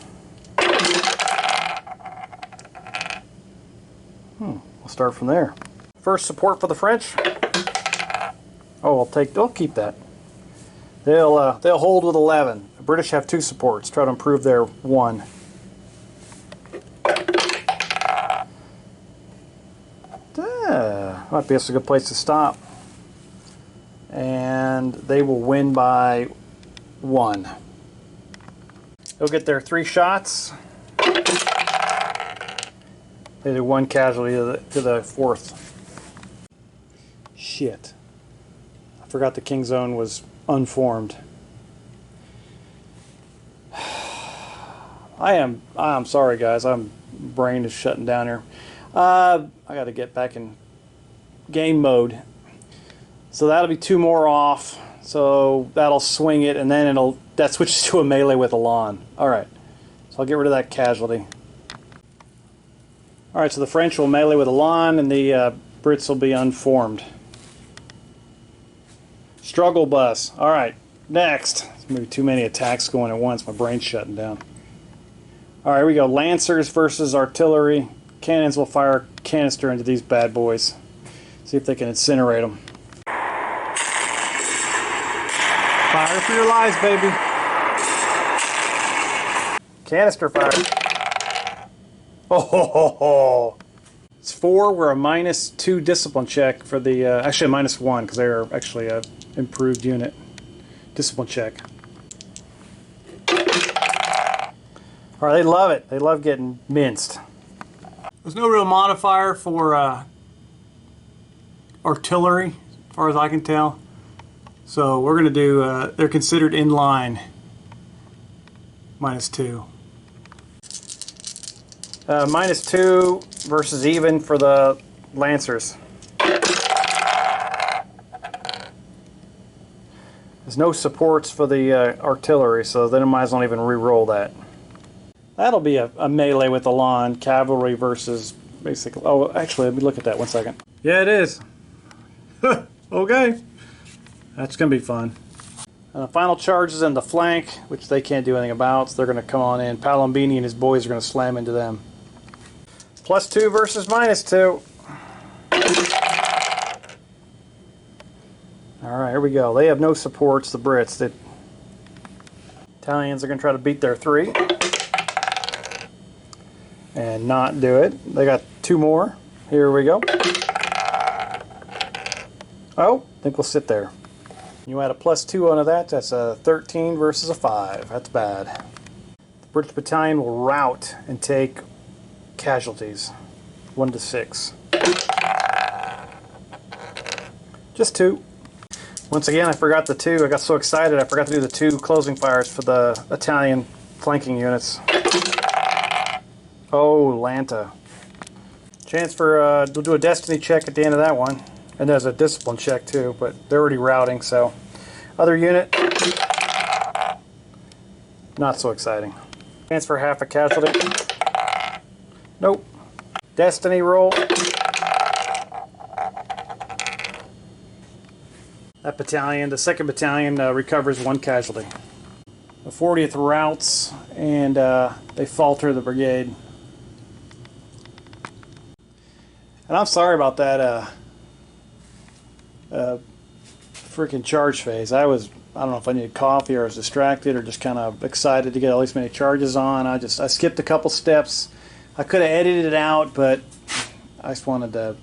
We'll start from there. First support for the French. Oh, I'll keep that. They'll hold with 11. The British have 2 supports. Try to improve their 1. Might be a good place to stop. And they will win by 1. They'll get their 3 shots. They do 1 casualty to the 4th. Shit. I forgot the King's Own was unformed. I'm sorry, guys. Brain is shutting down here. I got to get back in game mode. So that'll be 2 more off. So that'll swing it, and then that switches to a melee with Elan. All right. So I'll get rid of that casualty. All right. So the French will melee with Elan, and the Brits will be unformed. Struggle bus. All right. Next. Maybe too many attacks going at once. My brain's shutting down. All right, here we go. Lancers versus artillery. Cannons will fire canister into these bad boys. See if they can incinerate them. Fire for your lives, baby. Canister fire. Oh, ho, ho, ho. It's 4. We're a -2 discipline check for the... actually, a -1 because they're actually an improved unit. Discipline check. All right, they love it. They love getting minced. There's no real modifier for artillery, as far as I can tell. So we're going to do, they're considered in line, -2. -2 versus even for the Lancers. There's no supports for the artillery, so then I might as well even re-roll that. That'll be a melee with Elan. Cavalry versus basically... Oh, actually, let me look at that 1 second. Yeah, it is. Okay. That's going to be fun. Final charge is in the flank, which they can't do anything about, so they're going to come on in. Palombini and his boys are going to slam into them. +2 versus -2. Alright, here we go. They have no supports, the Brits. The Italians are going to try to beat their 3. And not do it. They got 2 more. Here we go. Oh, I think we'll sit there. You add a +2 onto that, that's a 13 versus a 5. That's bad. The British battalion will rout and take casualties. 1 to 6. Just 2. Once again, I forgot the 2. I got so excited I forgot to do the 2 closing fires for the Italian flanking units. Oh, Lanta. Chance for, we'll do a destiny check at the end of that one. And there's a discipline check too, but they're already routing, so. Other unit. Not so exciting. Chance for half a casualty. Nope. Destiny roll. That battalion, the 2nd battalion, recovers 1 casualty. The 40th routes, and they falter the brigade. And I'm sorry about that freaking charge phase. I don't know if I needed coffee or I was distracted or just kind of excited to get all these many charges on. I skipped a couple steps. I could have edited it out, but I just wanted to...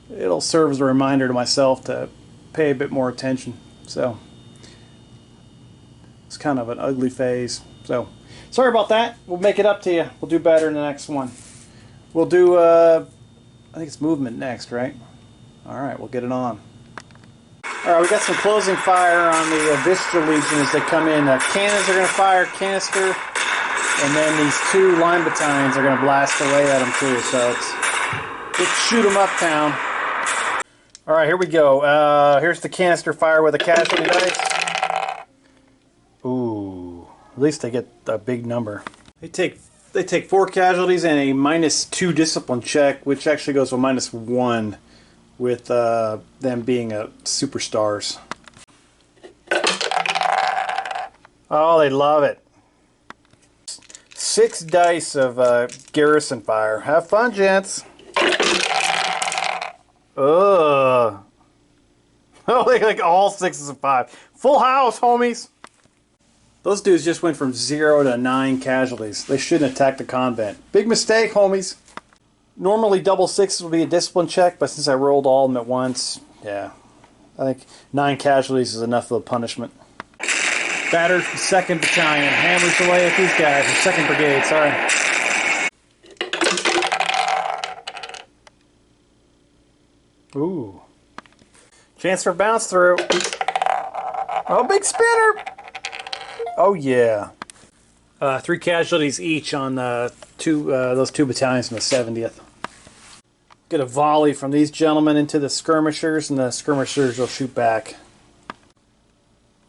It'll serve as a reminder to myself to pay a bit more attention. So it's kind of an ugly phase. So sorry about that. We'll make it up to you. We'll do better in the next one. We'll do... I think it's movement next, right? All right, we'll get it on. All right, we got some closing fire on the Vista Legion as they come in. Cannons are going to fire canister, and then these 2 line battalions are going to blast away at them too. So let's shoot them uptown. All right, here we go. Here's the canister fire with a casualty dice. Ooh, at least they get a big number. They take 4 casualties and a -2 discipline check, which actually goes to a -1 with them being superstars. Oh, they love it. 6 dice of garrison fire. Have fun, gents. Ugh. Oh, they like all 6s and 5. Full house, homies. Those dudes just went from 0 to 9 casualties. They shouldn't attack the convent. Big mistake, homies. Normally double 6s would be a discipline check, but since I rolled all of them at once, yeah. I think 9 casualties is enough of a punishment. Battered the 2nd Battalion. Hammers away at these guys. The 2nd Brigade, sorry. Ooh. Chance for bounce through. Oh, big spinner! Oh, yeah. 3 casualties each on the those 2 battalions from the 70th. Get a volley from these gentlemen into the skirmishers, and the skirmishers will shoot back.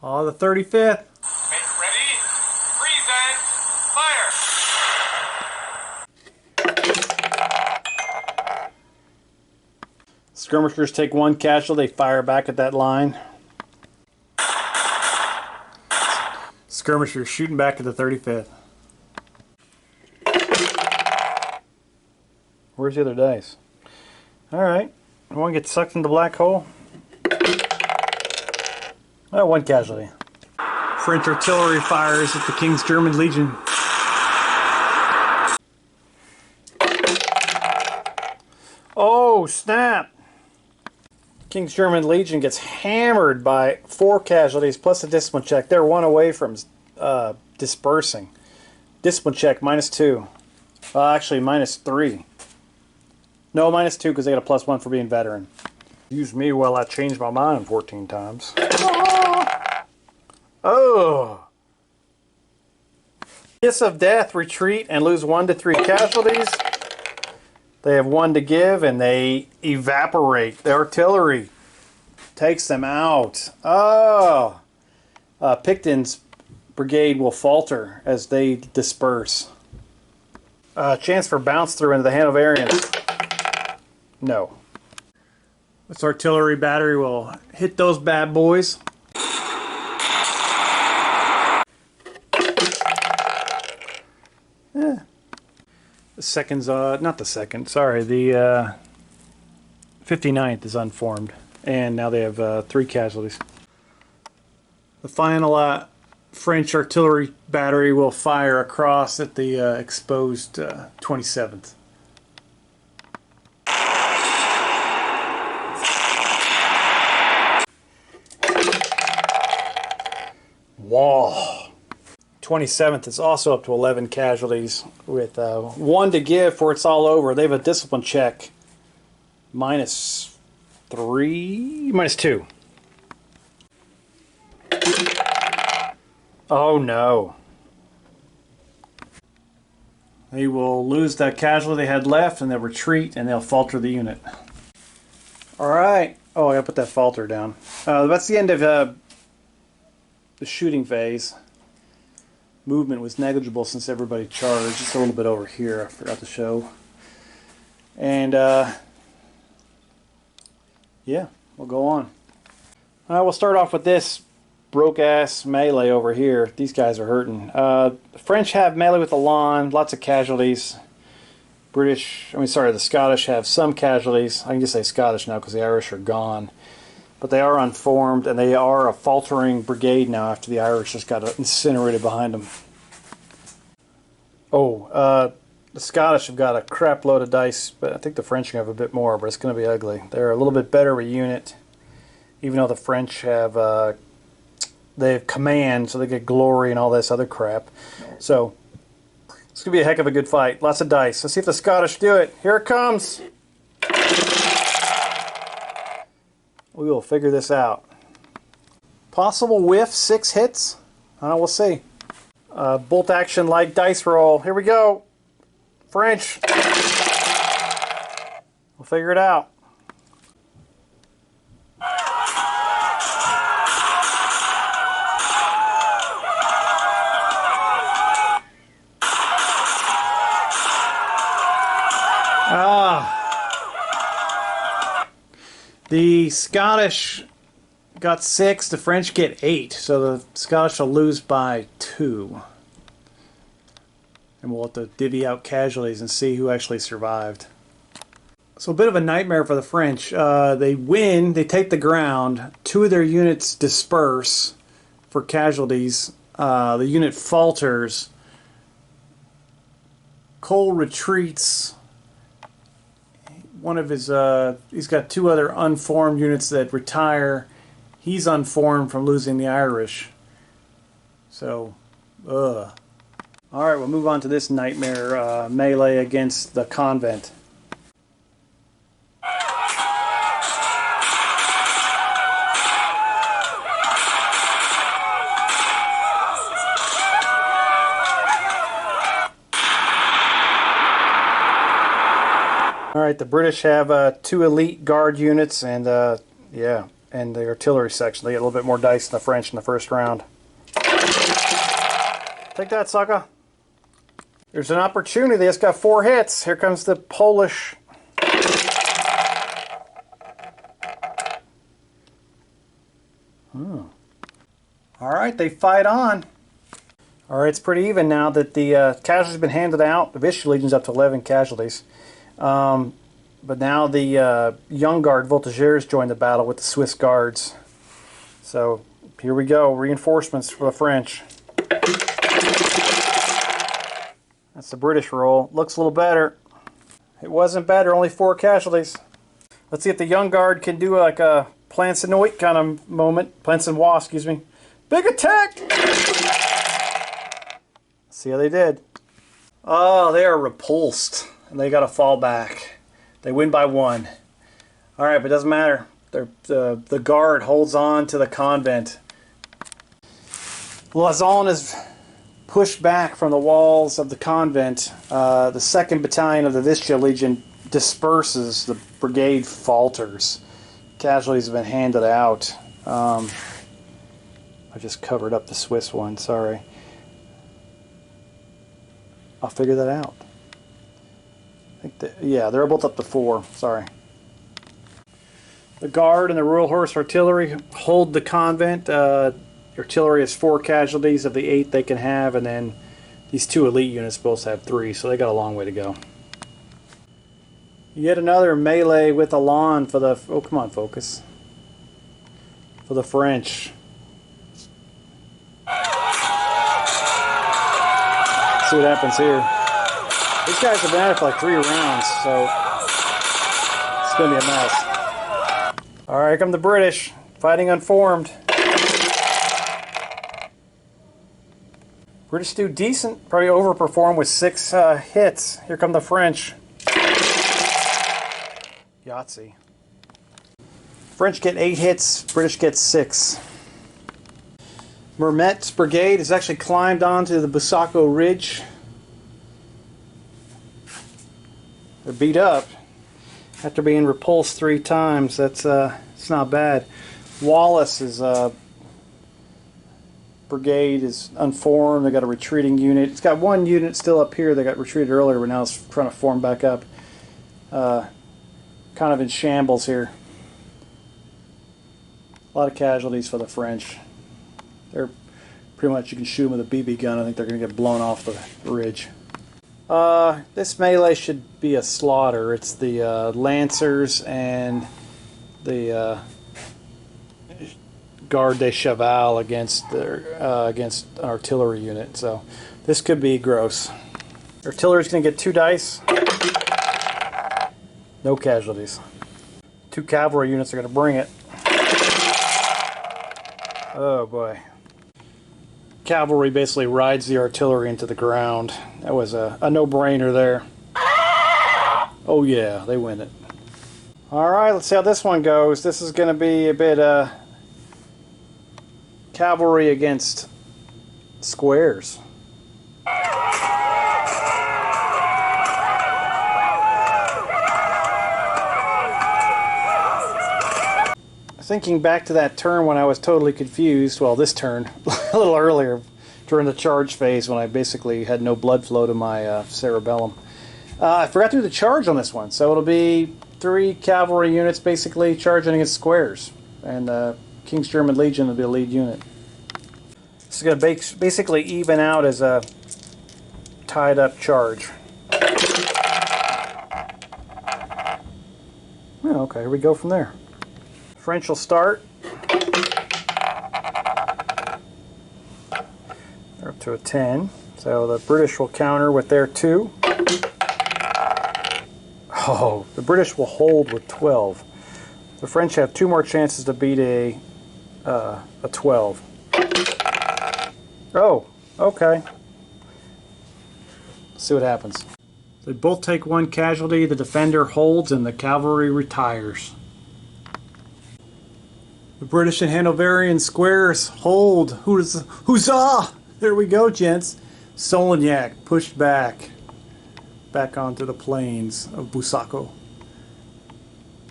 Oh, the 35th. Make ready. Present. Fire. Skirmishers take 1 casualty. They fire back at that line. Skirmishers shooting back at the 35th. Where's the other dice? Alright. You want to get sucked into the black hole? Oh, 1 casualty. French artillery fires at the King's German Legion. Oh, snap! King's German Legion gets hammered by 4 casualties plus a discipline check. They're 1 away from dispersing. Discipline check, -2. Actually, -3. No, -2 because they got a +1 for being veteran. Use me while I change my mind 14 times. Oh! Kiss of Death retreat and lose 1 to 3 casualties. They have 1 to give and they evaporate. The artillery takes them out. Oh! Picton's brigade will falter as they disperse. Chance for bounce through into the Hanoverians. No. This artillery battery will hit those bad boys. The second's, not the second, sorry, the 59th is unformed. And now they have 3 casualties. The final French artillery battery will fire across at the exposed 27th. Wall. 27th is also up to 11 casualties with 1 to give for it's all over. They have a discipline check. -3, -2. Oh no. They will lose that casualty they had left and they'll retreat and they'll falter the unit. Alright. Oh, I gotta put that falter down. That's the end of the shooting phase. Movement was negligible since everybody charged. Just a little bit over here, I forgot to show. And yeah, we'll go on. We'll start off with this broke-ass melee over here. These guys are hurting. The French have melee with the lawn, lots of casualties. The Scottish have some casualties. I can just say Scottish now because the Irish are gone. But they are unformed, and they are a faltering brigade now after the Irish just got incinerated behind them. Oh, the Scottish have got a crap load of dice, but I think the French have a bit more, but it's going to be ugly. They're a little bit better of a unit, even though the French have they have command, so they get glory and all this other crap. So it's going to be a heck of a good fight. Lots of dice. Let's see if the Scottish do it. Here it comes. We will figure this out. Possible whiff, 6 hits? We'll see. Bolt action like dice roll. Here we go. French. We'll figure it out. The Scottish got 6, the French get 8, so the Scottish will lose by 2. And we'll have to divvy out casualties and see who actually survived. So a bit of a nightmare for the French. They win, they take the ground, 2 of their units disperse for casualties. The unit falters. Cole retreats. One of his, he's got 2 other unformed units that retire. He's unformed from losing the Irish. So, Alright, we'll move on to this nightmare melee against the convent. Alright, the British have 2 elite guard units and yeah, and the artillery section. They get a little bit more dice than the French in the first round. Take that, sucker. There's an opportunity. They just got 4 hits. Here comes the Polish. Alright, they fight on. Alright, it's pretty even now that the casualties have been handed out. The Vichy Legion's up to 11 casualties. But now the Young Guard Voltigeurs joined the battle with the Swiss Guards. So here we go, reinforcements for the French. That's the British roll. Looks a little better. It wasn't better, only 4 casualties. Let's see if the Young Guard can do like a Plancenoit kind of moment. Plancenoit, excuse me. Big attack! See how they did. Oh, they are repulsed. And they got to fall back. They win by 1. Alright, but it doesn't matter. The guard holds on to the convent. Lausanne is pushed back from the walls of the convent. The 2nd Battalion of the Vichy Legion disperses. The brigade falters. Casualties have been handed out. I just covered up the Swiss one, sorry. I'll figure that out. I think yeah, they're both up to 4, sorry. The Guard and the Royal Horse Artillery hold the convent. Artillery has 4 casualties of the 8 they can have, and then these 2 elite units both have 3, so they got a long way to go. Yet another melee with Elan for the... Oh, come on, focus. For the French. See what happens here. These guys have been at it for like 3 rounds, so it's going to be a mess. Alright, here come the British, fighting unformed. British do decent, probably overperform with 6 hits. Here come the French. Yahtzee. French get 8 hits, British get 6. Mermet's brigade has actually climbed onto the Bussaco Ridge. They're beat up after being repulsed 3 times. That's it's not bad. Wallace's brigade is unformed. They got a retreating unit. It's got 1 unit still up here that got retreated earlier, but now it's trying to form back up. Kind of in shambles here. A lot of casualties for the French. They're pretty much, you can shoot them with a BB gun. I think they're going to get blown off the ridge. This melee should be a slaughter. It's the Lancers and the Garde des Cheval against against an artillery unit. So this could be gross. Artillery's going to get 2 dice. No casualties. 2 cavalry units are going to bring it. Oh boy. Cavalry basically rides the artillery into the ground. That was a no-brainer there. Oh yeah, they win it. Alright, let's see how this one goes. This is going to be a bit cavalry against squares. Thinking back to that turn when I was totally confused, well, this turn, a little earlier, during the charge phase when I basically had no blood flow to my cerebellum. I forgot to do the charge on this one, so it'll be 3 cavalry units basically charging against squares, and King's German Legion will be a lead unit. This is going to basically even out as a tied up charge. Oh, okay, here we go from there. French will start. They're up to a 10. So the British will counter with their 2. Oh, the British will hold with 12. The French have 2 more chances to beat a 12. Oh, okay. Let's see what happens. They both take 1 casualty. The defender holds and the cavalry retires. The British and Hanoverian squares hold. Huzzah! There we go, gents. Solignac pushed back onto the plains of Bussaco.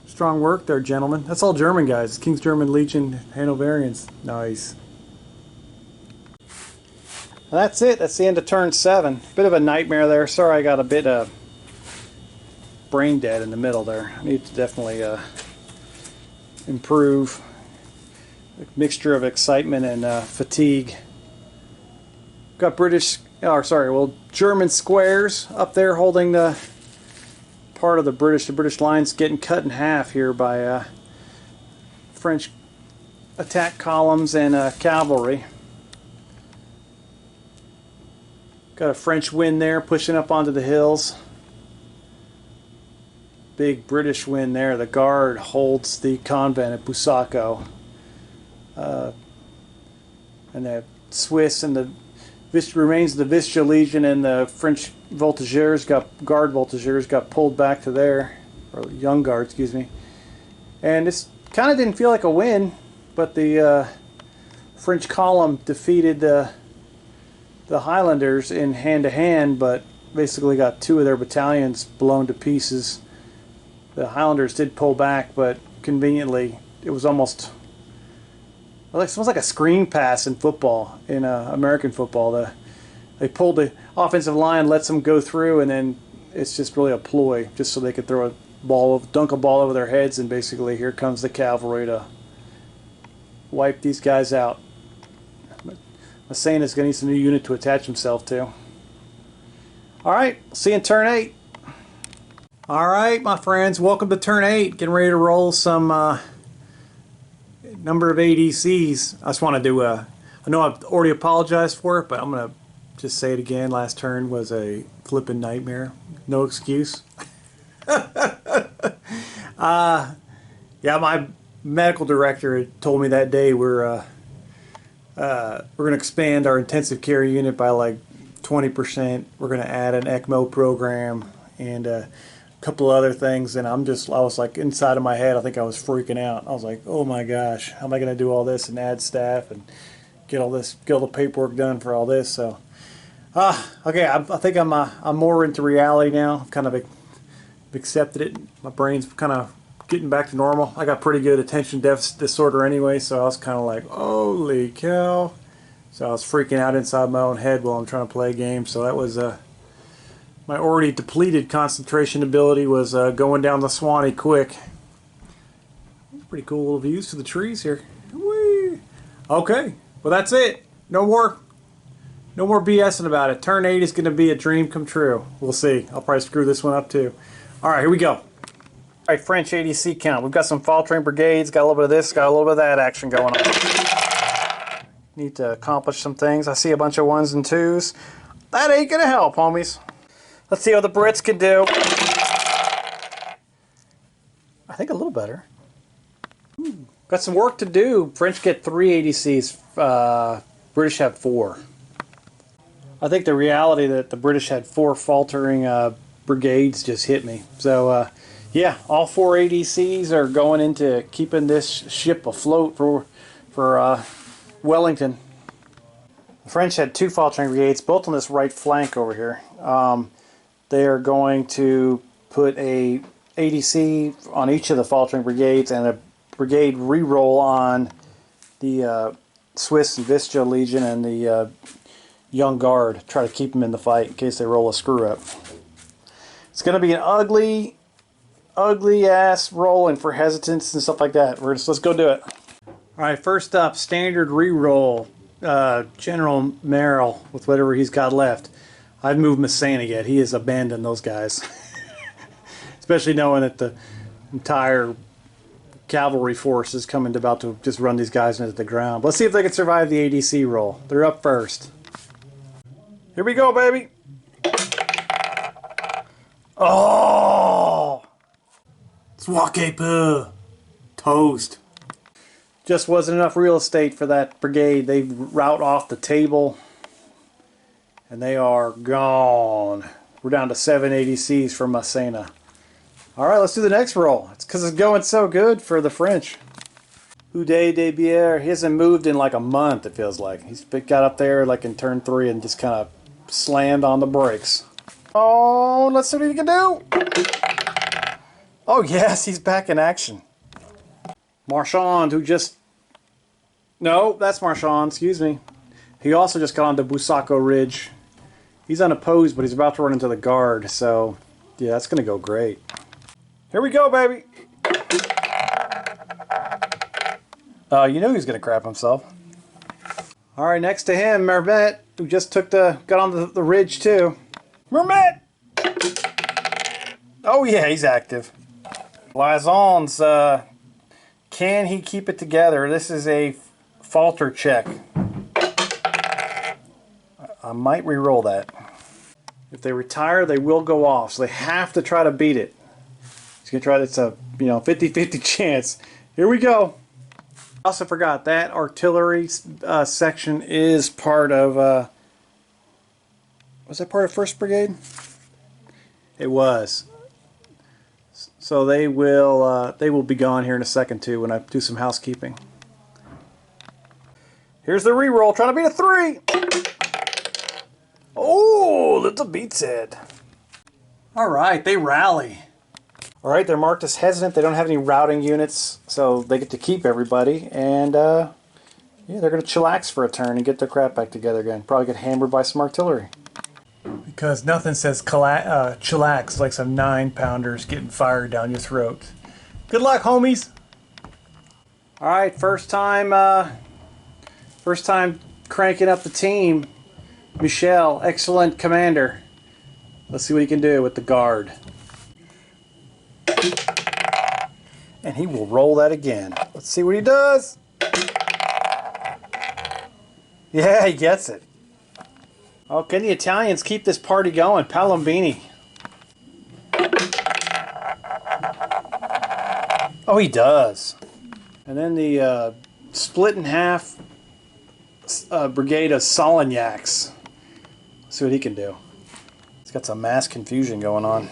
Strong work there, gentlemen. That's all German guys. King's German Legion Hanoverians. Nice. Well, that's it. That's the end of turn 7. Bit of a nightmare there. Sorry I got a bit brain dead in the middle there. I need to definitely improve. A mixture of excitement and fatigue. Got German squares up there holding the part of the British lines getting cut in half here by French attack columns and cavalry. Got a French wind there pushing up onto the hills. Big British wind there. The Guard holds the convent at Bussaco. And the Swiss and the remains of the Vistula Legion and the French Guard voltigeurs got pulled back to there, or Young Guard, excuse me. And this kind of didn't feel like a win, but the French column defeated the Highlanders in hand-to-hand, but basically got 2 of their battalions blown to pieces. The Highlanders did pull back, but conveniently it was almost like a screen pass in football, in American football. They pulled the offensive line, lets them go through, and then it's just really a ploy, just so they could dunk a ball over their heads, and basically here comes the cavalry to wipe these guys out. Massena's going to need some new unit to attach himself to. Alright, see you in turn 8. Alright, my friends, welcome to turn 8. Getting ready to roll some number of ADCs. I just want to do I know I've already apologized for it, but I'm going to just say it again. Last turn was a flippin' nightmare. No excuse. Yeah, my medical director had told me that day we're going to expand our intensive care unit by like 20%. We're going to add an ECMO program and a couple other things, and I was like, inside of my head, I think I was freaking out. I was like, oh my gosh, how am I going to do all this and add staff and get all the paperwork done for all this? So, okay, I think I'm more into reality now. I've kind of accepted it. My brain's kind of getting back to normal. I got pretty good attention deficit disorder anyway, so I was kind of like, holy cow. So I was freaking out inside my own head while I'm trying to play a game. So that was my already depleted concentration ability was going down the Swanee quick. Pretty cool little views to the trees here. Whee! Okay, well that's it. No more BSing about it. Turn 8 is going to be a dream come true. We'll see. I'll probably screw this one up too. All right, here we go. All right, French ADC count. We've got some fall train brigades. Got a little bit of this. Got a little bit of that action going on. Need to accomplish some things. I see a bunch of 1s and 2s. That ain't going to help, homies. Let's see how the Brits can do. I think a little better. Got some work to do. French get 3 ADCs. British have 4. I think the reality that the British had 4 faltering brigades just hit me. So, yeah, all 4 ADCs are going into keeping this ship afloat for Wellington. The French had 2 faltering brigades, both on this right flank over here. They are going to put a ADC on each of the faltering brigades and a brigade reroll on the Swiss and Vistula Legion and the Young Guard. Try to keep them in the fight in case they roll a screw up. It's going to be an ugly ass rolling for hesitance and stuff like that. Let's go do it. All right, first up, standard reroll. General Merrill with whatever he's got left. I've moved Massena yet. He has abandoned those guys. Especially knowing that the entire cavalry force is about to just run these guys into the ground. Let's see if they can survive the ADC roll. They're up first. Here we go, baby. Oh! Swake peu. Toast. Just wasn't enough real estate for that brigade. They rout off the table. And they are gone. We're down to 7 ADCs from Massena. Alright, let's do the next roll. It's because it's going so good for the French. Uday de Bière, he hasn't moved in like a month, it feels like. He's got up there like in turn 3 and just kind of slammed on the brakes. Oh, let's see what he can do. Oh yes, he's back in action. Marchand, who just... No, that's Marchand, excuse me. He also just got onto Bussaco Ridge. He's unopposed, but he's about to run into the guard, so yeah, that's going to go great. Here we go, baby! You knew he was going to crap himself. Alright, next to him, Mermet, who just got on the ridge too. Mermet! Oh yeah, he's active. Lazons, can he keep it together? This is a falter check. I might re-roll that. If they retire, they will go off, so they have to try to beat it. He's gonna try. It's a 50-50 chance. Here we go. I also forgot that artillery section is part of. Was that part of 1st Brigade? It was. So they will be gone here in a second too when I do some housekeeping. Here's the re-roll, trying to beat a 3. Oh, little beats it. All right, they rally. All right, they're marked as hesitant. They don't have any routing units, so they get to keep everybody. And yeah, they're going to chillax for a turn and get their crap back together again. Probably get hammered by some artillery. Because nothing says chillax like some 9-pounders getting fired down your throat. Good luck, homies. All right, first time cranking up the team. Michel, excellent commander. Let's see what he can do with the guard. And he will roll that again. Let's see what he does. Yeah, he gets it. Oh, can the Italians keep this party going? Palombini. Oh, he does. And then the split in half brigade of Solignacs. See what he can do. He's got some mass confusion going on.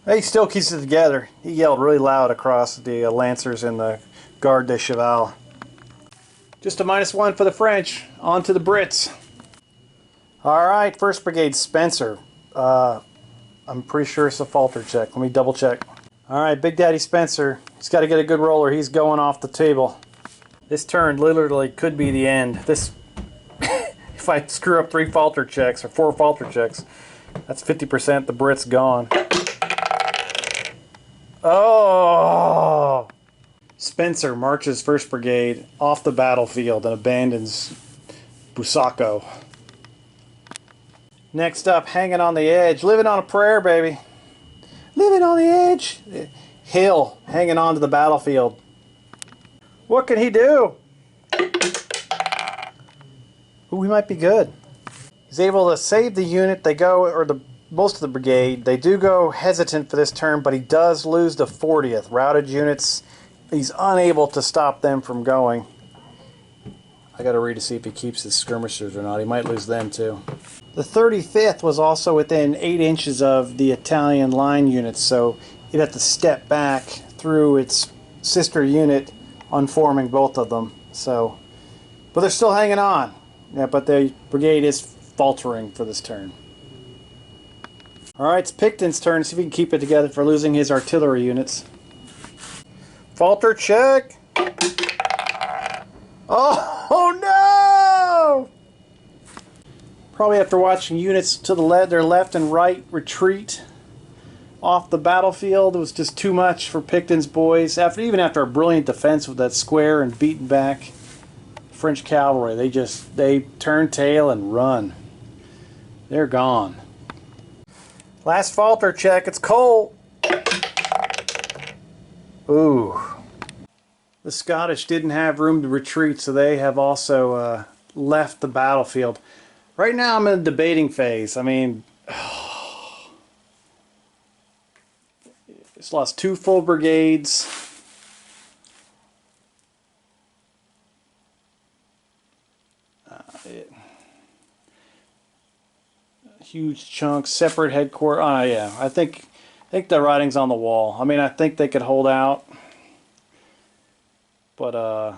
He still keeps it together. He yelled really loud across the Lancers and the Garde de Cheval. Just a -1 for the French. On to the Brits. Alright, 1st Brigade Spencer. I'm pretty sure it's a falter check. Let me double check. Alright, Big Daddy Spencer. He's got to get a good roller. He's going off the table. This turn literally could be the end. This, if I screw up 3 falter checks or 4 falter checks, that's 50%. The Brits gone. Oh! Spencer marches 1st Brigade off the battlefield and abandons Bussaco. Next up, hanging on the edge, living on a prayer, baby. Living on the edge. Hill, hanging on to the battlefield. What can he do? Ooh, he might be good. He's able to save the unit. They go, or most of the brigade. They do go hesitant for this turn, but he does lose the 40th. Routed units, he's unable to stop them from going. I got to read to see if he keeps his skirmishers or not. He might lose them too. The 35th was also within 8 inches of the Italian line units, so you'd have to step back through its sister unit, unforming both of them. So, but they're still hanging on. Yeah, but the brigade is faltering for this turn. Alright, it's Picton's turn. See if he can keep it together for losing his artillery units. Falter check! Oh no! Probably after watching units to their left and right retreat off the battlefield, it was just too much for Picton's boys. Even after a brilliant defense with that square and beaten back French cavalry, they turn tail and run. They're gone. Last falter check. It's Cole. Ooh. The Scottish didn't have room to retreat, so they have also left the battlefield. Right now I'm in a debating phase. I mean, it's lost 2 full brigades. Huge chunks, separate headquarters. Oh yeah, I think the writing's on the wall. I mean, I think they could hold out, but I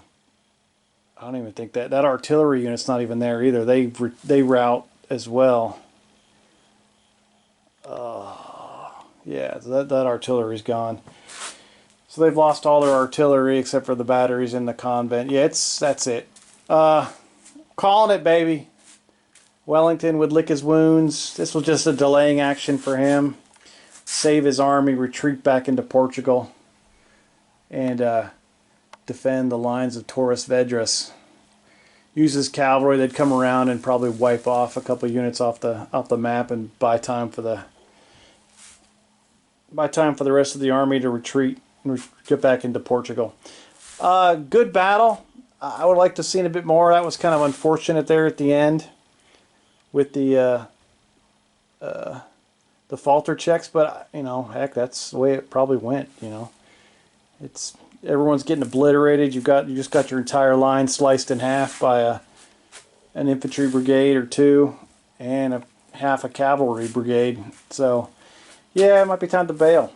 don't even think that artillery unit's not even there either. They rout as well. Yeah, that artillery's gone. So they've lost all their artillery except for the batteries in the convent. Yeah, that's it. Calling it, baby. Wellington would lick his wounds. This was just a delaying action for him. Save his army, retreat back into Portugal, and defend the lines of Torres Vedras. Use his cavalry. They'd come around and probably wipe off a couple units off the map and buy time for the rest of the army to retreat and get back into Portugal. Good battle. I would like to have seen a bit more. That was kind of unfortunate there at the end with the falter checks, but you know, heck, that's the way it probably went. You know, everyone's getting obliterated. You just got your entire line sliced in half by an infantry brigade or two and half a cavalry brigade. So yeah, it might be time to bail.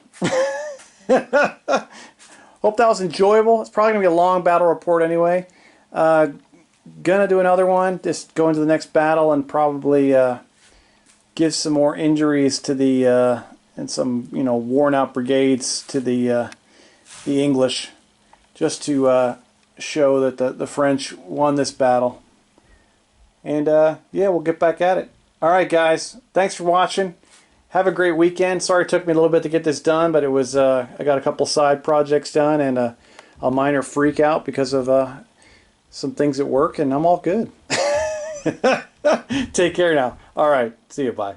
Hope that was enjoyable. It's probably gonna be a long battle report anyway. Gonna do another one. Just go into the next battle and probably give some more injuries to the and some worn out brigades to the English, just to show that the French won this battle. And yeah, we'll get back at it. All right, guys. Thanks for watching. Have a great weekend. Sorry it took me a little bit to get this done, but it was I got a couple side projects done and a minor freak out because of some things at work, and I'm all good. Take care now. All right. See you. Bye.